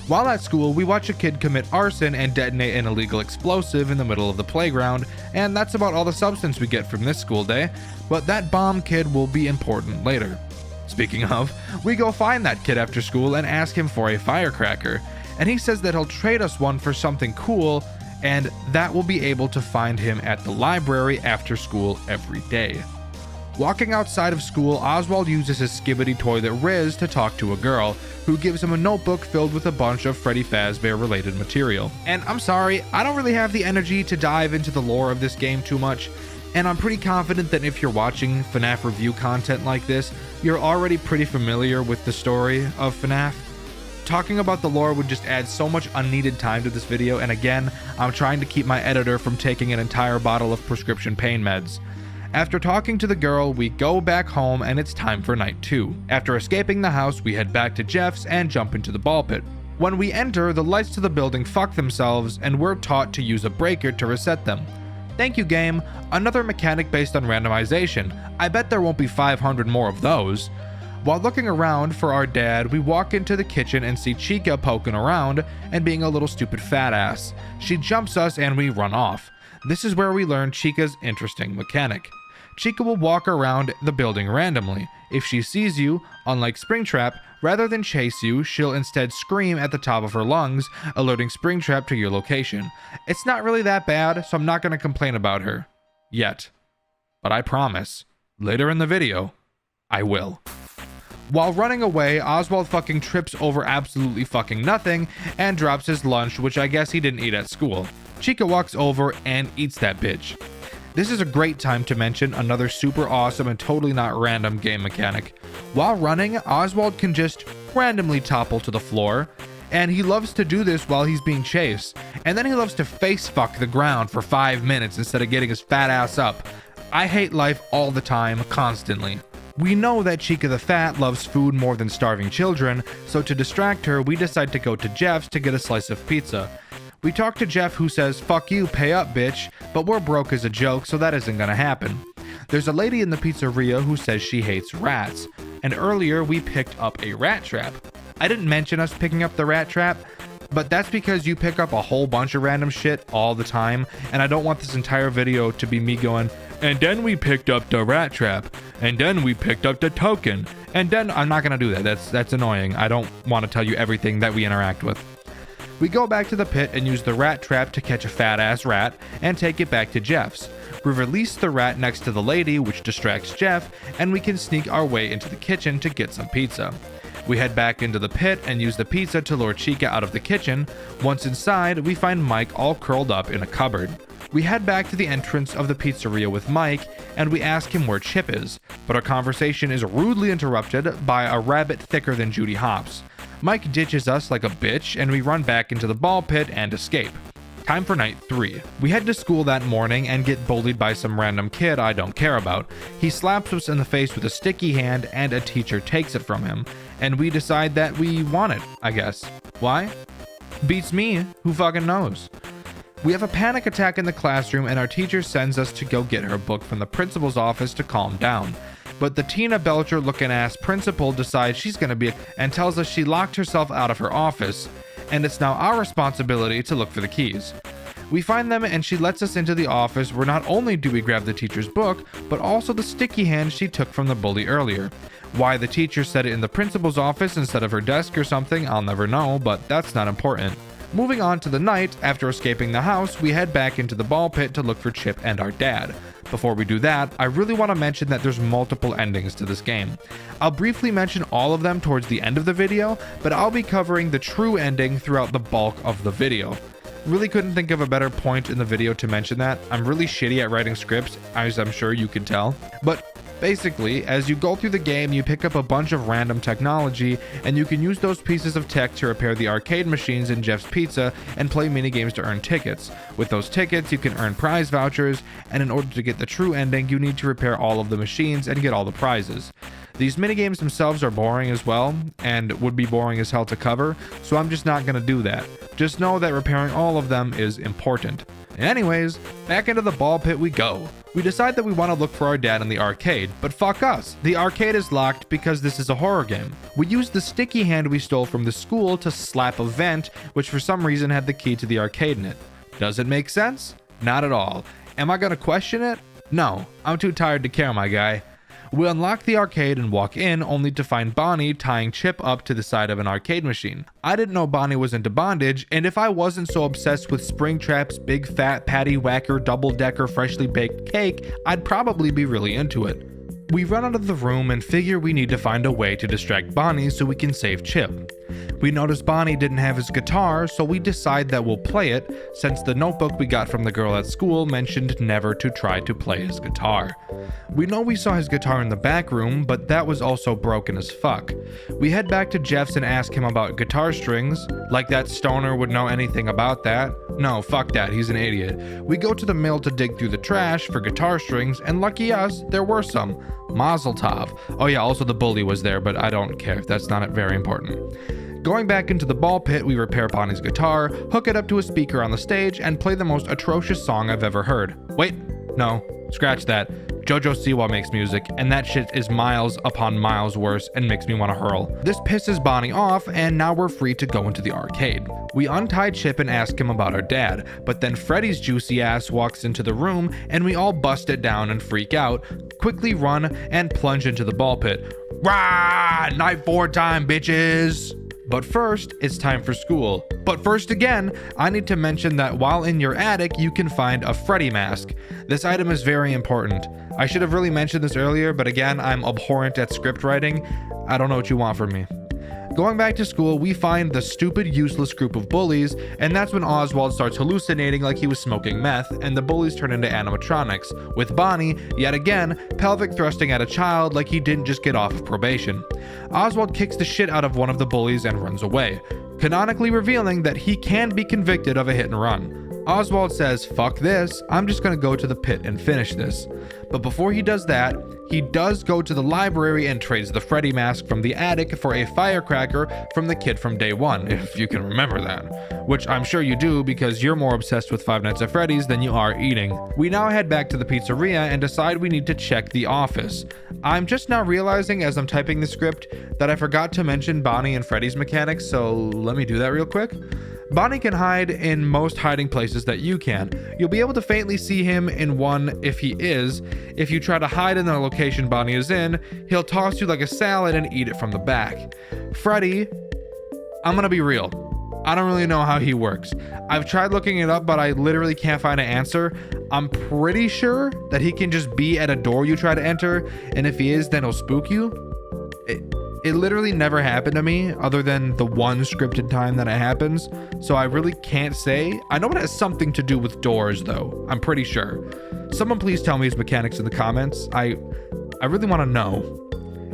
While at school, we watch a kid commit arson and detonate an illegal explosive in the middle of the playground, and that's about all the substance we get from this school day, but that bomb kid will be important later. Speaking of, we go find that kid after school and ask him for a firecracker, and he says that he'll trade us one for something cool, and that we'll be able to find him at the library after school every day. Walking outside of school, Oswald uses his skibbity toilet Riz to talk to a girl, who gives him a notebook filled with a bunch of Freddy Fazbear related material. And I'm sorry, I don't really have the energy to dive into the lore of this game too much, and I'm pretty confident that if you're watching FNAF review content like this, you're already pretty familiar with the story of FNAF. Talking about the lore would just add so much unneeded time to this video, and again, I'm trying to keep my editor from taking an entire bottle of prescription pain meds. After talking to the girl, we go back home and it's time for night 2. After escaping the house, we head back to Jeff's and jump into the ball pit. When we enter, the lights to the building fuck themselves and we're taught to use a breaker to reset them. Thank you, game. Another mechanic based on randomization. I bet there won't be 500 more of those. While looking around for our dad, we walk into the kitchen and see Chica poking around and being a little stupid fat ass. She jumps us and we run off. This is where we learn Chica's interesting mechanic. Chica will walk around the building randomly. If she sees you, unlike Springtrap, rather than chase you, she'll instead scream at the top of her lungs, alerting Springtrap to your location. It's not really that bad, so I'm not going to complain about her. Yet. But I promise, later in the video, I will. While running away, Oswald fucking trips over absolutely fucking nothing and drops his lunch, which I guess he didn't eat at school. Chica walks over and eats that bitch. This is a great time to mention another super awesome and totally not random game mechanic. While running, Oswald can just randomly topple to the floor, and he loves to do this while he's being chased, and then he loves to face fuck the ground for 5 minutes instead of getting his fat ass up. I hate life all the time, constantly. We know that Chica the Fat loves food more than starving children, so to distract her, we decide to go to Jeff's to get a slice of pizza. We talk to Jeff, who says, "Fuck you, pay up, bitch," but we're broke as a joke, so that isn't gonna happen. There's a lady in the pizzeria who says she hates rats, and earlier we picked up a rat trap. I didn't mention us picking up the rat trap, but that's because you pick up a whole bunch of random shit all the time, and I don't want this entire video to be me going, "And then we picked up the rat trap, and then we picked up the token, and then..." I'm not gonna do that. That's annoying. I don't want to tell you everything that we interact with. We go back to the pit and use the rat trap to catch a fat ass rat and take it back to Jeff's. We release the rat next to the lady, which distracts Jeff, and we can sneak our way into the kitchen to get some pizza. We head back into the pit and use the pizza to lure Chica out of the kitchen. Once inside, we find Mike all curled up in a cupboard. We head back to the entrance of the pizzeria with Mike, and we ask him where Chip is, but our conversation is rudely interrupted by a rabbit thicker than Judy Hopps. Mike ditches us like a bitch, and we run back into the ball pit and escape. Time for night 3. We head to school that morning and get bullied by some random kid I don't care about. He slaps us in the face with a sticky hand, and a teacher takes it from him, and we decide that we want it, I guess. Why? Beats me, who fucking knows? We have a panic attack in the classroom and our teacher sends us to go get her book from the principal's office to calm down. But the Tina Belcher looking ass principal decides she's gonna be and tells us she locked herself out of her office and it's now our responsibility to look for the keys. We find them and she lets us into the office where not only do we grab the teacher's book, but also the sticky hand she took from the bully earlier. Why the teacher set it in the principal's office instead of her desk or something, I'll never know, but that's not important. Moving on to the night, after escaping the house, we head back into the ball pit to look for Chip and our dad. Before we do that, I really want to mention that there's multiple endings to this game. I'll briefly mention all of them towards the end of the video, but I'll be covering the true ending throughout the bulk of the video. Really couldn't think of a better point in the video to mention that. I'm really shitty at writing scripts, as I'm sure you can tell. But basically, as you go through the game, you pick up a bunch of random technology, and you can use those pieces of tech to repair the arcade machines in Jeff's Pizza and play minigames to earn tickets. With those tickets, you can earn prize vouchers, and in order to get the true ending, you need to repair all of the machines and get all the prizes. These minigames themselves are boring as well, and would be boring as hell to cover, so I'm just not gonna do that. Just know that repairing all of them is important. Anyways, back into the ball pit we go. We decide that we want to look for our dad in the arcade, but fuck us. The arcade is locked because this is a horror game. We use the sticky hand we stole from the school to slap a vent, which for some reason had the key to the arcade in it. Does it make sense? Not at all. Am I gonna question it? No, I'm too tired to care, my guy. We unlock the arcade and walk in, only to find Bonnie tying Chip up to the side of an arcade machine. I didn't know Bonnie was into bondage, and if I wasn't so obsessed with Springtrap's big fat patty whacker double-decker freshly baked cake, I'd probably be really into it. We run out of the room and figure we need to find a way to distract Bonnie so we can save Chip. We notice Bonnie didn't have his guitar, so we decide that we'll play it, since the notebook we got from the girl at school mentioned never to try to play his guitar. We know we saw his guitar in the back room, but that was also broken as fuck. We head back to Jeff's and ask him about guitar strings, like that stoner would know anything about that. No, fuck that, he's an idiot. We go to the mill to dig through the trash for guitar strings, and lucky us, there were some. Mazel tov. Oh yeah, also the bully was there, but I don't care, that's not very important. Going back into the ball pit, we repair Bonnie's guitar, hook it up to a speaker on the stage, and play the most atrocious song I've ever heard. Wait, no, scratch that. JoJo Siwa makes music, and that shit is miles upon miles worse and makes me want to hurl. This pisses Bonnie off, and now we're free to go into the arcade. We untie Chip and ask him about our dad, but then Freddy's juicy ass walks into the room, and we all bust it down and freak out, quickly run, and plunge into the ball pit. Rah! Night 4 time, bitches! But first, it's time for school. But first again, I need to mention that while in your attic, you can find a Freddy mask. This item is very important. I should have really mentioned this earlier, but again, I'm abhorrent at script writing. I don't know what you want from me. Going back to school, we find the stupid, useless group of bullies, and that's when Oswald starts hallucinating like he was smoking meth, and the bullies turn into animatronics, with Bonnie, yet again, pelvic thrusting at a child like he didn't just get off of probation. Oswald kicks the shit out of one of the bullies and runs away, canonically revealing that he can be convicted of a hit and run. Oswald says, fuck this, I'm just gonna go to the pit and finish this. But before he does that, he does go to the library and trades the Freddy mask from the attic for a firecracker from the kid from day one, if you can remember that. Which I'm sure you do because you're more obsessed with Five Nights at Freddy's than you are eating. We now head back to the pizzeria and decide we need to check the office. I'm just now realizing as I'm typing the script that I forgot to mention Bonnie and Freddy's mechanics, so let me do that real quick. Bonnie can hide in most hiding places that you can. You'll be able to faintly see him in one if he is. If you try to hide in the location Bonnie is in, he'll toss you like a salad and eat it from the back. Freddy, I'm gonna be real. I don't really know how he works. I've tried looking it up, but I literally can't find an answer. I'm pretty sure that he can just be at a door you try to enter, and if he is, then he'll spook you. It literally never happened to me other than the one scripted time that it happens, so I really can't say. I know it has something to do with doors though, I'm pretty sure. Someone please tell me his mechanics in the comments. I really want to know.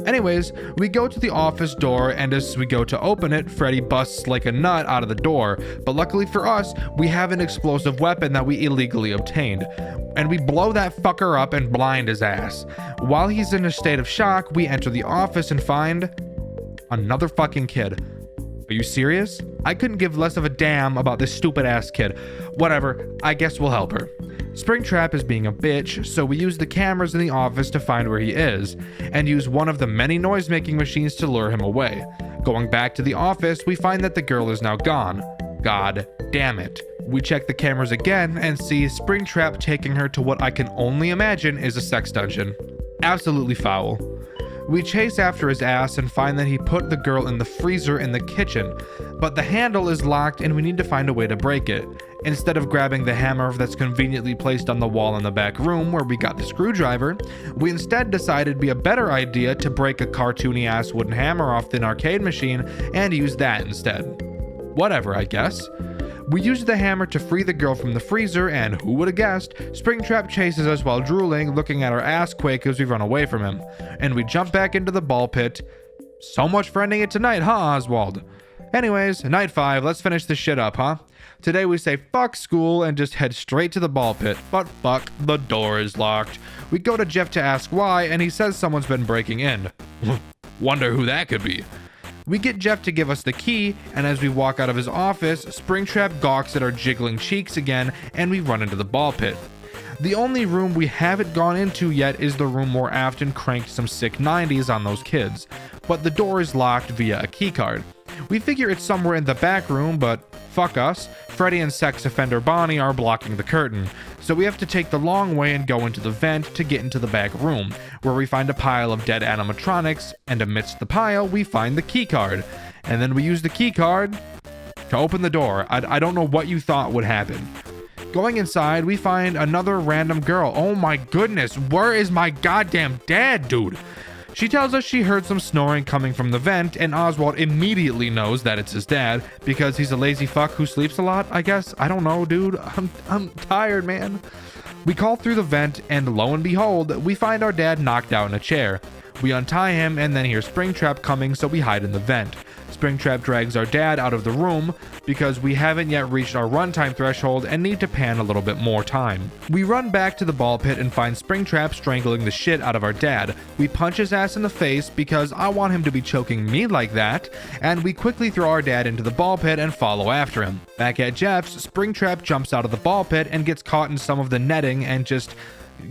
Anyways, we go to the office door, and as we go to open it, Freddy busts like a nut out of the door, but luckily for us, we have an explosive weapon that we illegally obtained, and we blow that fucker up and blind his ass. While he's in a state of shock, we enter the office and find another fucking kid. Are you serious? I couldn't give less of a damn about this stupid ass kid. Whatever, I guess we'll help her. Springtrap is being a bitch, so we use the cameras in the office to find where he is, and use one of the many noise-making machines to lure him away. Going back to the office, we find that the girl is now gone. God damn it. We check the cameras again and see Springtrap taking her to what I can only imagine is a sex dungeon. Absolutely foul. We chase after his ass and find that he put the girl in the freezer in the kitchen, but the handle is locked and we need to find a way to break it. Instead of grabbing the hammer that's conveniently placed on the wall in the back room where we got the screwdriver, we instead decided it'd be a better idea to break a cartoony ass wooden hammer off the arcade machine and use that instead. Whatever, I guess. We use the hammer to free the girl from the freezer, and who would have guessed, Springtrap chases us while drooling, looking at our ass quake as we run away from him. And we jump back into the ball pit. So much for ending it tonight, huh, Oswald? Anyways, night 5, let's finish this shit up, huh? Today we say fuck school and just head straight to the ball pit, but fuck, the door is locked. We go to Jeff to ask why, and he says someone's been breaking in. Wonder who that could be. We get Jeff to give us the key, and as we walk out of his office, Springtrap gawks at our jiggling cheeks again, and we run into the ball pit. The only room we haven't gone into yet is the room where Afton cranked some sick 90s on those kids, but the door is locked via a keycard. We figure it's somewhere in the back room, but fuck us, Freddy and sex offender Bonnie are blocking the curtain, so we have to take the long way and go into the vent to get into the back room, where we find a pile of dead animatronics, and amidst the pile we find the keycard, and then we use the keycard to open the door. I don't know what you thought would happen. Going inside, we find another random girl. Oh my goodness, where is my goddamn dad, dude? She tells us she heard some snoring coming from the vent, and Oswald immediately knows that it's his dad because he's a lazy fuck who sleeps a lot, I guess. I don't know, dude. I'm tired, man. We call through the vent, and lo and behold, we find our dad knocked out in a chair. We untie him and then hear Springtrap coming, so we hide in the vent. Springtrap drags our dad out of the room because we haven't yet reached our runtime threshold and need to pan a little bit more time. We run back to the ball pit and find Springtrap strangling the shit out of our dad. We punch his ass in the face because I want him to be choking me like that, and we quickly throw our dad into the ball pit and follow after him. Back at Jeff's, Springtrap jumps out of the ball pit and gets caught in some of the netting and just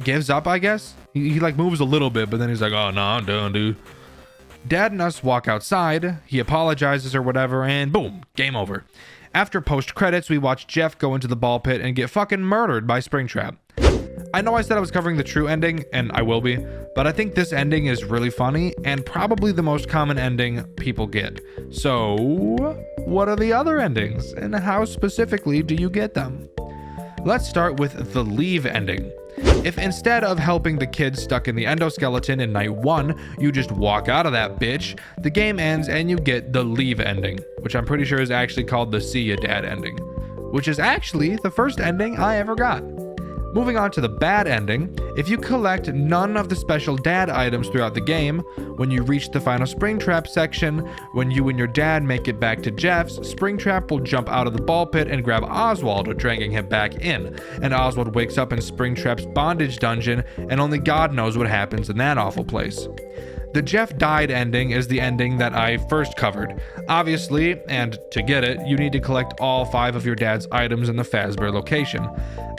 gives up, I guess. He like moves a little bit, but then he's like, oh no, I'm done, dude. Dad and us walk outside, he apologizes or whatever, and boom, game over. After post-credits, we watch Jeff go into the ball pit and get fucking murdered by Springtrap. I know I said I was covering the true ending, and I will be, but I think this ending is really funny, and probably the most common ending people get. So, what are the other endings, and how specifically do you get them? Let's start with the leave ending. If instead of helping the kid stuck in the endoskeleton in night 1, you just walk out of that bitch, the game ends and you get the leave ending, which I'm pretty sure is actually called the see ya dad ending, which is actually the first ending I ever got. Moving on to the bad ending, if you collect none of the special dad items throughout the game, when you reach the final Springtrap section, when you and your dad make it back to Jeff's, Springtrap will jump out of the ball pit and grab Oswald, dragging him back in, and Oswald wakes up in Springtrap's bondage dungeon, and only God knows what happens in that awful place. The Jeff died ending is the ending that I first covered. Obviously, and to get it, you need to collect all 5 of your dad's items in the Fazbear location.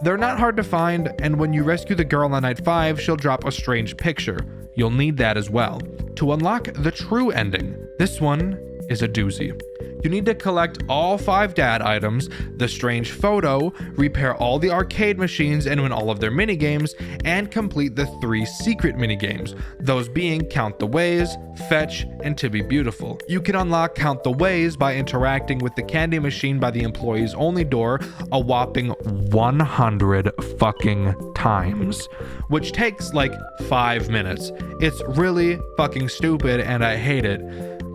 They're not hard to find, and when you rescue the girl on night 5, she'll drop a strange picture. You'll need that as well. To unlock the true ending, this one is a doozy. You need to collect all 5 dad items, the strange photo, repair all the arcade machines and win all of their minigames, and complete the 3 secret minigames, those being Count the Ways, Fetch, and To Be Beautiful. You can unlock Count the Ways by interacting with the candy machine by the employees only door a whopping 100 fucking times, which takes like 5 minutes. It's really fucking stupid and I hate it.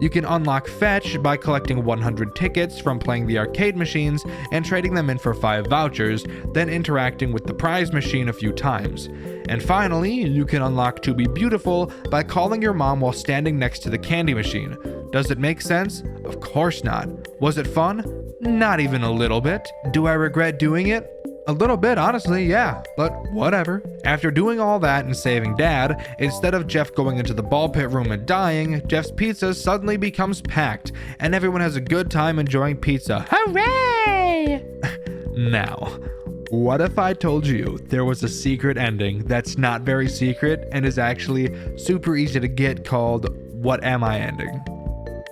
You can unlock Fetch by collecting 100 tickets from playing the arcade machines and trading them in for 5 vouchers, then interacting with the prize machine a few times. And finally, you can unlock To Be Beautiful by calling your mom while standing next to the candy machine. Does it make sense? Of course not. Was it fun? Not even a little bit. Do I regret doing it? A little bit, honestly, yeah, but whatever. After doing all that and saving Dad, instead of Jeff going into the ball pit room and dying, Jeff's pizza suddenly becomes packed, and everyone has a good time enjoying pizza. Hooray! Now, what if I told you there was a secret ending that's not very secret and is actually super easy to get called What Am I Ending?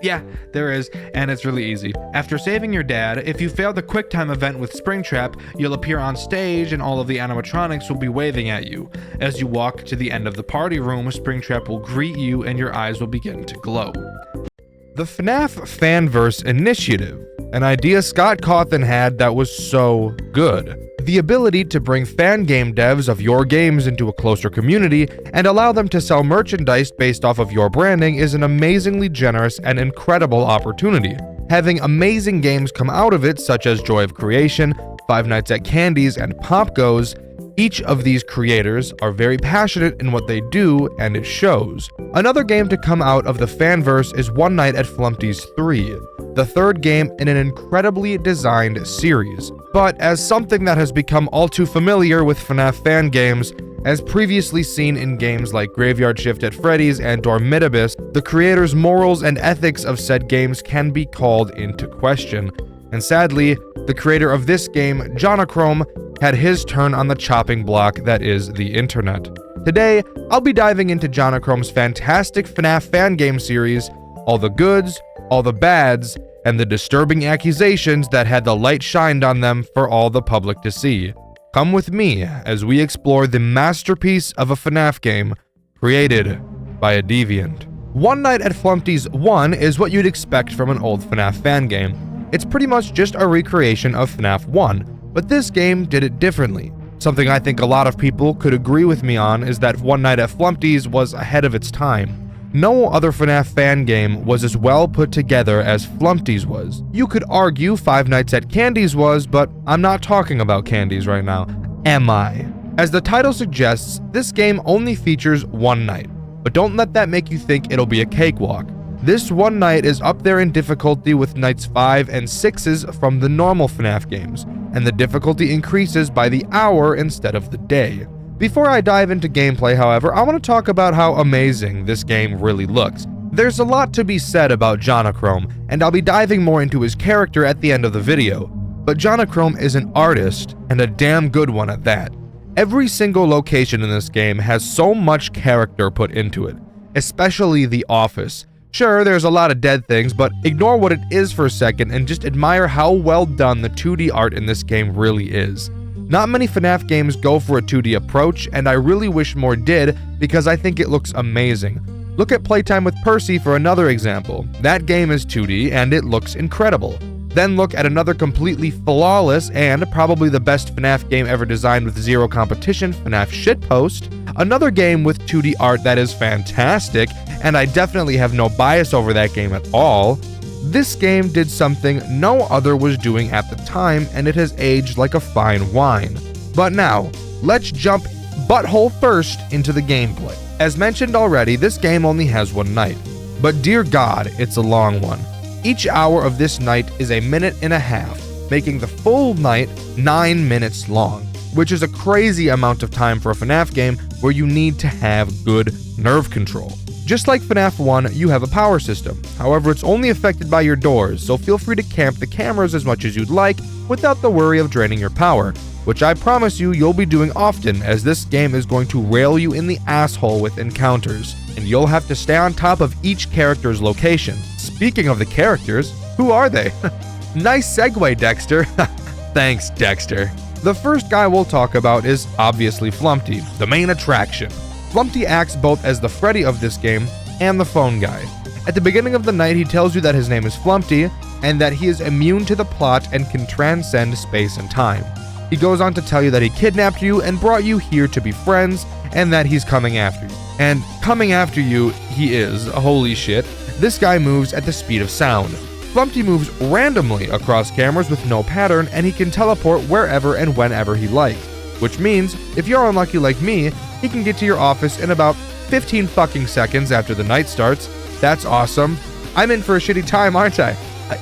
Yeah, there is, and it's really easy. After saving your dad, if you fail the QuickTime event with Springtrap, you'll appear on stage and all of the animatronics will be waving at you. As you walk to the end of the party room, Springtrap will greet you and your eyes will begin to glow. The FNAF Fanverse Initiative, an idea Scott Cawthon had that was so good. The ability to bring fan game devs of your games into a closer community and allow them to sell merchandise based off of your branding is an amazingly generous and incredible opportunity. Having amazing games come out of it, such as Joy of Creation, Five Nights at Candy's, and Pop Goes, each of these creators are very passionate in what they do, and it shows. Another game to come out of the fanverse is One Night at Flumpty's 3, the third game in an incredibly designed series. But as something that has become all too familiar with FNAF fan games, as previously seen in games like Graveyard Shift at Freddy's and Dormitibus, the creators' morals and ethics of said games can be called into question. And sadly, the creator of this game, Jonachrome, had his turn on the chopping block that is the internet. Today, I'll be diving into Jonachrome's fantastic FNAF fan game series, all the goods, all the bads, and the disturbing accusations that had the light shined on them for all the public to see. Come with me as we explore the masterpiece of a FNAF game created by a deviant. One Night at Flumpty's 1 is what you'd expect from an old FNAF fan game. It's pretty much just a recreation of FNAF 1, but this game did it differently. Something I think a lot of people could agree with me on is that One Night at Flumpty's was ahead of its time. No other FNAF fan game was as well put together as Flumpty's was. You could argue Five Nights at Candy's was, but I'm not talking about Candy's right now, am I? As the title suggests, this game only features one night, but don't let that make you think it'll be a cakewalk. This one night is up there in difficulty with nights 5 and 6s from the normal FNAF games, and the difficulty increases by the hour instead of the day. Before I dive into gameplay, however, I want to talk about how amazing this game really looks. There's a lot to be said about Jonachrome, and I'll be diving more into his character at the end of the video. But Jonachrome is an artist, and a damn good one at that. Every single location in this game has so much character put into it, especially the office. Sure, there's a lot of dead things, but ignore what it is for a second and just admire how well done the 2D art in this game really is. Not many FNAF games go for a 2D approach, and I really wish more did because I think it looks amazing. Look at Playtime with Percy for another example. That game is 2D and it looks incredible. Then look at another completely flawless and probably the best FNAF game ever designed with zero competition, FNAF Shitpost. Another game with 2D art that is fantastic, and I definitely have no bias over that game at all. This game did something no other was doing at the time, and it has aged like a fine wine. But now, let's jump butthole first into the gameplay. As mentioned already, this game only has one night. But dear God, it's a long one. Each hour of this night is a minute and a half, making the full night 9 minutes long, which is a crazy amount of time for a FNAF game where you need to have good nerve control. Just like FNAF 1, you have a power system. However, it's only affected by your doors, so feel free to camp the cameras as much as you'd like without the worry of draining your power, which I promise you'll be doing often, as this game is going to rail you in the asshole with encounters, and you'll have to stay on top of each character's location. Speaking of the characters, who are they? Nice segue, Dexter. Thanks, Dexter. The first guy we'll talk about is obviously Flumpty, the main attraction. Flumpty acts both as the Freddy of this game and the phone guy. At the beginning of the night, he tells you that his name is Flumpty and that he is immune to the plot and can transcend space and time. He goes on to tell you that he kidnapped you and brought you here to be friends and that he's coming after you. And coming after you, he is. Holy shit. This guy moves at the speed of sound. Flumpty moves randomly across cameras with no pattern, and he can teleport wherever and whenever he likes. Which means, if you're unlucky like me, he can get to your office in about 15 fucking seconds after the night starts. That's awesome. I'm in for a shitty time, aren't I?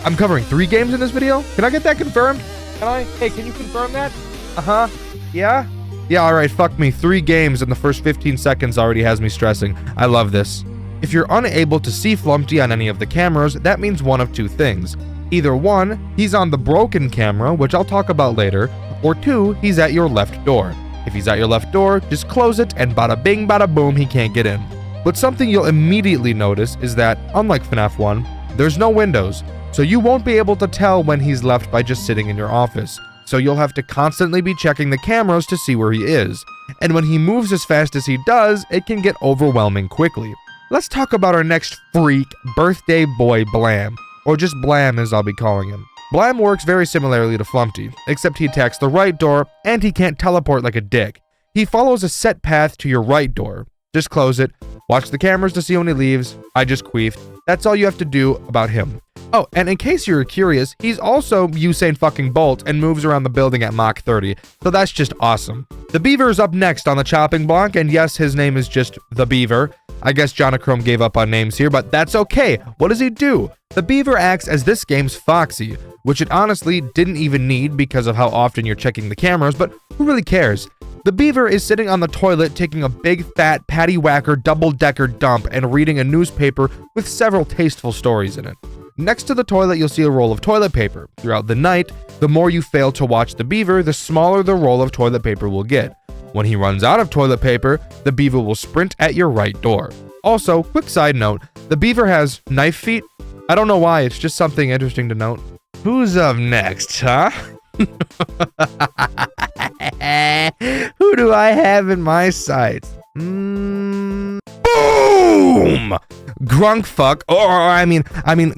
I'm covering 3 games in this video? Can I get that confirmed? Can you confirm that? Uh-huh. Yeah? Yeah, alright, fuck me. 3 games in the first 15 seconds already has me stressing. I love this. If you're unable to see Flumpty on any of the cameras, that means one of 2 things. Either 1, he's on the broken camera, which I'll talk about later, or 2, he's at your left door. If he's at your left door, just close it and bada bing bada boom, he can't get in. But something you'll immediately notice is that, unlike FNAF 1, there's no windows, so you won't be able to tell when he's left by just sitting in your office. So you'll have to constantly be checking the cameras to see where he is. And when he moves as fast as he does, it can get overwhelming quickly. Let's talk about our next freak, birthday boy Blam, or just Blam as I'll be calling him. Blam works very similarly to Flumpty, except he attacks the right door and he can't teleport like a dick. He follows a set path to your right door. Just close it, watch the cameras to see when he leaves. I just queefed. That's all you have to do about him. Oh, and in case you're curious, he's also Usain fucking Bolt and moves around the building at Mach 30, so that's just awesome. The Beaver is up next on the chopping block, and yes, his name is just the Beaver. I guess Jonachrome gave up on names here, but that's okay. What does he do? The Beaver acts as this game's Foxy, which it honestly didn't even need because of how often you're checking the cameras, but who really cares? The Beaver is sitting on the toilet taking a big fat patty-whacker double-decker dump and reading a newspaper with several tasteful stories in it. Next to the toilet, you'll see a roll of toilet paper. Throughout the night, the more you fail to watch the Beaver, the smaller the roll of toilet paper will get. When he runs out of toilet paper, the Beaver will sprint at your right door. Also, quick side note, the Beaver has knife feet. I don't know why, it's just something interesting to note. Who's up next, huh? Who do I have in my sights? Boom! Grunkfuck,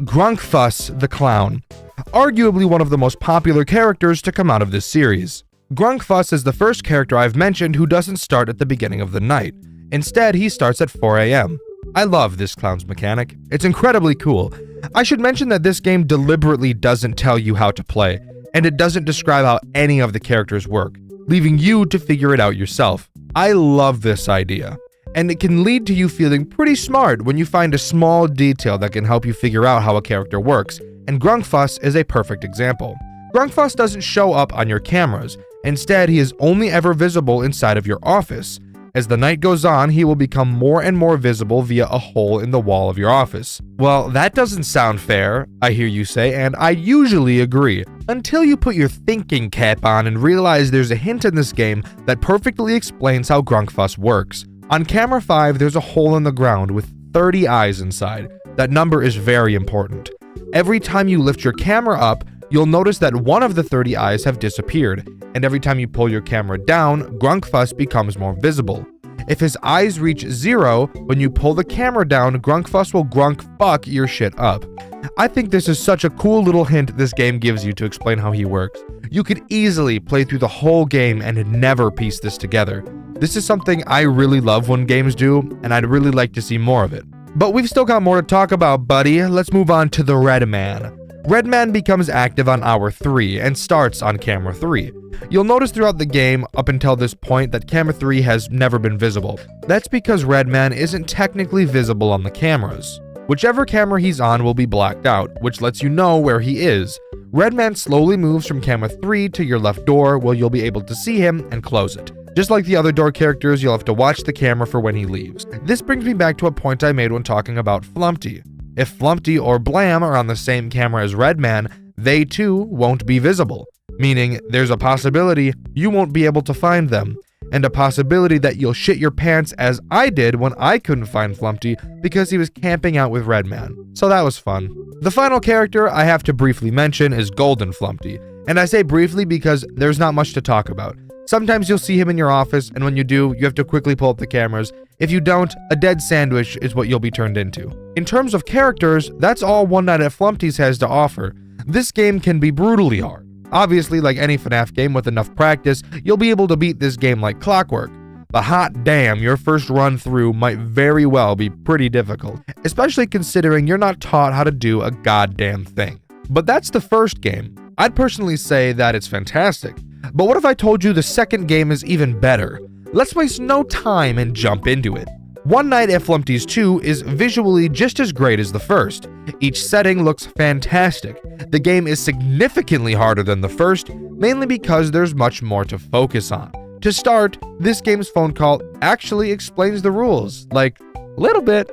Grunkfuss the Clown. Arguably one of the most popular characters to come out of this series. Grunkfuss is the first character I've mentioned who doesn't start at the beginning of the night. Instead, he starts at 4 a.m. I love this clown's mechanic. It's incredibly cool. I should mention that this game deliberately doesn't tell you how to play, and it doesn't describe how any of the characters work, leaving you to figure it out yourself. I love this idea, and it can lead to you feeling pretty smart when you find a small detail that can help you figure out how a character works, and Grunkfuss is a perfect example. Grunkfuss doesn't show up on your cameras. Instead, he is only ever visible inside of your office. As the night goes on, he will become more and more visible via a hole in the wall of your office. Well, that doesn't sound fair, I hear you say, and I usually agree, until you put your thinking cap on and realize there's a hint in this game that perfectly explains how Grunkfuss works. On camera 5, there's a hole in the ground with 30 eyes inside. That number is very important. Every time you lift your camera up, you'll notice that one of the 30 eyes have disappeared, and every time you pull your camera down, Grunkfuss becomes more visible. If his eyes reach 0, when you pull the camera down, Grunkfuss will grunkfuck your shit up. I think this is such a cool little hint this game gives you to explain how he works. You could easily play through the whole game and never piece this together. This is something I really love when games do, and I'd really like to see more of it. But we've still got more to talk about, buddy. Let's move on to the Red Man. Red Man becomes active on hour 3 and starts on camera 3. You'll notice throughout the game up until this point that camera 3 has never been visible. That's because Red Man isn't technically visible on the cameras. Whichever camera he's on will be blacked out, which lets you know where he is. Red Man slowly moves from camera 3 to your left door where you'll be able to see him and close it. Just like the other door characters, you'll have to watch the camera for when he leaves. This brings me back to a point I made when talking about Flumpty. If Flumpty or Blam are on the same camera as Red Man, they too won't be visible, meaning there's a possibility you won't be able to find them, and a possibility that you'll shit your pants as I did when I couldn't find Flumpty because he was camping out with Red Man. So that was fun. The final character I have to briefly mention is Golden Flumpty, and I say briefly because there's not much to talk about. Sometimes you'll see him in your office, and when you do, you have to quickly pull up the cameras. If you don't, a dead sandwich is what you'll be turned into. In terms of characters, that's all One Night at Flumpty's has to offer. This game can be brutally hard. Obviously, like any FNAF game with enough practice, you'll be able to beat this game like clockwork. But hot damn, your first run through might very well be pretty difficult, especially considering you're not taught how to do a goddamn thing. But that's the first game. I'd personally say that it's fantastic. But what if I told you the second game is even better? Let's waste no time and jump into it. One Night at Flumpty's 2 is visually just as great as the first. Each setting looks fantastic. The game is significantly harder than the first, mainly because there's much more to focus on. To start, this game's phone call actually explains the rules, like a little bit.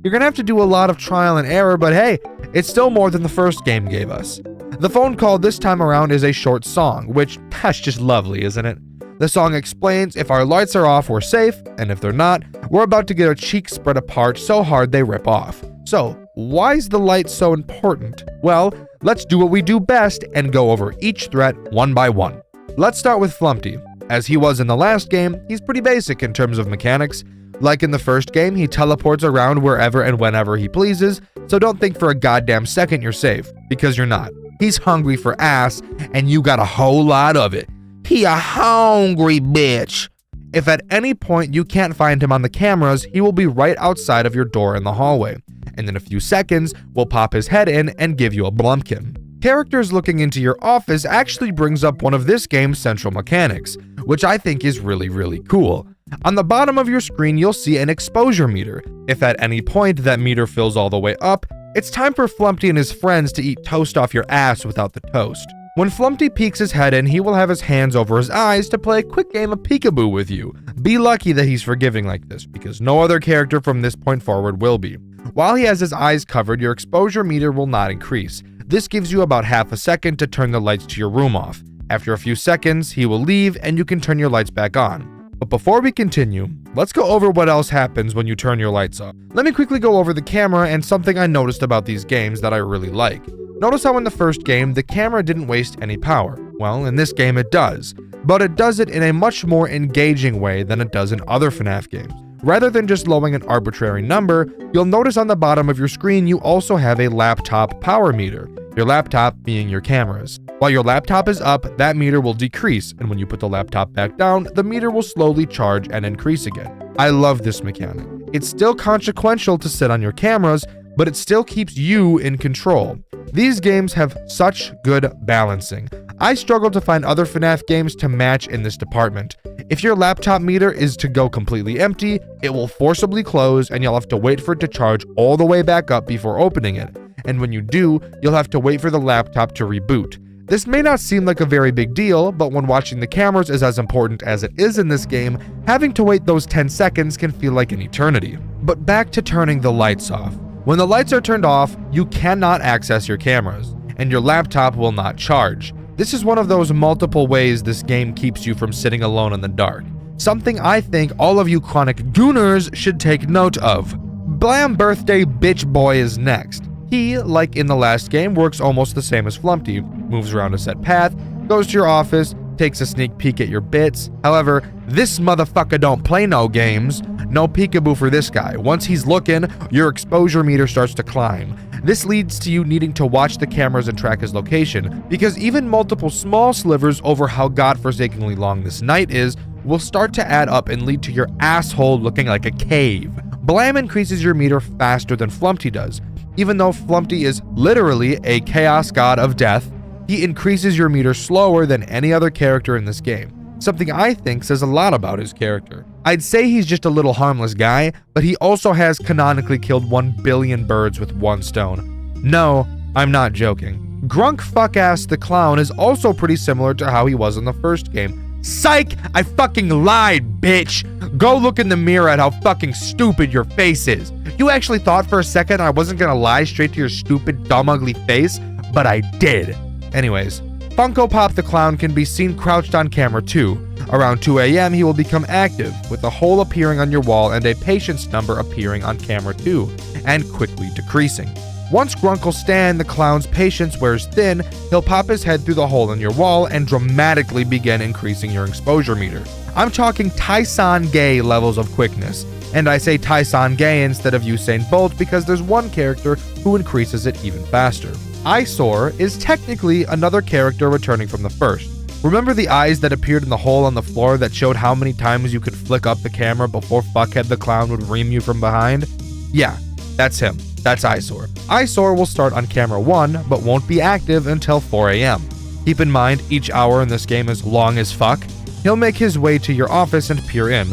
You're gonna have to do a lot of trial and error, but hey, it's still more than the first game gave us. The phone call this time around is a short song, which, that's just lovely, isn't it? The song explains if our lights are off, we're safe, and if they're not, we're about to get our cheeks spread apart so hard they rip off. So, why is the light so important? Well, let's do what we do best and go over each threat one by one. Let's start with Flumpty. As he was in the last game, he's pretty basic in terms of mechanics. Like in the first game, he teleports around wherever and whenever he pleases, so don't think for a goddamn second you're safe, because you're not. He's hungry for ass, and you got a whole lot of it. He a hungry bitch. If at any point you can't find him on the cameras, he will be right outside of your door in the hallway, and in a few seconds, will pop his head in and give you a blumpkin. Characters looking into your office actually brings up one of this game's central mechanics, which I think is really cool. On the bottom of your screen, you'll see an exposure meter. If at any point that meter fills all the way up, it's time for Flumpty and his friends to eat toast off your ass without the toast. When Flumpty peeks his head in, he will have his hands over his eyes to play a quick game of peekaboo with you. Be lucky that he's forgiving like this, because no other character from this point forward will be. While he has his eyes covered, your exposure meter will not increase. This gives you about half a second to turn the lights to your room off. After a few seconds, he will leave and you can turn your lights back on. But before we continue, let's go over what else happens when you turn your lights off. Let me quickly go over the camera and something I noticed about these games that I really like. Notice how in the first game, the camera didn't waste any power. Well, in this game it does, but it does it in a much more engaging way than it does in other FNAF games. Rather than just lowering an arbitrary number, you'll notice on the bottom of your screen you also have a laptop power meter, your laptop being your cameras. While your laptop is up, that meter will decrease, and when you put the laptop back down, the meter will slowly charge and increase again. I love this mechanic. It's still consequential to sit on your cameras, but it still keeps you in control. These games have such good balancing. I struggle to find other FNAF games to match in this department. If your laptop meter is to go completely empty, it will forcibly close and you'll have to wait for it to charge all the way back up before opening it. And when you do, you'll have to wait for the laptop to reboot. This may not seem like a very big deal, but when watching the cameras is as important as it is in this game, having to wait those 10 seconds can feel like an eternity. But back to turning the lights off. When the lights are turned off, you cannot access your cameras, and your laptop will not charge. This is one of those multiple ways this game keeps you from sitting alone in the dark. Something I think all of you chronic gooners should take note of. Blam Birthday Bitch Boy is next. He, like in the last game, works almost the same as Flumpty, moves around a set path, goes to your office, takes a sneak peek at your bits. However, this motherfucker don't play no games. No peekaboo for this guy. Once he's looking, your exposure meter starts to climb. This leads to you needing to watch the cameras and track his location, because even multiple small slivers over how godforsakenly long this night is will start to add up and lead to your asshole looking like a cave. Blam increases your meter faster than Flumpty does. Even though Flumpty is literally a chaos god of death, he increases your meter slower than any other character in this game. Something I think says a lot about his character. I'd say he's just a little harmless guy, but he also has canonically killed 1 billion birds with one stone. No, I'm not joking. Grunk Fuckass the Clown is also pretty similar to how he was in the first game. Psych! I fucking lied, bitch! Go look in the mirror at how fucking stupid your face is. You actually thought for a second I wasn't gonna lie straight to your stupid, dumb, ugly face, but I did. Anyways, Funko Pop the Clown can be seen crouched on camera too. Around 2 a.m. he will become active, with a hole appearing on your wall and a patience number appearing on camera too, and quickly decreasing. Once Grunkle Stan the Clown's patience wears thin, he'll pop his head through the hole in your wall and dramatically begin increasing your exposure meter. I'm talking Tyson Gay levels of quickness, and I say Tyson Gay instead of Usain Bolt because there's one character who increases it even faster. Eyesore is technically another character returning from the first. Remember the eyes that appeared in the hole on the floor that showed how many times you could flick up the camera before Fuckhead the Clown would ream you from behind? Yeah, that's him. That's Eyesore. Eyesore will start on camera 1, but won't be active until 4 a.m. Keep in mind, each hour in this game is long as fuck. He'll make his way to your office and peer in.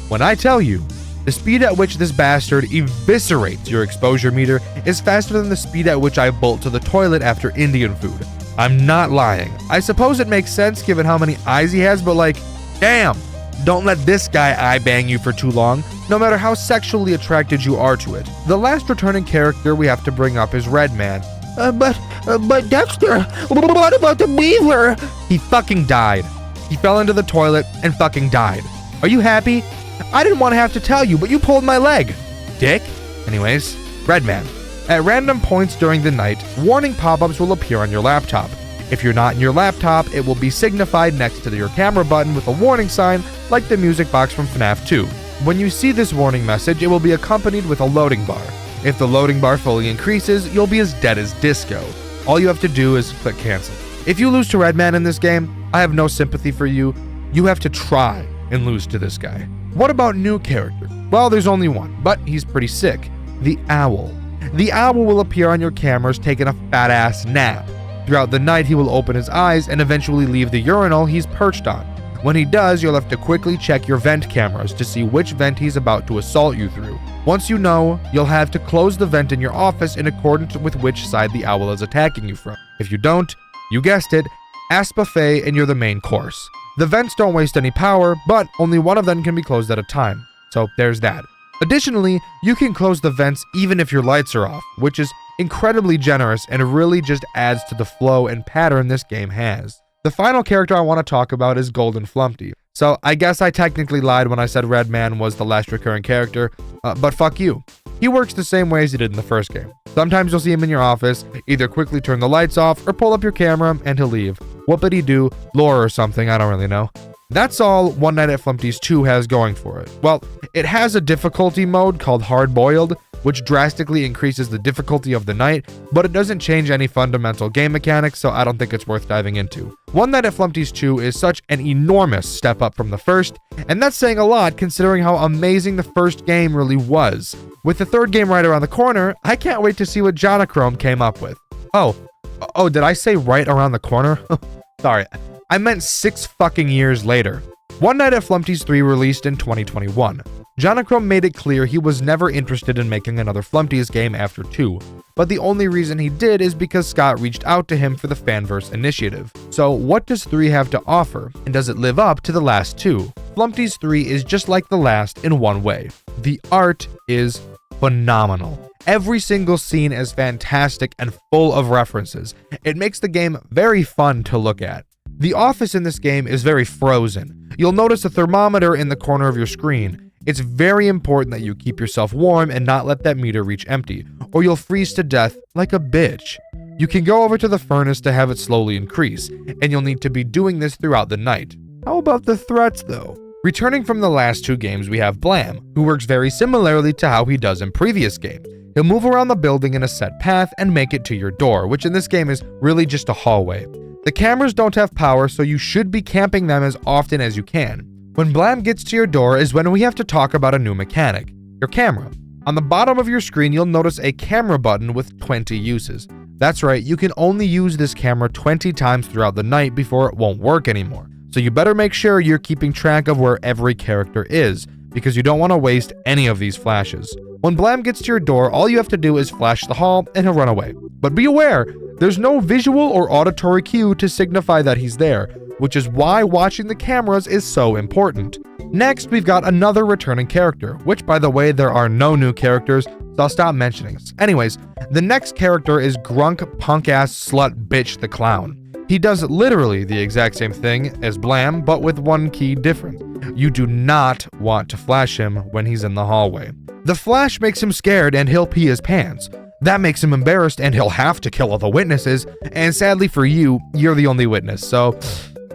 When I tell you, the speed at which this bastard eviscerates your exposure meter is faster than the speed at which I bolt to the toilet after Indian food. I'm not lying. I suppose it makes sense given how many eyes he has, but like, damn, don't let this guy eye bang you for too long, no matter how sexually attracted you are to it. The last returning character we have to bring up is Redman. But Dexter, what about the beaver? He fucking died. He fell into the toilet and fucking died. Are you happy? I didn't want to have to tell you, but you pulled my leg. Dick? Anyways, Redman. At random points during the night, warning pop-ups will appear on your laptop. If you're not in your laptop, it will be signified next to your camera button with a warning sign like the music box from FNAF 2. When you see this warning message, it will be accompanied with a loading bar. If the loading bar fully increases, you'll be as dead as disco. All you have to do is click cancel. If you lose to Redman in this game, I have no sympathy for you. You have to try and lose to this guy. What about new character? Well, there's only one, but he's pretty sick. The Owl. The Owl will appear on your cameras taking a fat-ass nap. Throughout the night, he will open his eyes and eventually leave the urinal he's perched on. When he does, you'll have to quickly check your vent cameras to see which vent he's about to assault you through. Once you know, you'll have to close the vent in your office in accordance with which side the Owl is attacking you from. If you don't, you guessed it, ask buffet and you're the main course. The vents don't waste any power, but only one of them can be closed at a time. So there's that. Additionally, you can close the vents even if your lights are off, which is incredibly generous and really just adds to the flow and pattern this game has. The final character I want to talk about is Golden Flumpty. So I guess I technically lied when I said Redman was the last recurring character, but fuck you. He works the same way as he did in the first game. Sometimes you'll see him in your office, either quickly turn the lights off or pull up your camera and he'll leave. Whoopity-doo, lore or something, I don't really know. That's all One Night at Flumpty's 2 has going for it. Well, it has a difficulty mode called Hard Boiled, which drastically increases the difficulty of the night, but it doesn't change any fundamental game mechanics, so I don't think it's worth diving into. One Night at Flumpty's 2 is such an enormous step up from the first, and that's saying a lot considering how amazing the first game really was. With the third game right around the corner, I can't wait to see what Jonachrome came up with. Oh, did I say right around the corner? Sorry, I meant 6 fucking years later. One Night at Flumpty's 3 released in 2021. Jonachrome made it clear he was never interested in making another Flumpty's game after 2, but the only reason he did is because Scott reached out to him for the Fanverse initiative. So what does 3 have to offer, and does it live up to the last 2? Flumpty's 3 is just like the last in one way. The art is phenomenal. Every single scene is fantastic and full of references. It makes the game very fun to look at. The office in this game is very frozen. You'll notice a thermometer in the corner of your screen. It's very important that you keep yourself warm and not let that meter reach empty, or you'll freeze to death like a bitch. You can go over to the furnace to have it slowly increase, and you'll need to be doing this throughout the night. How about the threats though? Returning from the last 2 games, we have Blam, who works very similarly to how he does in previous games. He'll move around the building in a set path and make it to your door, which in this game is really just a hallway. The cameras don't have power, so you should be camping them as often as you can. When Blam gets to your door is when we have to talk about a new mechanic, your camera. On the bottom of your screen, you'll notice a camera button with 20 uses. That's right, you can only use this camera 20 times throughout the night before it won't work anymore. So you better make sure you're keeping track of where every character is, because you don't want to waste any of these flashes. When Blam gets to your door, all you have to do is flash the hall and he'll run away. But be aware, there's no visual or auditory cue to signify that he's there, which is why watching the cameras is so important. Next, we've got another returning character, which by the way, there are no new characters, so I'll stop mentioning this. Anyways, the next character is Grunk Punk-Ass Slut Bitch the Clown. He does literally the exact same thing as Blam, but with one key difference. You do not want to flash him when he's in the hallway. The flash makes him scared and he'll pee his pants. That makes him embarrassed and he'll have to kill all the witnesses, and sadly for you, you're the only witness, so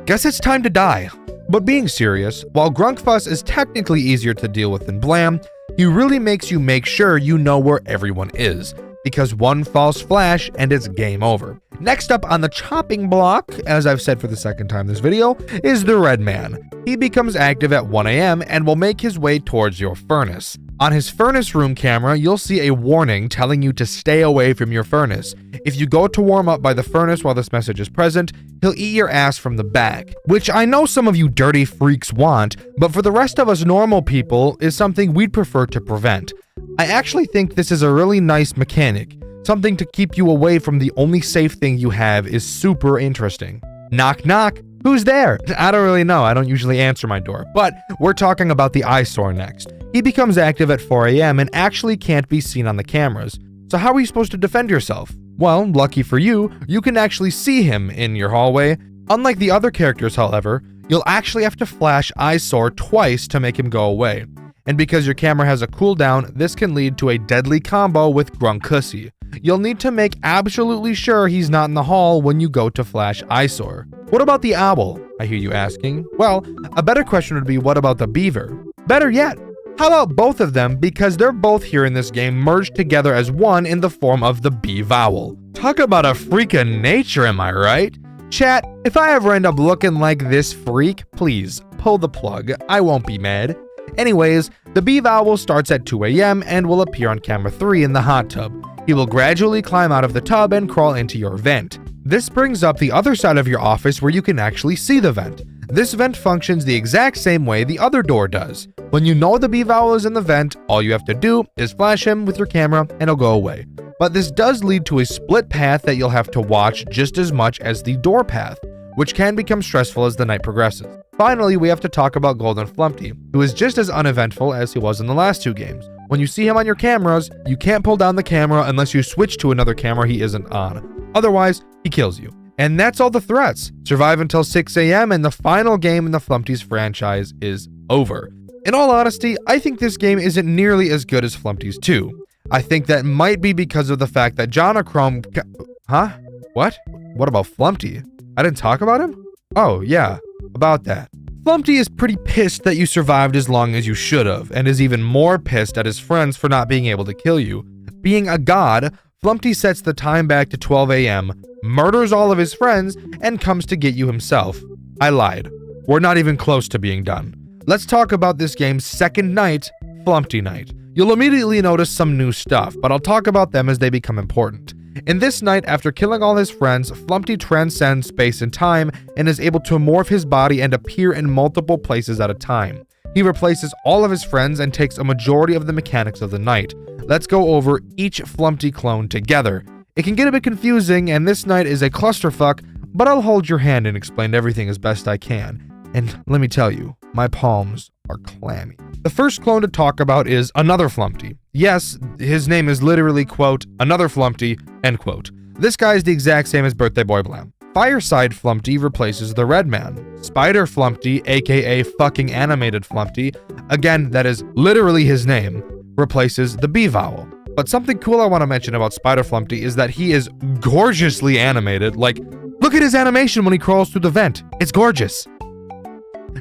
guess it's time to die. But being serious, while Grunkfuss is technically easier to deal with than Blam, he really makes you make sure you know where everyone is, because one false flash and it's game over. Next up on the chopping block, as I've said for the second time this video, is the Red Man. He becomes active at 1 AM and will make his way towards your furnace. On his furnace room camera, you'll see a warning telling you to stay away from your furnace. If you go to warm up by the furnace while this message is present, he'll eat your ass from the back, which I know some of you dirty freaks want, but for the rest of us normal people is something we'd prefer to prevent. I actually think this is a really nice mechanic. Something to keep you away from the only safe thing you have is super interesting. Knock knock. Who's there? I don't really know. I don't usually answer my door. But we're talking about the eyesore next. He becomes active at 4 a.m. and actually can't be seen on the cameras. So how are you supposed to defend yourself? Well, lucky for you, you can actually see him in your hallway. Unlike the other characters, however, you'll actually have to flash eyesore twice to make him go away. And because your camera has a cooldown, this can lead to a deadly combo with Grunkussy. You'll need to make absolutely sure he's not in the hall when you go to flash eyesore. What about the owl? I hear you asking. Well, a better question would be, what about the beaver? Better yet, how about both of them, because they're both here in this game merged together as one in the form of the bee-vowel. Talk about a freak of nature, am I right? Chat, if I ever end up looking like this freak, please pull the plug. I won't be mad. Anyways, the bee-vowel starts at 2 a.m. and will appear on camera 3 in the hot tub. He will gradually climb out of the tub and crawl into your vent. This brings up the other side of your office where you can actually see the vent. This vent functions the exact same way the other door does. When you know the bee-vowel is in the vent, all you have to do is flash him with your camera and he'll go away. But this does lead to a split path that you'll have to watch just as much as the door path, which can become stressful as the night progresses. Finally, we have to talk about Golden Flumpty, who is just as uneventful as he was in the last two games. When you see him on your cameras, you can't pull down the camera unless you switch to another camera he isn't on. Otherwise, he kills you. And that's all the threats. Survive until 6 a.m. and the final game in the Flumpty's franchise is over. In all honesty, I think this game isn't nearly as good as Flumpty's 2. I think that might be because of the fact that Jonachrome... Huh? What? What about Flumpty? I didn't talk about him? Oh, yeah, about that. Flumpty is pretty pissed that you survived as long as you should have, and is even more pissed at his friends for not being able to kill you. Being a god, Flumpty sets the time back to 12 a.m., murders all of his friends, and comes to get you himself. I lied. We're not even close to being done. Let's talk about this game's second night, Flumpty Night. You'll immediately notice some new stuff, but I'll talk about them as they become important. In this night, after killing all his friends, Flumpty transcends space and time and is able to morph his body and appear in multiple places at a time. He replaces all of his friends and takes a majority of the mechanics of the night. Let's go over each Flumpty clone together. It can get a bit confusing, and this night is a clusterfuck, but I'll hold your hand and explain everything as best I can. And let me tell you, my palms are clammy. The first clone to talk about is Another Flumpty. Yes, his name is literally, quote, Another Flumpty, end quote. This guy is the exact same as Birthday Boy Blam. Fireside Flumpty replaces the Red Man. Spider Flumpty, aka fucking animated Flumpty, again, that is literally his name, replaces the bee-vowel. But something cool I want to mention about Spider Flumpty is that he is gorgeously animated. Like, look at his animation when he crawls through the vent. It's gorgeous.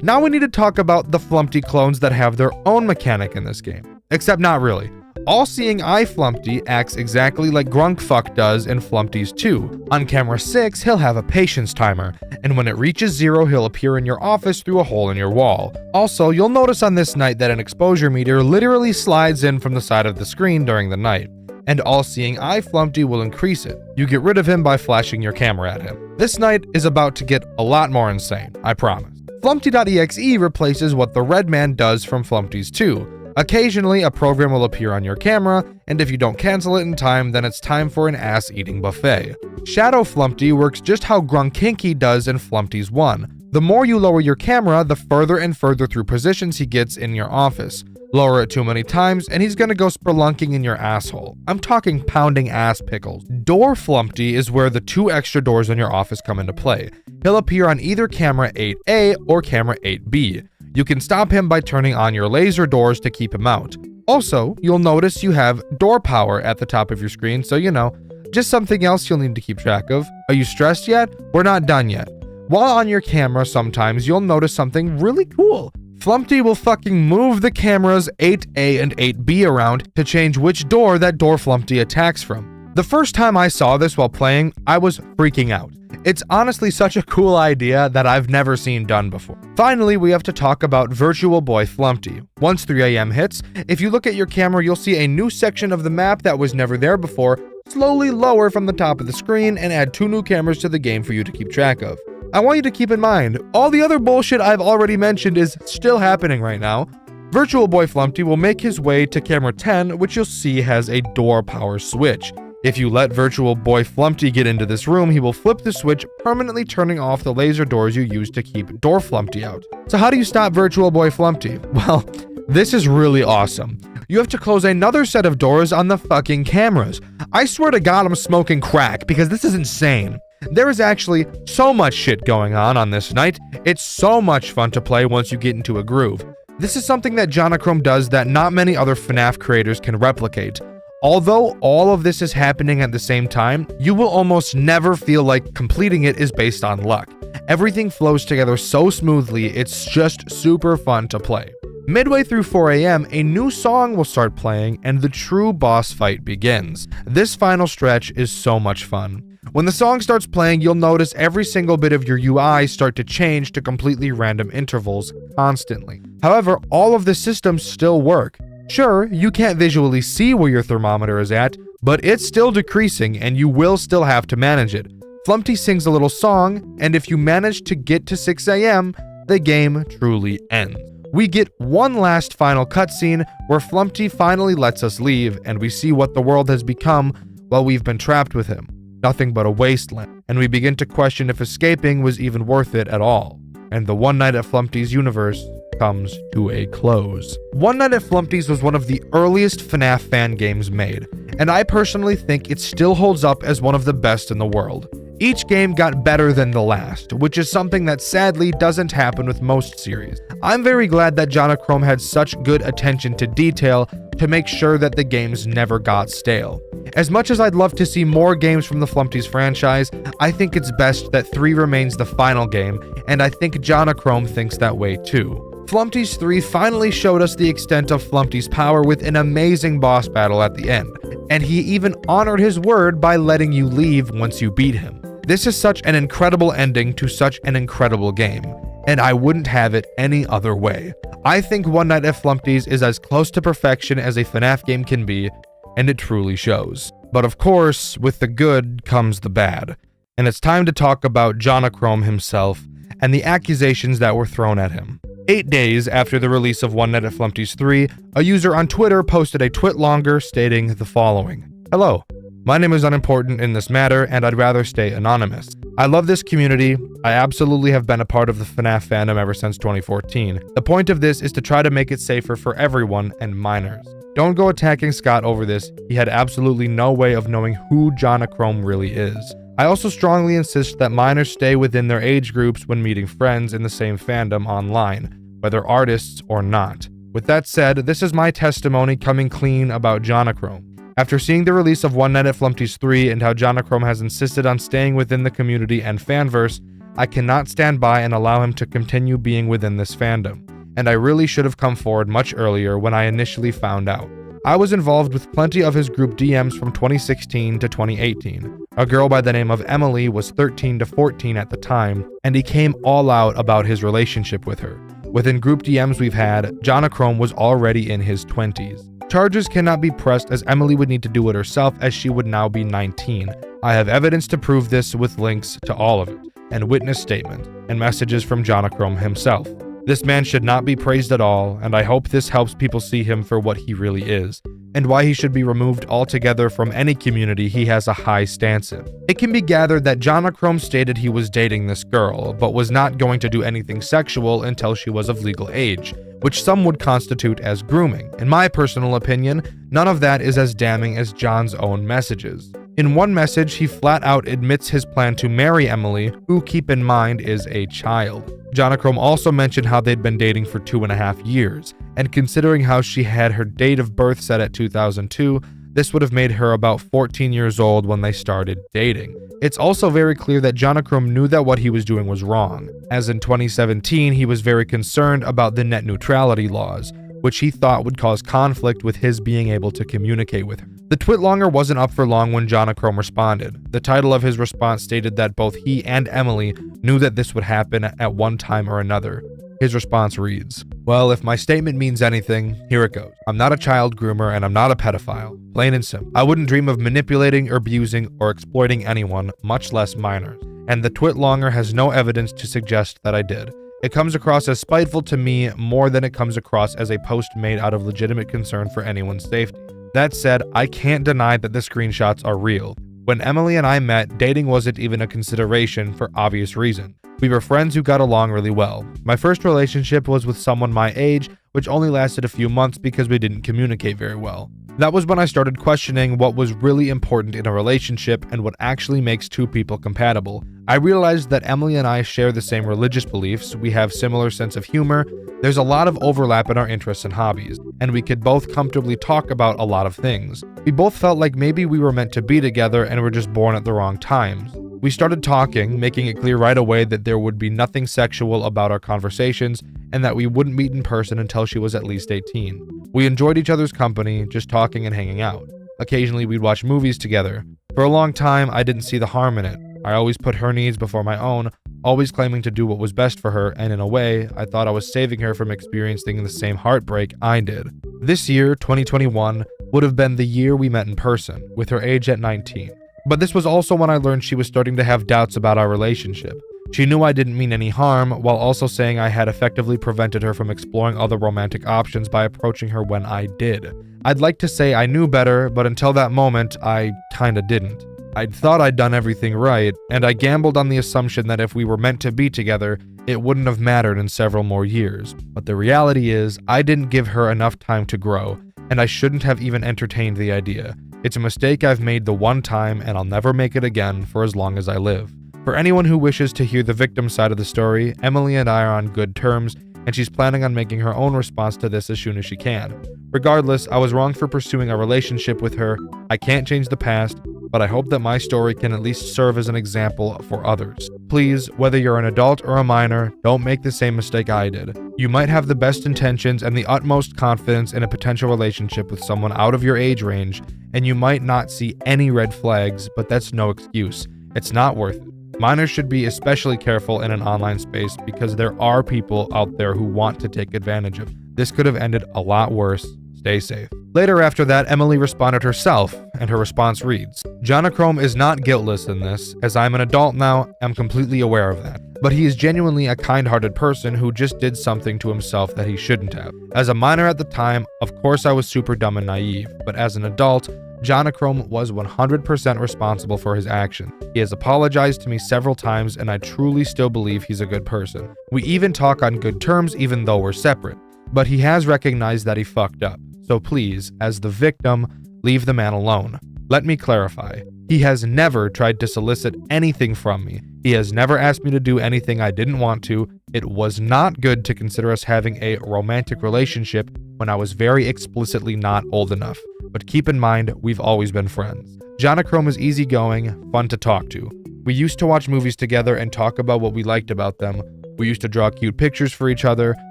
Now we need to talk about the Flumpty clones that have their own mechanic in this game. Except not really. All-Seeing Eye Flumpty acts exactly like Grunkfuck does in Flumpty's 2. On camera 6, he'll have a patience timer, and when it reaches 0, he'll appear in your office through a hole in your wall. Also, you'll notice on this night that an exposure meter literally slides in from the side of the screen during the night, and All-Seeing Eye Flumpty will increase it. You get rid of him by flashing your camera at him. This night is about to get a lot more insane, I promise. Flumpty.exe replaces what the Red Man does from Flumpty's 2. Occasionally, a program will appear on your camera, and if you don't cancel it in time, then it's time for an ass-eating buffet. Shadow Flumpty works just how Grunkinky does in Flumpty's 1. The more you lower your camera, the further and further through positions he gets in your office. Lower it too many times, and he's gonna go spelunking in your asshole. I'm talking pounding ass pickles. Door Flumpty is where the 2 extra doors in your office come into play. He'll appear on either camera 8A or camera 8B. You can stop him by turning on your laser doors to keep him out. Also, you'll notice you have door power at the top of your screen, so you know, just something else you'll need to keep track of. Are you stressed yet? We're not done yet. While on your camera, sometimes you'll notice something really cool. Flumpty will fucking move the cameras 8A and 8B around to change which door that Door Flumpty attacks from. The first time I saw this while playing, I was freaking out. It's honestly such a cool idea that I've never seen done before. Finally, we have to talk about Virtual Boy Flumpty. Once 3 a.m. hits, if you look at your camera, you'll see a new section of the map that was never there before, slowly lower from the top of the screen and add 2 new cameras to the game for you to keep track of. I want you to keep in mind, all the other bullshit I've already mentioned is still happening right now. Virtual Boy Flumpty will make his way to camera 10, which you'll see has a door power switch. If you let virtual boy Flumpty get into this room, he will flip the switch, permanently turning off the laser doors you use to keep door Flumpty out. So how do you stop virtual boy Flumpty? Well, this is really awesome. You have to close another set of doors on the fucking cameras. I swear to God I'm smoking crack because this is insane. There is actually so much shit going on this night. It's so much fun to play once you get into a groove. This is something that Jonachrome does that not many other FNAF creators can replicate. Although all of this is happening at the same time, you will almost never feel like completing it is based on luck. Everything flows together so smoothly, it's just super fun to play. Midway through 4 AM, a new song will start playing and the true boss fight begins. This final stretch is so much fun. When the song starts playing, you'll notice every single bit of your UI start to change to completely random intervals constantly. However, all of the systems still work. Sure, you can't visually see where your thermometer is at, but it's still decreasing and you will still have to manage it. Flumpty sings a little song, and if you manage to get to 6 AM, the game truly ends. We get one last final cutscene where Flumpty finally lets us leave, and we see what the world has become while we've been trapped with him. Nothing but a wasteland, and we begin to question if escaping was even worth it at all. And the One Night at Flumpty's universe comes to a close. One Night at Flumpty's was one of the earliest FNAF fan games made, and I personally think it still holds up as one of the best in the world. Each game got better than the last, which is something that sadly doesn't happen with most series. I'm very glad that Jonachrome had such good attention to detail to make sure that the games never got stale. As much as I'd love to see more games from the Flumpty's franchise, I think it's best that 3 remains the final game, and I think Jonachrome thinks that way too. Flumpty's 3 finally showed us the extent of Flumpty's power with an amazing boss battle at the end, and he even honored his word by letting you leave once you beat him. This is such an incredible ending to such an incredible game, and I wouldn't have it any other way. I think One Night at Flumpty's is as close to perfection as a FNAF game can be, and it truly shows. But of course, with the good comes the bad, and it's time to talk about Jonachrome himself and the accusations that were thrown at him. 8 days after the release of One Night at Flumpty's 3, a user on Twitter posted a twit longer stating the following. Hello. My name is unimportant in this matter, and I'd rather stay anonymous. I love this community. I absolutely have been a part of the FNAF fandom ever since 2014. The point of this is to try to make it safer for everyone and minors. Don't go attacking Scott over this. He had absolutely no way of knowing who Jonachrome really is. I also strongly insist that minors stay within their age groups when meeting friends in the same fandom online, whether artists or not. With that said, this is my testimony coming clean about Jonachrome. After seeing the release of One Night at Flumpty's 3 and how Jonachrome has insisted on staying within the community and fanverse, I cannot stand by and allow him to continue being within this fandom, and I really should have come forward much earlier when I initially found out. I was involved with plenty of his group DMs from 2016 to 2018. A girl by the name of Emily was 13 to 14 at the time, and he came all out about his relationship with her. Within group DMs we've had, Jonachrome was already in his 20s. Charges cannot be pressed as Emily would need to do it herself as she would now be 19. I have evidence to prove this with links to all of it, and witness statements, and messages from Jonachrome himself. This man should not be praised at all, and I hope this helps people see him for what he really is, and why he should be removed altogether from any community he has a high stance in. It can be gathered that Jonachrome stated he was dating this girl, but was not going to do anything sexual until she was of legal age, which some would constitute as grooming. In my personal opinion, none of that is as damning as John's own messages. In one message, he flat out admits his plan to marry Emily, who, keep in mind, is a child. Jonachrome also mentioned how they'd been dating for 2.5 years, and considering how she had her date of birth set at 2002, this would have made her about 14 years old when they started dating. It's also very clear that Jonachrome knew that what he was doing was wrong, as in 2017 he was very concerned about the net neutrality laws, which he thought would cause conflict with his being able to communicate with her. The twitlonger wasn't up for long when Jonachrome responded. The title of his response stated that both he and Emily knew that this would happen at one time or another. His response reads, "Well, if my statement means anything, here it goes. I'm not a child groomer and I'm not a pedophile. Plain and simple. I wouldn't dream of manipulating or abusing or exploiting anyone, much less minors. And the twitlonger has no evidence to suggest that I did. It comes across as spiteful to me more than it comes across as a post made out of legitimate concern for anyone's safety. That said, I can't deny that the screenshots are real. When Emily and I met, dating wasn't even a consideration for obvious reasons. We were friends who got along really well. My first relationship was with someone my age, which only lasted a few months because we didn't communicate very well. That was when I started questioning what was really important in a relationship and what actually makes two people compatible. I realized that Emily and I share the same religious beliefs, we have similar sense of humor, there's a lot of overlap in our interests and hobbies, and we could both comfortably talk about a lot of things. We both felt like maybe we were meant to be together and were just born at the wrong times. We started talking, making it clear right away that there would be nothing sexual about our conversations and that we wouldn't meet in person until she was at least 18. We enjoyed each other's company, just talking and hanging out. Occasionally we'd watch movies together. For a long time, I didn't see the harm in it. I always put her needs before my own, always claiming to do what was best for her, and in a way, I thought I was saving her from experiencing the same heartbreak I did. This year, 2021, would have been the year we met in person, with her age at 19. But this was also when I learned she was starting to have doubts about our relationship. She knew I didn't mean any harm, while also saying I had effectively prevented her from exploring other romantic options by approaching her when I did. I'd like to say I knew better, but until that moment, I kinda didn't. I'd thought I'd done everything right, and I gambled on the assumption that if we were meant to be together, it wouldn't have mattered in several more years. But the reality is, I didn't give her enough time to grow, and I shouldn't have even entertained the idea. It's a mistake I've made the one time, and I'll never make it again for as long as I live. For anyone who wishes to hear the victim side of the story, Emily and I are on good terms, and she's planning on making her own response to this as soon as she can. Regardless, I was wrong for pursuing a relationship with her. I can't change the past, but I hope that my story can at least serve as an example for others. Please, whether you're an adult or a minor, don't make the same mistake I did. You might have the best intentions and the utmost confidence in a potential relationship with someone out of your age range, and you might not see any red flags, but that's no excuse. It's not worth it. Minors should be especially careful in an online space because there are people out there who want to take advantage of it. This could have ended a lot worse. Stay safe. Later after that, Emily responded herself, and her response reads, Jonachrome is not guiltless in this, as I'm an adult now, I'm completely aware of that. But he is genuinely a kind-hearted person who just did something to himself that he shouldn't have. As a minor at the time, of course I was super dumb and naive, but as an adult, Jonachrome was 100% responsible for his action. He has apologized to me several times, and I truly still believe he's a good person. We even talk on good terms even though we're separate. But he has recognized that he fucked up. So please, as the victim, leave the man alone. Let me clarify. He has never tried to solicit anything from me. He has never asked me to do anything I didn't want to. It was not good to consider us having a romantic relationship when I was very explicitly not old enough. But keep in mind, we've always been friends. Jonachrome is easygoing, fun to talk to. We used to watch movies together and talk about what we liked about them. We used to draw cute pictures for each other.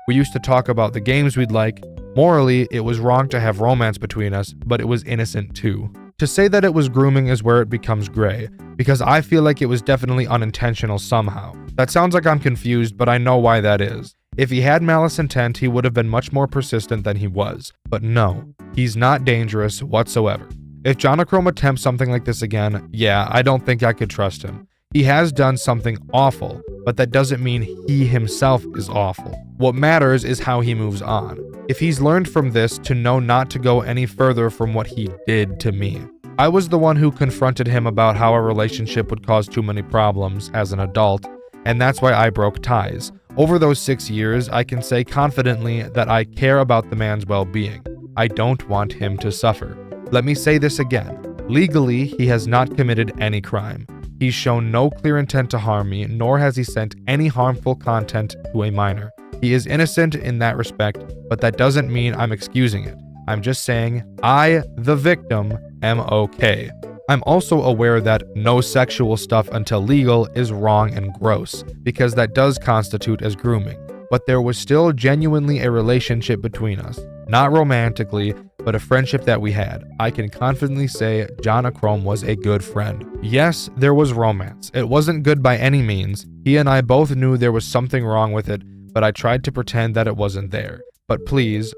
We used to talk about the games we'd like. Morally, it was wrong to have romance between us, but it was innocent too. To say that it was grooming is where it becomes gray, because I feel like it was definitely unintentional somehow. That sounds like I'm confused, but I know why that is. If he had malice intent, he would have been much more persistent than he was. But no, he's not dangerous whatsoever. If Jonachrome attempts something like this again, yeah, I don't think I could trust him. He has done something awful, but that doesn't mean he himself is awful. What matters is how he moves on. If he's learned from this to know not to go any further from what he did to me. I was the one who confronted him about how our relationship would cause too many problems as an adult, and that's why I broke ties. Over those 6 years, I can say confidently that I care about the man's well-being. I don't want him to suffer. Let me say this again. Legally, he has not committed any crime. He's shown no clear intent to harm me, nor has he sent any harmful content to a minor. He is innocent in that respect, but that doesn't mean I'm excusing it. I'm just saying I, the victim, am okay. I'm also aware that no sexual stuff until legal is wrong and gross, because that does constitute as grooming. But there was still genuinely a relationship between us. Not romantically, but a friendship that we had. I can confidently say Jonachrome was a good friend. Yes, there was romance. It wasn't good by any means. He and I both knew there was something wrong with it, but I tried to pretend that it wasn't there. But please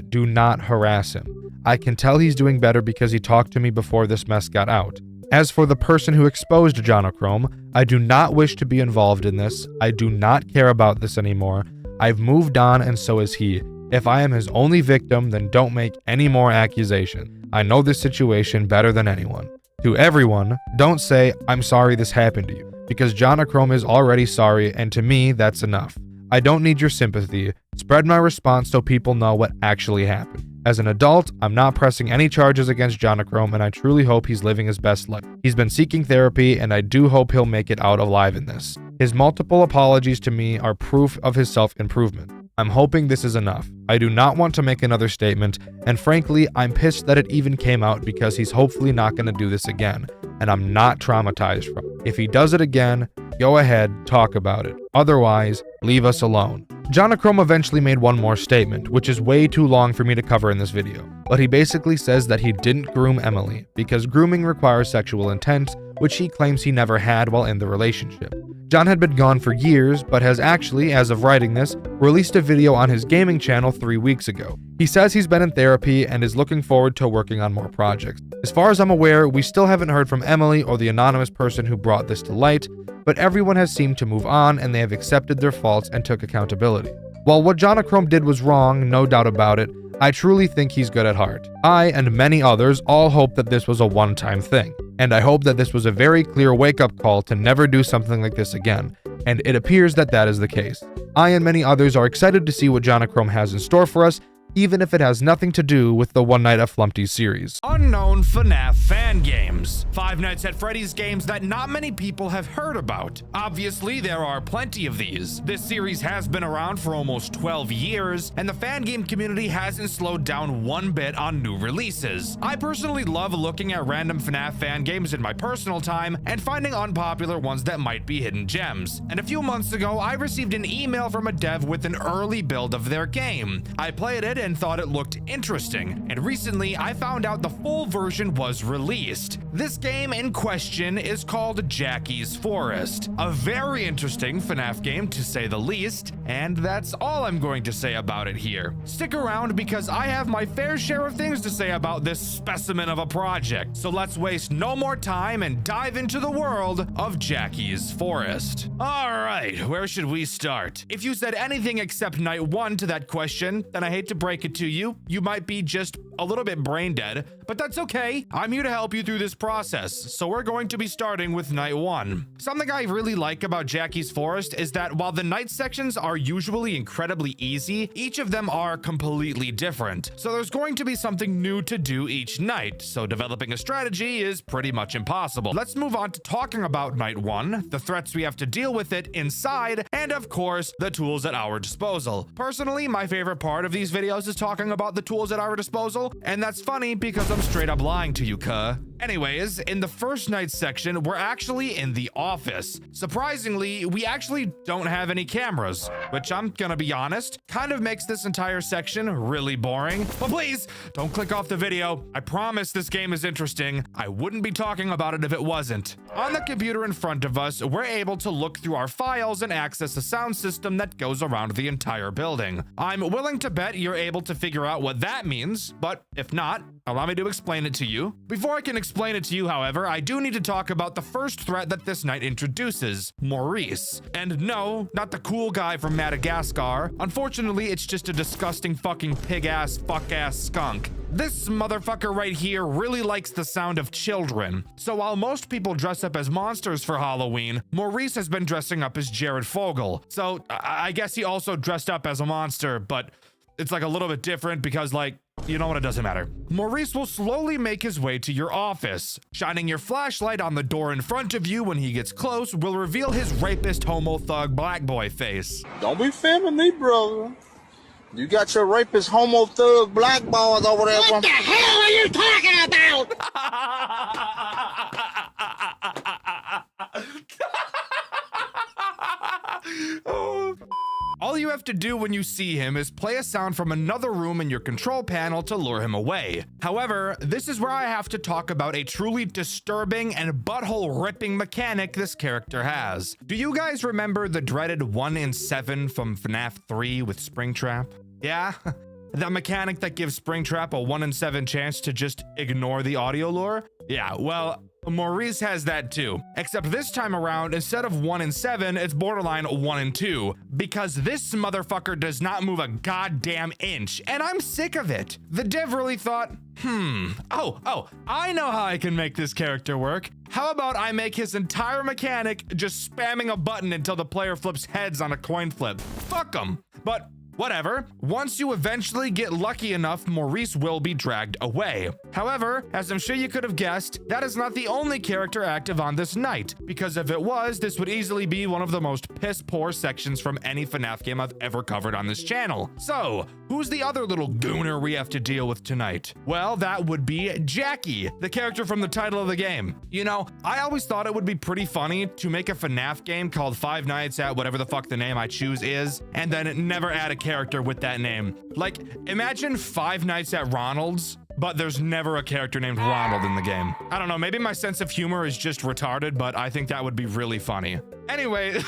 do not harass him. I can tell he's doing better because he talked to me before this mess got out. As for the person who exposed Jonachrome, I do not wish to be involved in this. I do not care about this anymore. I've moved on and so has he. If I am his only victim, then don't make any more accusations. I know this situation better than anyone. To everyone, don't say, "I'm sorry this happened to you," because Jonachrome is already sorry, and to me, that's enough. I don't need your sympathy. Spread my response so people know what actually happened. As an adult, I'm not pressing any charges against Jonachrome, and I truly hope he's living his best life. He's been seeking therapy, and I do hope he'll make it out alive in this. His multiple apologies to me are proof of his self-improvement. I'm hoping this is enough. I do not want to make another statement, and frankly, I'm pissed that it even came out because he's hopefully not going to do this again, and I'm not traumatized from it. If he does it again, go ahead, talk about it. Otherwise, leave us alone. Jonachrome eventually made one more statement, which is way too long for me to cover in this video, but he basically says that he didn't groom Emily, because grooming requires sexual intent, which he claims he never had while in the relationship. John had been gone for years, but has actually, as of writing this, released a video on his gaming channel 3 weeks ago. He says he's been in therapy and is looking forward to working on more projects. As far as I'm aware, we still haven't heard from Emily or the anonymous person who brought this to light, but everyone has seemed to move on and they have accepted their faults and took accountability. While what Jonachrome did was wrong, no doubt about it, I truly think he's good at heart. I and many others all hope that this was a one-time thing, and I hope that this was a very clear wake-up call to never do something like this again, and it appears that that is the case. I and many others are excited to see what Jonachrome has in store for us, even if it has nothing to do with the One Night at Flumpty series. Unknown FNAF fan games. Five Nights at Freddy's games that not many people have heard about. Obviously, there are plenty of these. This series has been around for almost 12 years, and the fan game community hasn't slowed down one bit on new releases. I personally love looking at random FNAF fan games in my personal time and finding unpopular ones that might be hidden gems. And a few months ago, I received an email from a dev with an early build of their game. I played it and thought it looked interesting, and recently I found out the full version was released. This game in question is called Jackie's Forest, a very interesting FNAF game to say the least, and that's all I'm going to say about it here. Stick around because I have my fair share of things to say about this specimen of a project, so let's waste no more time and dive into the world of Jackie's Forest. Alright, where should we start? If you said anything except night 1 to that question, then I hate to break it to you, you might be just a little bit brain dead, but that's okay. I'm here to help you through this process, so we're going to be starting with night 1. Something I really like about Jackie's Forest is that while the night sections are usually incredibly easy, each of them are completely different. So there's going to be something new to do each night, so developing a strategy is pretty much impossible. Let's move on to talking about night 1, the threats we have to deal with it inside, and of course, the tools at our disposal. Personally, my favorite part of these videos is talking about the tools at our disposal, and that's funny because I'm straight up lying to you, cuh. Anyways, in the first night section, we're actually in the office. Surprisingly, we actually don't have any cameras, which I'm gonna be honest, kind of makes this entire section really boring. But please, don't click off the video. I promise this game is interesting. I wouldn't be talking about it if it wasn't. On the computer in front of us, we're able to look through our files and access a sound system that goes around the entire building. I'm willing to bet you're able to figure out what that means, but if not, allow me to explain it to you. Before I can explain it to you, however, I do need to talk about the first threat that this night introduces, Maurice. And no, not the cool guy from Madagascar. Unfortunately, it's just a disgusting fucking pig-ass, fuck-ass skunk. This motherfucker right here really likes the sound of children. So while most people dress up as monsters for Halloween, Maurice has been dressing up as Jared Fogle. So I guess he also dressed up as a monster, but it's like a little bit different because, like, you know what, it doesn't matter. Maurice will slowly make his way to your office. Shining your flashlight on the door in front of you when he gets close will reveal his rapist homo thug black boy face. Don't be filming me, brother. You got your rapist homo thug black boys over there. What the hell are you talking about? All you have to do when you see him is play a sound from another room in your control panel to lure him away. However, this is where I have to talk about a truly disturbing and butthole-ripping mechanic this character has. Do you guys remember the dreaded 1 in 7 from FNAF 3 with Springtrap? Yeah? That mechanic that gives Springtrap a 1 in 7 chance to just ignore the audio lure? Yeah, well, Maurice has that too. Except this time around, instead of 1 in 7, it's borderline 1 in 2. Because this motherfucker does not move a goddamn inch, and I'm sick of it. The dev really thought, oh, I know how I can make this character work. How about I make his entire mechanic just spamming a button until the player flips heads on a coin flip? Fuck him. But whatever. Once you eventually get lucky enough, Maurice will be dragged away. However, as I'm sure you could have guessed, that is not the only character active on this night, because if it was, this would easily be one of the most piss-poor sections from any FNAF game I've ever covered on this channel. So, who's the other little gooner we have to deal with tonight? Well, that would be Jackie, the character from the title of the game. You know, I always thought it would be pretty funny to make a FNAF game called Five Nights at whatever the fuck the name I choose is, and then never add a character with that name. Like, imagine Five Nights at Ronald's, but there's never a character named Ronald in the game. I don't know, maybe my sense of humor is just retarded, but I think that would be really funny. Anyway.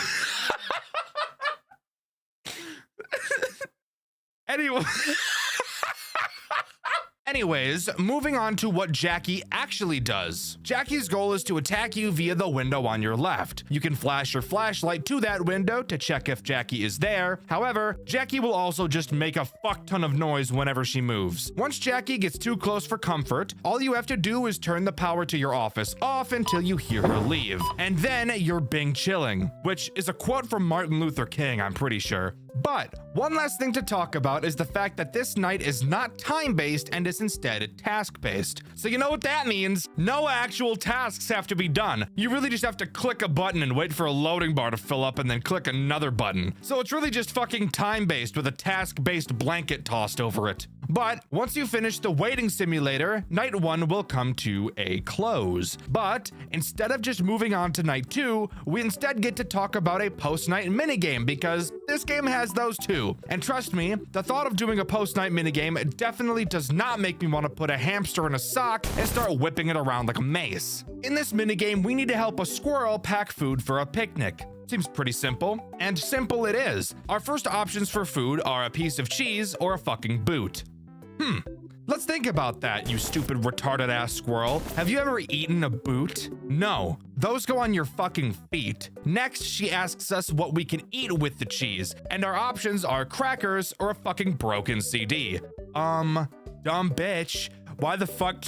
Anyways, moving on to what Jackie actually does. Jackie's goal is to attack you via the window on your left. You can flash your flashlight to that window to check if Jackie is there. However, Jackie will also just make a fuck ton of noise whenever she moves. Once Jackie gets too close for comfort, all you have to do is turn the power to your office off until you hear her leave. And then you're Bing chilling, which is a quote from Martin Luther King, I'm pretty sure. But one last thing to talk about is the fact that this night is not time-based and is instead task-based. So you know what that means? No actual tasks have to be done. You really just have to click a button and wait for a loading bar to fill up and then click another button. So it's really just fucking time-based with a task-based blanket tossed over it. But once you finish the waiting simulator, night 1 will come to a close. But instead of just moving on to night 2, we instead get to talk about a post-night minigame because this game has those too. And trust me, the thought of doing a post-night minigame definitely does not make me want to put a hamster in a sock and start whipping it around like a mace. In this minigame, we need to help a squirrel pack food for a picnic. Seems pretty simple, and simple it is. Our first options for food are a piece of cheese or a fucking boot. Let's think about that, you stupid retarded ass squirrel. Have you ever eaten a boot? No, those go on your fucking feet. Next, she asks us what we can eat with the cheese, and our options are crackers or a fucking broken CD. Dumb bitch, why the fuck?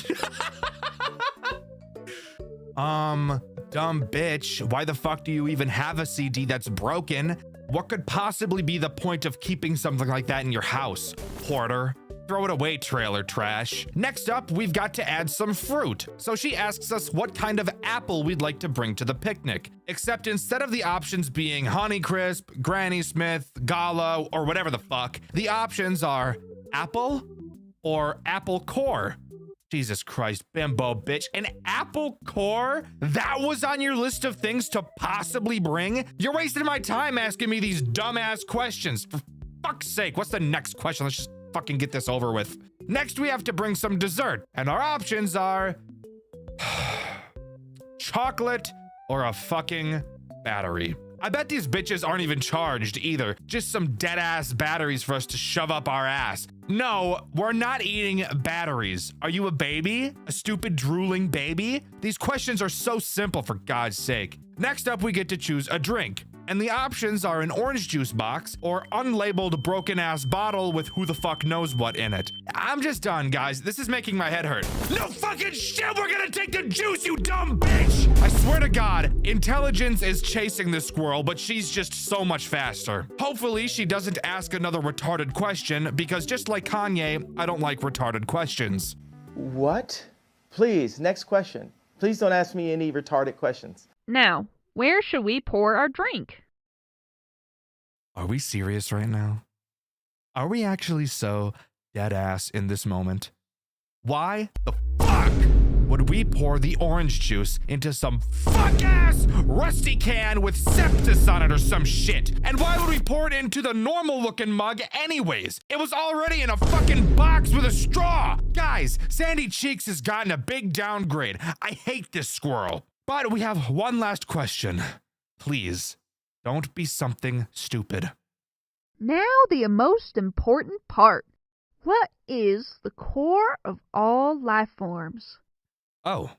Dumb bitch, why the fuck do you even have a CD that's broken? What could possibly be the point of keeping something like that in your house, hoarder? Throw it away, trailer trash. Next up, we've got to add some fruit. So she asks us what kind of apple we'd like to bring to the picnic. Except instead of the options being Honeycrisp, Granny Smith, Gala, or whatever the fuck, the options are apple or apple core. Jesus Christ, bimbo bitch. An apple core? That was on your list of things to possibly bring? You're wasting my time asking me these dumbass questions. For fuck's sake, what's the next question? Let's just fucking get this over with. Next, we have to bring some dessert, and our options are chocolate or a fucking battery. I bet these bitches aren't even charged either. Just some dead ass batteries for us to shove up our ass. No, we're not eating batteries. Are you a baby? A stupid drooling baby? These questions are so simple, for God's sake. Next up, we get to choose a drink. And the options are an orange juice box or unlabeled broken ass bottle with who the fuck knows what in it. I'm just done, guys. This is making my head hurt. No fucking shit, we're gonna take the juice, you dumb bitch! I swear to God, intelligence is chasing this squirrel, but she's just so much faster. Hopefully she doesn't ask another retarded question, because just like Kanye, I don't like retarded questions. What? Please, next question. Please don't ask me any retarded questions. Now, where should we pour our drink? Are we serious right now? Are we actually so dead ass in this moment? Why the fuck would we pour the orange juice into some fuck ass rusty can with sepsis on it or some shit? And why would we pour it into the normal looking mug anyways? It was already in a fucking box with a straw. Guys, Sandy Cheeks has gotten a big downgrade. I hate this squirrel. But we have one last question. Please, don't be something stupid. Now the most important part. What is the core of all life forms? Oh,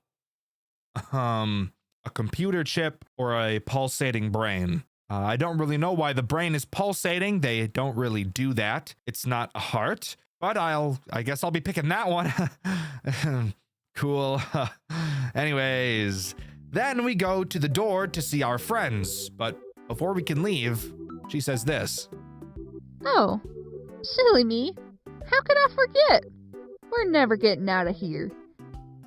a computer chip or a pulsating brain. I don't really know why the brain is pulsating. They don't really do that. It's not a heart, but I guess I'll be picking that one. Cool. Anyways, then we go to the door to see our friends, but before we can leave, she says this. Oh, silly me. How could I forget? We're never getting out of here.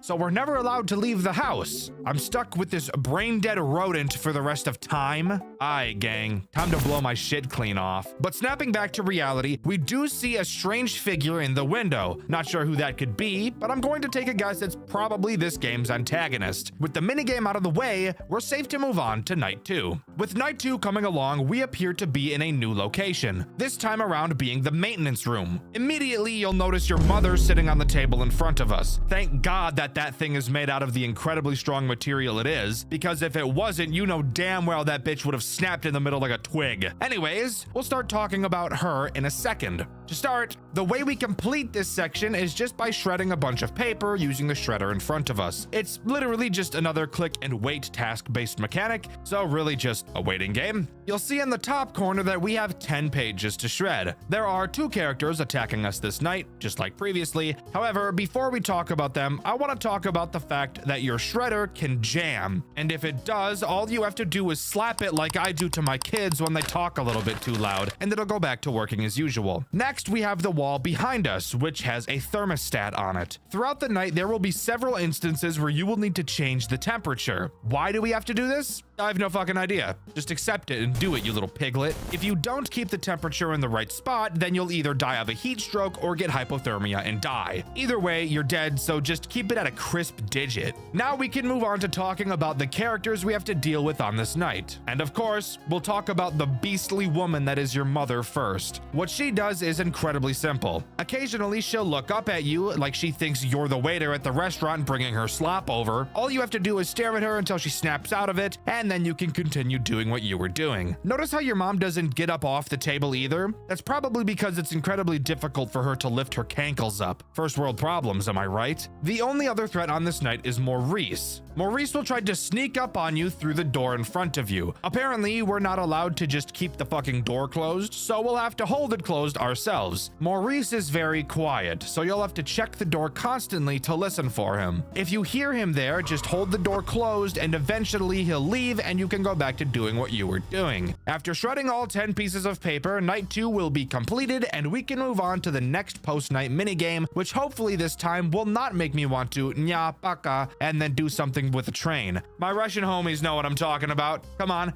So we're never allowed to leave the house. I'm stuck with this brain-dead rodent for the rest of time. Aye, gang. Time to blow my shit clean off. But snapping back to reality, we do see a strange figure in the window. Not sure who that could be, but I'm going to take a guess it's probably this game's antagonist. With the minigame out of the way, we're safe to move on to night 2. With night 2 coming along, we appear to be in a new location. This time around being the maintenance room. Immediately, you'll notice your mother sitting on the table in front of us. Thank God that thing is made out of the incredibly strong material it is, because if it wasn't, you know damn well that bitch would have snapped in the middle like a twig. Anyways, we'll start talking about her in a second. To start, the way we complete this section is just by shredding a bunch of paper using the shredder in front of us. It's literally just another click and wait task-based mechanic, so really just a waiting game. You'll see in the top corner that we have 10 pages to shred. There are 2 characters attacking us this night, just like previously. However, before we talk about them, I want to talk about the fact that your shredder can jam. And if it does, all you have to do is slap it like I do to my kids when they talk a little bit too loud, and it'll go back to working as usual. Next, we have the wall behind us, which has a thermostat on it. Throughout the night, there will be several instances where you will need to change the temperature. Why do we have to do this? I have no fucking idea. Just accept it and do it, you little piglet. If you don't keep the temperature in the right spot, then you'll either die of a heat stroke or get hypothermia and die. Either way, you're dead, so just keep it at a crisp digit. Now we can move on to talking about the characters we have to deal with on this night. And of course, we'll talk about the beastly woman that is your mother first. What she does is incredibly simple. Occasionally, she'll look up at you like she thinks you're the waiter at the restaurant bringing her slop over. All you have to do is stare at her until she snaps out of it, and then you can continue doing what you were doing. Notice how your mom doesn't get up off the table either? That's probably because it's incredibly difficult for her to lift her cankles up. First world problems, am I right? The only other threat on this night is Maurice. Maurice will try to sneak up on you through the door in front of you. Apparently, we're not allowed to just keep the fucking door closed, so we'll have to hold it closed ourselves. Maurice is very quiet, so you'll have to check the door constantly to listen for him. If you hear him there, just hold the door closed and eventually he'll leave and you can go back to doing what you were doing. After shredding all 10 pieces of paper, night 2 will be completed and we can move on to the next post-night minigame, which hopefully this time will not make me want to nya paka and then do something with a train. My Russian homies know what I'm talking about. Come on,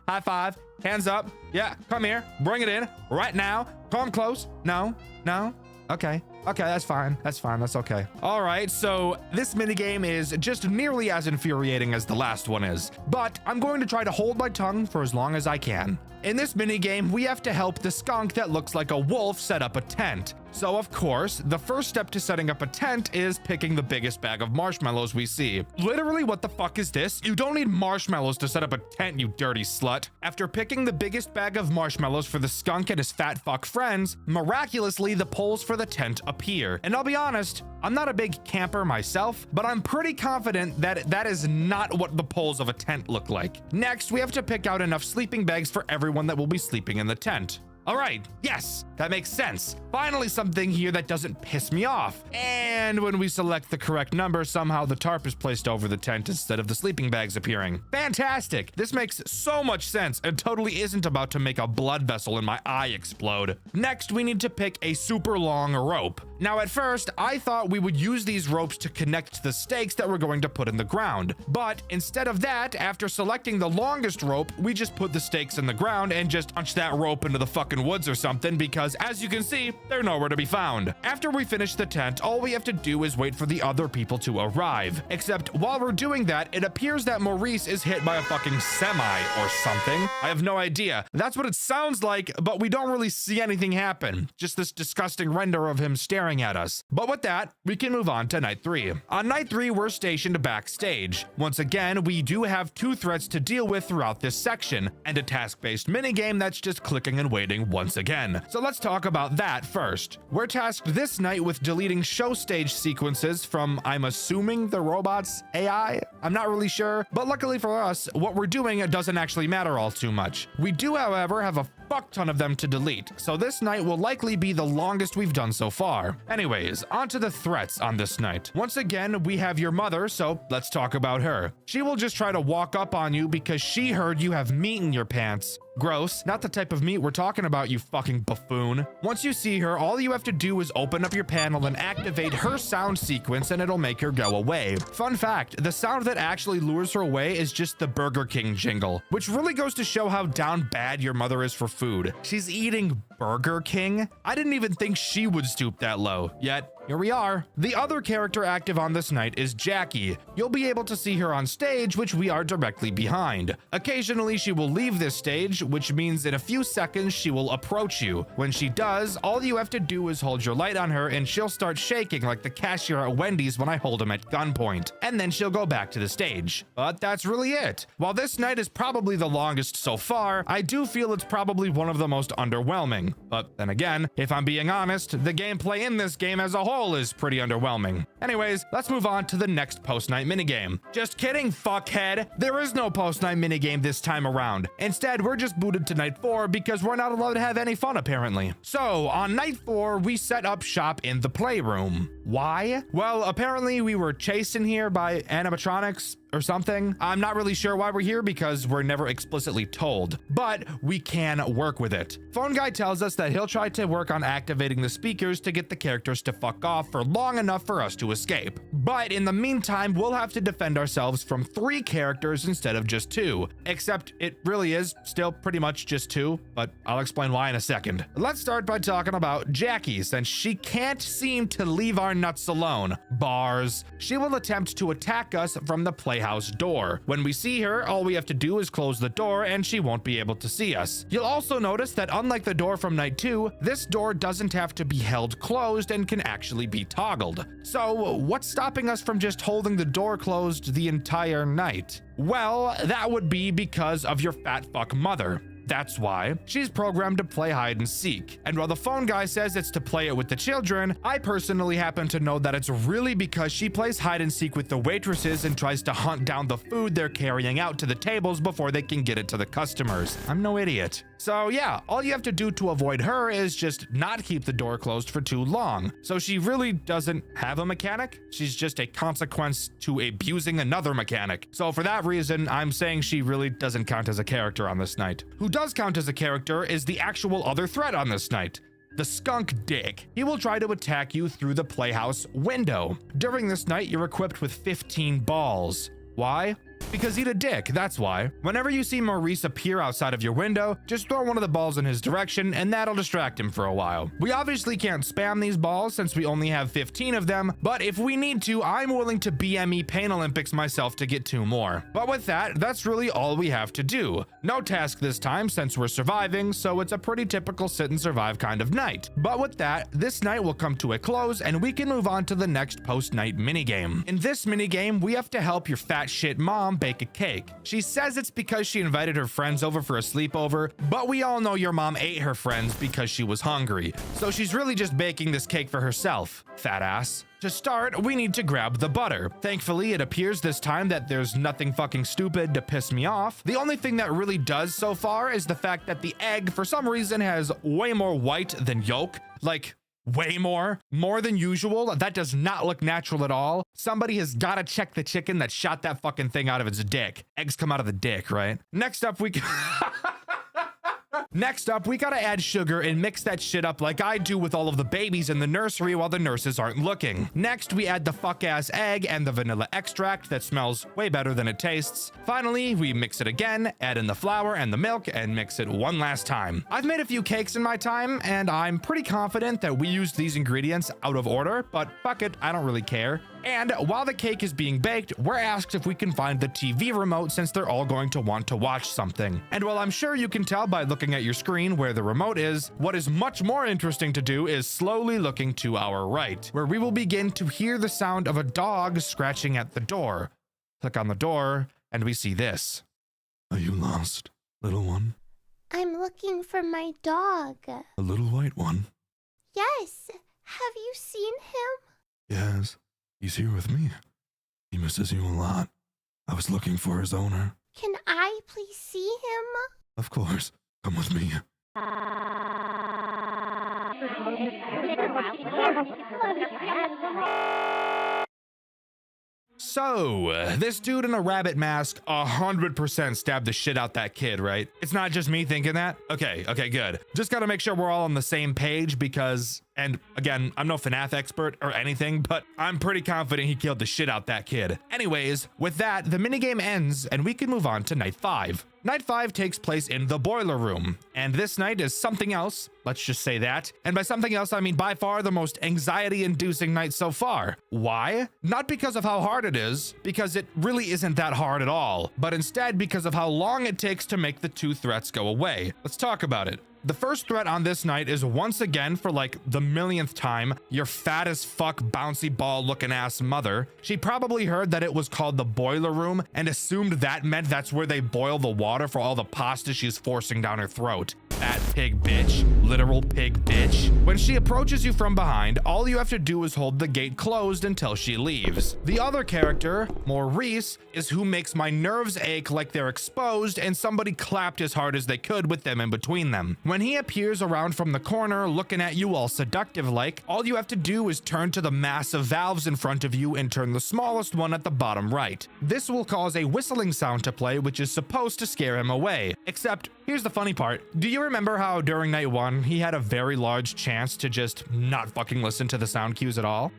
high five, hands up. Yeah, come here, bring it in right now. Come close. No. Okay, that's fine. That's okay. All right, so this minigame is just nearly as infuriating as the last one is, but I'm going to try to hold my tongue for as long as I can. In this minigame, we have to help the skunk that looks like a wolf set up a tent. So of course, the first step to setting up a tent is picking the biggest bag of marshmallows we see. Literally, what the fuck is this? You don't need marshmallows to set up a tent, you dirty slut. After picking the biggest bag of marshmallows for the skunk and his fat fuck friends, miraculously, the poles for the tent appear. And I'll be honest, I'm not a big camper myself, but I'm pretty confident that that is not what the poles of a tent look like. Next, we have to pick out enough sleeping bags for everyone that will be sleeping in the tent. All right, yes, that makes sense. Finally, something here that doesn't piss me off. And when we select the correct number, somehow the tarp is placed over the tent instead of the sleeping bags appearing. Fantastic! This makes so much sense and totally isn't about to make a blood vessel in my eye explode. Next, we need to pick a super long rope. Now, at first, I thought we would use these ropes to connect the stakes that we're going to put in the ground. But instead of that, after selecting the longest rope, we just put the stakes in the ground and just punch that rope into the fucking woods or something, because as you can see, they're nowhere to be found. After we finish the tent, all we have to do is wait for the other people to arrive. Except while we're doing that, it appears that Maurice is hit by a fucking semi or something. I have no idea. That's what it sounds like, but we don't really see anything happen. Just this disgusting render of him staring staring at us. But with that, we can move on to night 3. On night 3, we're stationed backstage. Once again, we do have 2 threats to deal with throughout this section, and a task-based minigame that's just clicking and waiting once again. So let's talk about that first. We're tasked this night with deleting show stage sequences from, I'm assuming, the robot's AI? I'm not really sure, but luckily for us, what we're doing doesn't actually matter all too much. We do, however, have a fuck ton of them to delete, so this night will likely be the longest we've done so far. Anyways, on to the threats on this night. Once again, we have your mother, so let's talk about her. She will just try to walk up on you because she heard you have meat in your pants. Gross, not the type of meat we're talking about, you fucking buffoon. Once you see her, all you have to do is open up your panel and activate her sound sequence and it'll make her go away. Fun fact, the sound that actually lures her away is just the Burger King jingle, which really goes to show how down bad your mother is for food. She's eating Burger King? I didn't even think she would stoop that low, yet here we are. The other character active on this night is Jackie. You'll be able to see her on stage, which we are directly behind. Occasionally, she will leave this stage, which means in a few seconds, she will approach you. When she does, all you have to do is hold your light on her and she'll start shaking like the cashier at Wendy's when I hold him at gunpoint. And then she'll go back to the stage. But that's really it. While this night is probably the longest so far, I do feel it's probably one of the most underwhelming. But then again, if I'm being honest, the gameplay in this game as a whole is pretty underwhelming. Anyways, let's move on to the next post-night minigame. Just kidding, fuckhead. There is no post-night minigame this time around. Instead, we're just booted to night 4 because we're not allowed to have any fun apparently. So on night 4, we set up shop in the playroom. Why? Well, apparently we were chased in here by animatronics or something. I'm not really sure why we're here because we're never explicitly told, but we can work with it. Phone guy tells us that he'll try to work on activating the speakers to get the characters to fuck off for long enough for us to escape. But in the meantime, we'll have to defend ourselves from 3 characters instead of just 2, except it really is still pretty much just 2, but I'll explain why in a second. Let's start by talking about Jackie, since she can't seem to leave our nuts alone. Bars. She will attempt to attack us from the playhouse door. When we see her, all we have to do is close the door and she won't be able to see us. You'll also notice that unlike the door from night 2, this door doesn't have to be held closed and can actually be toggled. So what's stopping us from just holding the door closed the entire night? Well, that would be because of your fat fuck mother. That's why. She's programmed to play hide and seek. And while the phone guy says it's to play it with the children, I personally happen to know that it's really because she plays hide and seek with the waitresses and tries to hunt down the food they're carrying out to the tables before they can get it to the customers. I'm no idiot. So yeah, all you have to do to avoid her is just not keep the door closed for too long. So she really doesn't have a mechanic. She's just a consequence to abusing another mechanic. So for that reason, I'm saying she really doesn't count as a character on this night. Who does count as a character is the actual other threat on this night. The skunk dick. He will try to attack you through the playhouse window. During this night, you're equipped with 15 balls. Why? Because he's a dick, that's why. Whenever you see Maurice appear outside of your window, just throw one of the balls in his direction and that'll distract him for a while. We obviously can't spam these balls since we only have 15 of them, but if we need to, I'm willing to BME Pain Olympics myself to get 2 more. But with that, that's really all we have to do. No task this time since we're surviving, so it's a pretty typical sit and survive kind of night. But with that, this night will come to a close and we can move on to the next post-night minigame. In this minigame, we have to help your fat shit mom bake a cake. She says it's because she invited her friends over for a sleepover, but we all know your mom ate her friends because she was hungry. So she's really just baking this cake for herself, fat ass. To start, we need to grab the butter. Thankfully, it appears this time that there's nothing fucking stupid to piss me off. The only thing that really does so far is the fact that the egg, for some reason, has way more white than yolk. Like, way more than usual. That does not look natural at all. Somebody has got to check the chicken that shot that fucking thing out of its dick. Eggs come out of the dick, right? Next up, we gotta add sugar and mix that shit up like I do with all of the babies in the nursery while the nurses aren't looking. Next, we add the fuck-ass egg and the vanilla extract that smells way better than it tastes. Finally, we mix it again, add in the flour and the milk, and mix it one last time. I've made a few cakes in my time, and I'm pretty confident that we used these ingredients out of order, but fuck it, I don't really care. And while the cake is being baked, we're asked if we can find the TV remote since they're all going to want to watch something. And while I'm sure you can tell by looking at your screen where the remote is, what is much more interesting to do is slowly looking to our right, where we will begin to hear the sound of a dog scratching at the door. Click on the door, and we see this. Are you lost, little one? I'm looking for my dog. A little white one? Yes. Have you seen him? Yes, he's here with me. He misses you a lot. I was looking for his owner. Can I please see him? Of course. Come with me. So, this dude in a rabbit mask 100% stabbed the shit out that kid, right? It's not just me thinking that? Okay, good. Just gotta make sure we're all on the same page because, and again, I'm no FNAF expert or anything, but I'm pretty confident he killed the shit out that kid. Anyways, with that, the minigame ends and we can move on to night 5. Night 5 takes place in the boiler room, and this night is something else, let's just say that. And by something else, I mean by far the most anxiety-inducing night so far. Why? Not because of how hard it is, because it really isn't that hard at all, but instead because of how long it takes to make the 2 threats go away. Let's talk about it. The first threat on this night is once again, for like the millionth time, your fat as fuck bouncy ball looking ass mother. She probably heard that it was called the boiler room and assumed that meant that's where they boil the water for all the pasta she's forcing down her throat. Fat pig bitch. Literal pig bitch. When she approaches you from behind, all you have to do is hold the gate closed until she leaves. The other character, Maurice, is who makes my nerves ache like they're exposed and somebody clapped as hard as they could with them in between them. When he appears around from the corner looking at you all seductive like, all you have to do is turn to the massive valves in front of you and turn the smallest one at the bottom right. This will cause a whistling sound to play, which is supposed to scare him away. Except, here's the funny part. Do you remember how during night 1, he had a very large chance to just not fucking listen to the sound cues at all?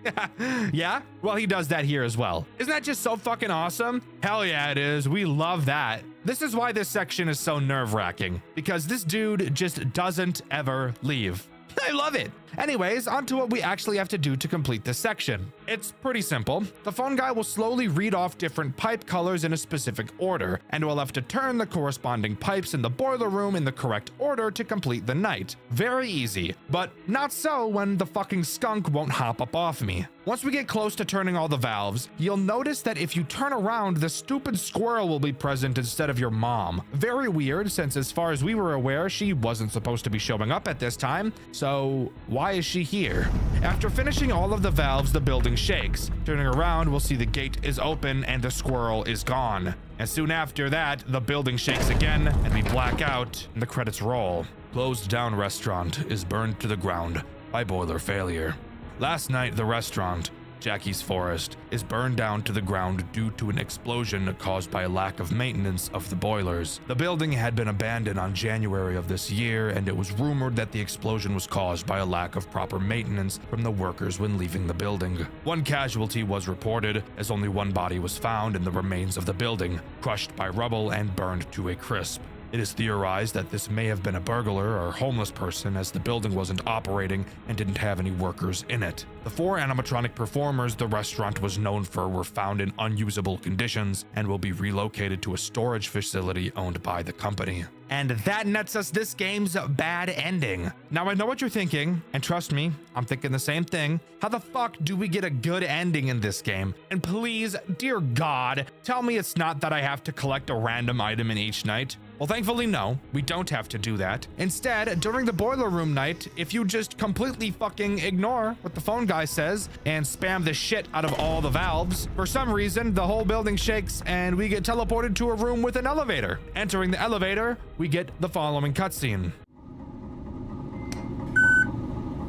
Yeah? Well, he does that here as well. Isn't that just so fucking awesome? Hell yeah, it is. We love that. This is why this section is so nerve-wracking, because this dude just doesn't ever leave. I love it. Anyways, on to what we actually have to do to complete this section. It's pretty simple. The phone guy will slowly read off different pipe colors in a specific order, and we'll have to turn the corresponding pipes in the boiler room in the correct order to complete the night. Very easy, but not so when the fucking skunk won't hop up off me. Once we get close to turning all the valves, you'll notice that if you turn around, the stupid squirrel will be present instead of your mom. Very weird, since as far as we were aware, she wasn't supposed to be showing up at this time, so why is she here? After finishing all of the valves, the building shakes. Turning around, we'll see the gate is open and the squirrel is gone. And soon after that, the building shakes again and we black out and the credits roll. Closed down restaurant is burned to the ground by boiler failure. Last night, the restaurant, Jackie's Forest, is burned down to the ground due to an explosion caused by a lack of maintenance of the boilers. The building had been abandoned on January of this year, and it was rumored that the explosion was caused by a lack of proper maintenance from the workers when leaving the building. One casualty was reported, as only one body was found in the remains of the building, crushed by rubble and burned to a crisp. It is theorized that this may have been a burglar or homeless person, as the building wasn't operating and didn't have any workers in it. The 4 animatronic performers the restaurant was known for were found in unusable conditions and will be relocated to a storage facility owned by the company. And that nets us this game's bad ending. Now I know what you're thinking, and trust me, I'm thinking the same thing. How the fuck do we get a good ending in this game? And please, dear God, tell me it's not that I have to collect a random item in each night. Well, thankfully, no, we don't have to do that. Instead, during the boiler room night, if you just completely fucking ignore what the phone guy says and spam the shit out of all the valves, for some reason, the whole building shakes and we get teleported to a room with an elevator. Entering the elevator, we get the following cutscene.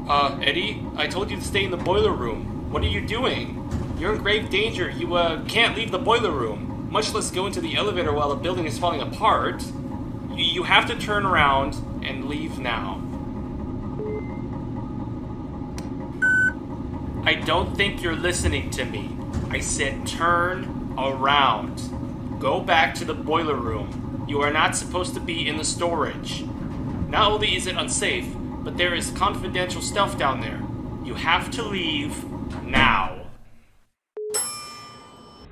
Eddie, I told you to stay in the boiler room. What are you doing? You're in grave danger. You, can't leave the boiler room, much less go into the elevator while the building is falling apart. You have to turn around and leave now. I don't think you're listening to me. I said turn around. Go back to the boiler room. You are not supposed to be in the storage. Not only is it unsafe, but there is confidential stuff down there. You have to leave now.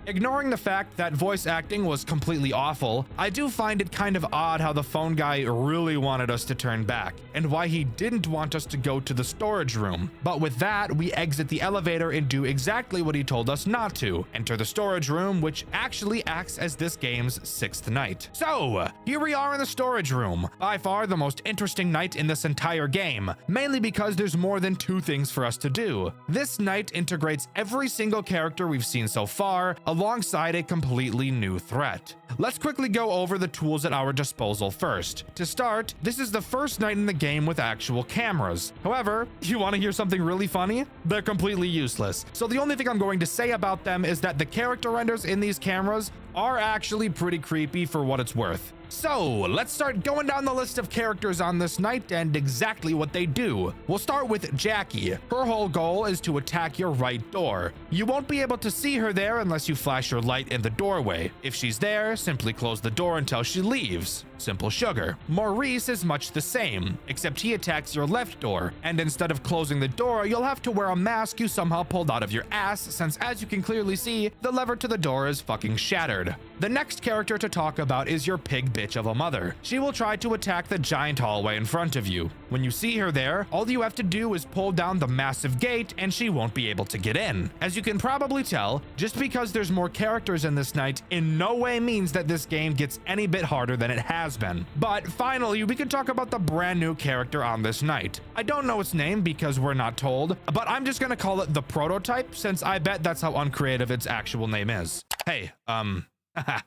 Ignoring the fact that voice acting was completely awful, I do find it kind of odd how the phone guy really wanted us to turn back, and why he didn't want us to go to the storage room. But with that, we exit the elevator and do exactly what he told us not to, enter the storage room, which actually acts as this game's 6th night. So, here we are in the storage room, by far the most interesting night in this entire game, mainly because there's more than 2 things for us to do. This night integrates every single character we've seen so far, alongside a completely new threat. Let's quickly go over the tools at our disposal first. To start, this is the first night in the game with actual cameras. However, you want to hear something really funny? They're completely useless. So the only thing I'm going to say about them is that the character renders in these cameras are actually pretty creepy for what it's worth. So, let's start going down the list of characters on this night and exactly what they do. We'll start with Jackie. Her whole goal is to attack your right door. You won't be able to see her there unless you flash your light in the doorway. If she's there, simply close the door until she leaves. Simple sugar. Maurice is much the same, except he attacks your left door, and instead of closing the door, you'll have to wear a mask you somehow pulled out of your ass, since as you can clearly see, the lever to the door is fucking shattered. The next character to talk about is your pig bitch of a mother. She will try to attack the giant hallway in front of you. When you see her there, all you have to do is pull down the massive gate and she won't be able to get in. As you can probably tell, just because there's more characters in this night in no way means that this game gets any bit harder than it has been. But finally, we can talk about the brand new character on this night. I don't know its name because we're not told, but I'm just gonna call it the Prototype since I bet that's how uncreative its actual name is. Hey,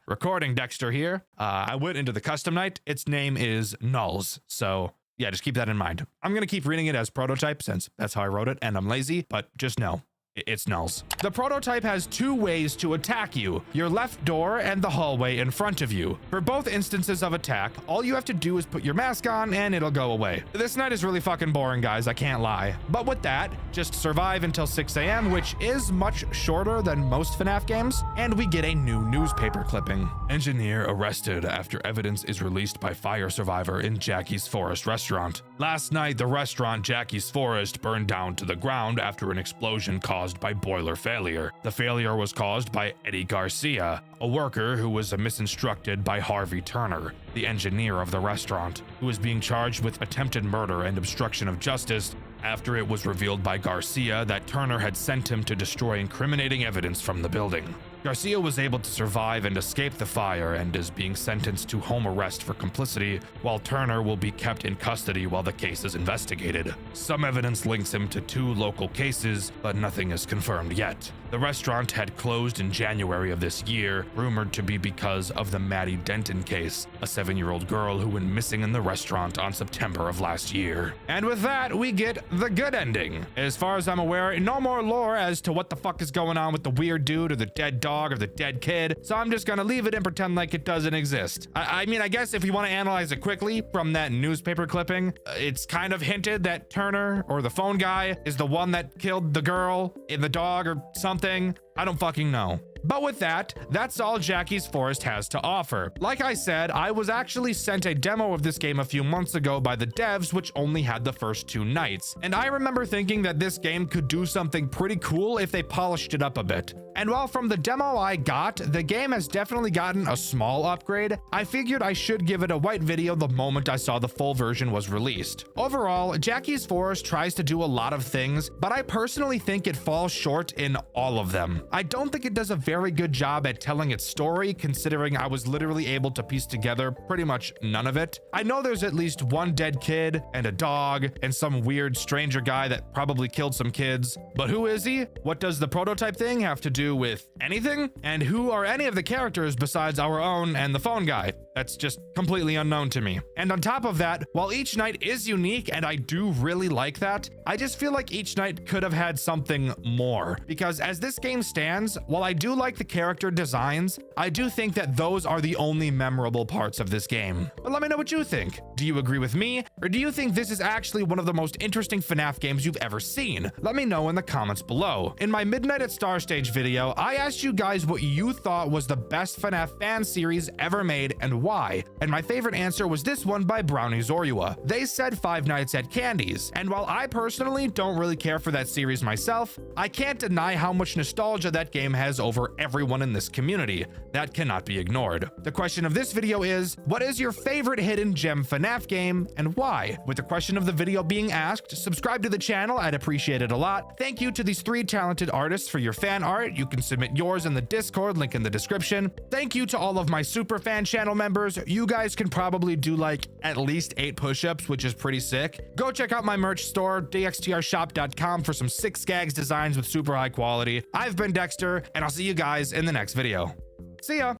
recording Dexter here. I went into the custom night. Its name is Nulls. So yeah, just keep that in mind. I'm going to keep reading it as Prototype since that's how I wrote it and I'm lazy, but just know. It's Nulls. The Prototype has 2 ways to attack you, your left door and the hallway in front of you. For both instances of attack, all you have to do is put your mask on and it'll go away. This night is really fucking boring, guys, I can't lie. But with that, just survive until 6 a.m., which is much shorter than most FNAF games, and we get a new newspaper clipping. Engineer arrested after evidence is released by fire survivor in Jackie's Forest restaurant. Last night, the restaurant Jackie's Forest burned down to the ground after an explosion caused by boiler failure. The failure was caused by Eddie Garcia, a worker who was misinstructed by Harvey Turner, the engineer of the restaurant, who was being charged with attempted murder and obstruction of justice after it was revealed by Garcia that Turner had sent him to destroy incriminating evidence from the building. Garcia was able to survive and escape the fire and is being sentenced to home arrest for complicity, while Turner will be kept in custody while the case is investigated. Some evidence links him to 2 local cases, but nothing is confirmed yet. The restaurant had closed in January of this year, rumored to be because of the Maddie Denton case, a 7-year-old girl who went missing in the restaurant on September of last year. And with that, we get the good ending. As far as I'm aware, no more lore as to what the fuck is going on with the weird dude or the dead dog or the dead kid, so I'm just gonna leave it and pretend like it doesn't exist. I mean, I guess if you want to analyze it quickly from that newspaper clipping, it's kind of hinted that Turner, or the phone guy, is the one that killed the girl and the dog or something. I don't fucking know. But with that, that's all Jackie's Forest has to offer. Like I said, I was actually sent a demo of this game a few months ago by the devs, which only had the first 2 nights. And I remember thinking that this game could do something pretty cool if they polished it up a bit. And while from the demo I got, the game has definitely gotten a small upgrade, I figured I should give it a white video the moment I saw the full version was released. Overall, Jackie's Forest tries to do a lot of things, but I personally think it falls short in all of them. I don't think it does a very good job at telling its story, considering I was literally able to piece together pretty much none of it. I know there's at least 1 dead kid and a dog and some weird stranger guy that probably killed some kids, but who is he? What does the Prototype thing have to do with anything? And who are any of the characters besides our own and the phone guy? That's just completely unknown to me. And on top of that, while each night is unique and I do really like that, I just feel like each night could have had something more. Because as this game stands, while I do like the character designs, I do think that those are the only memorable parts of this game. But let me know what you think. Do you agree with me? Or do you think this is actually one of the most interesting FNAF games you've ever seen? Let me know in the comments below. In my Midnight at Star Stage video, I asked you guys what you thought was the best FNAF fan series ever made and why. why. And my favorite answer was this one by Brownie Zorua. They said Five Nights at Candy's. And while I personally don't really care for that series myself, I can't deny how much nostalgia that game has over everyone in this community. That cannot be ignored. The question of this video is, what is your favorite hidden gem FNAF game and why? With the question of the video being asked, subscribe to the channel, I'd appreciate it a lot. Thank you to these 3 talented artists for your fan art. You can submit yours in the Discord, link in the description. Thank you to all of my super fan channel members. You guys can probably do like at least 8 push-ups, which is pretty sick. Go check out my merch store, dxtrshop.com, for some sick Skags designs with super high quality. I've been Dexter, and I'll see you guys in the next video. See ya!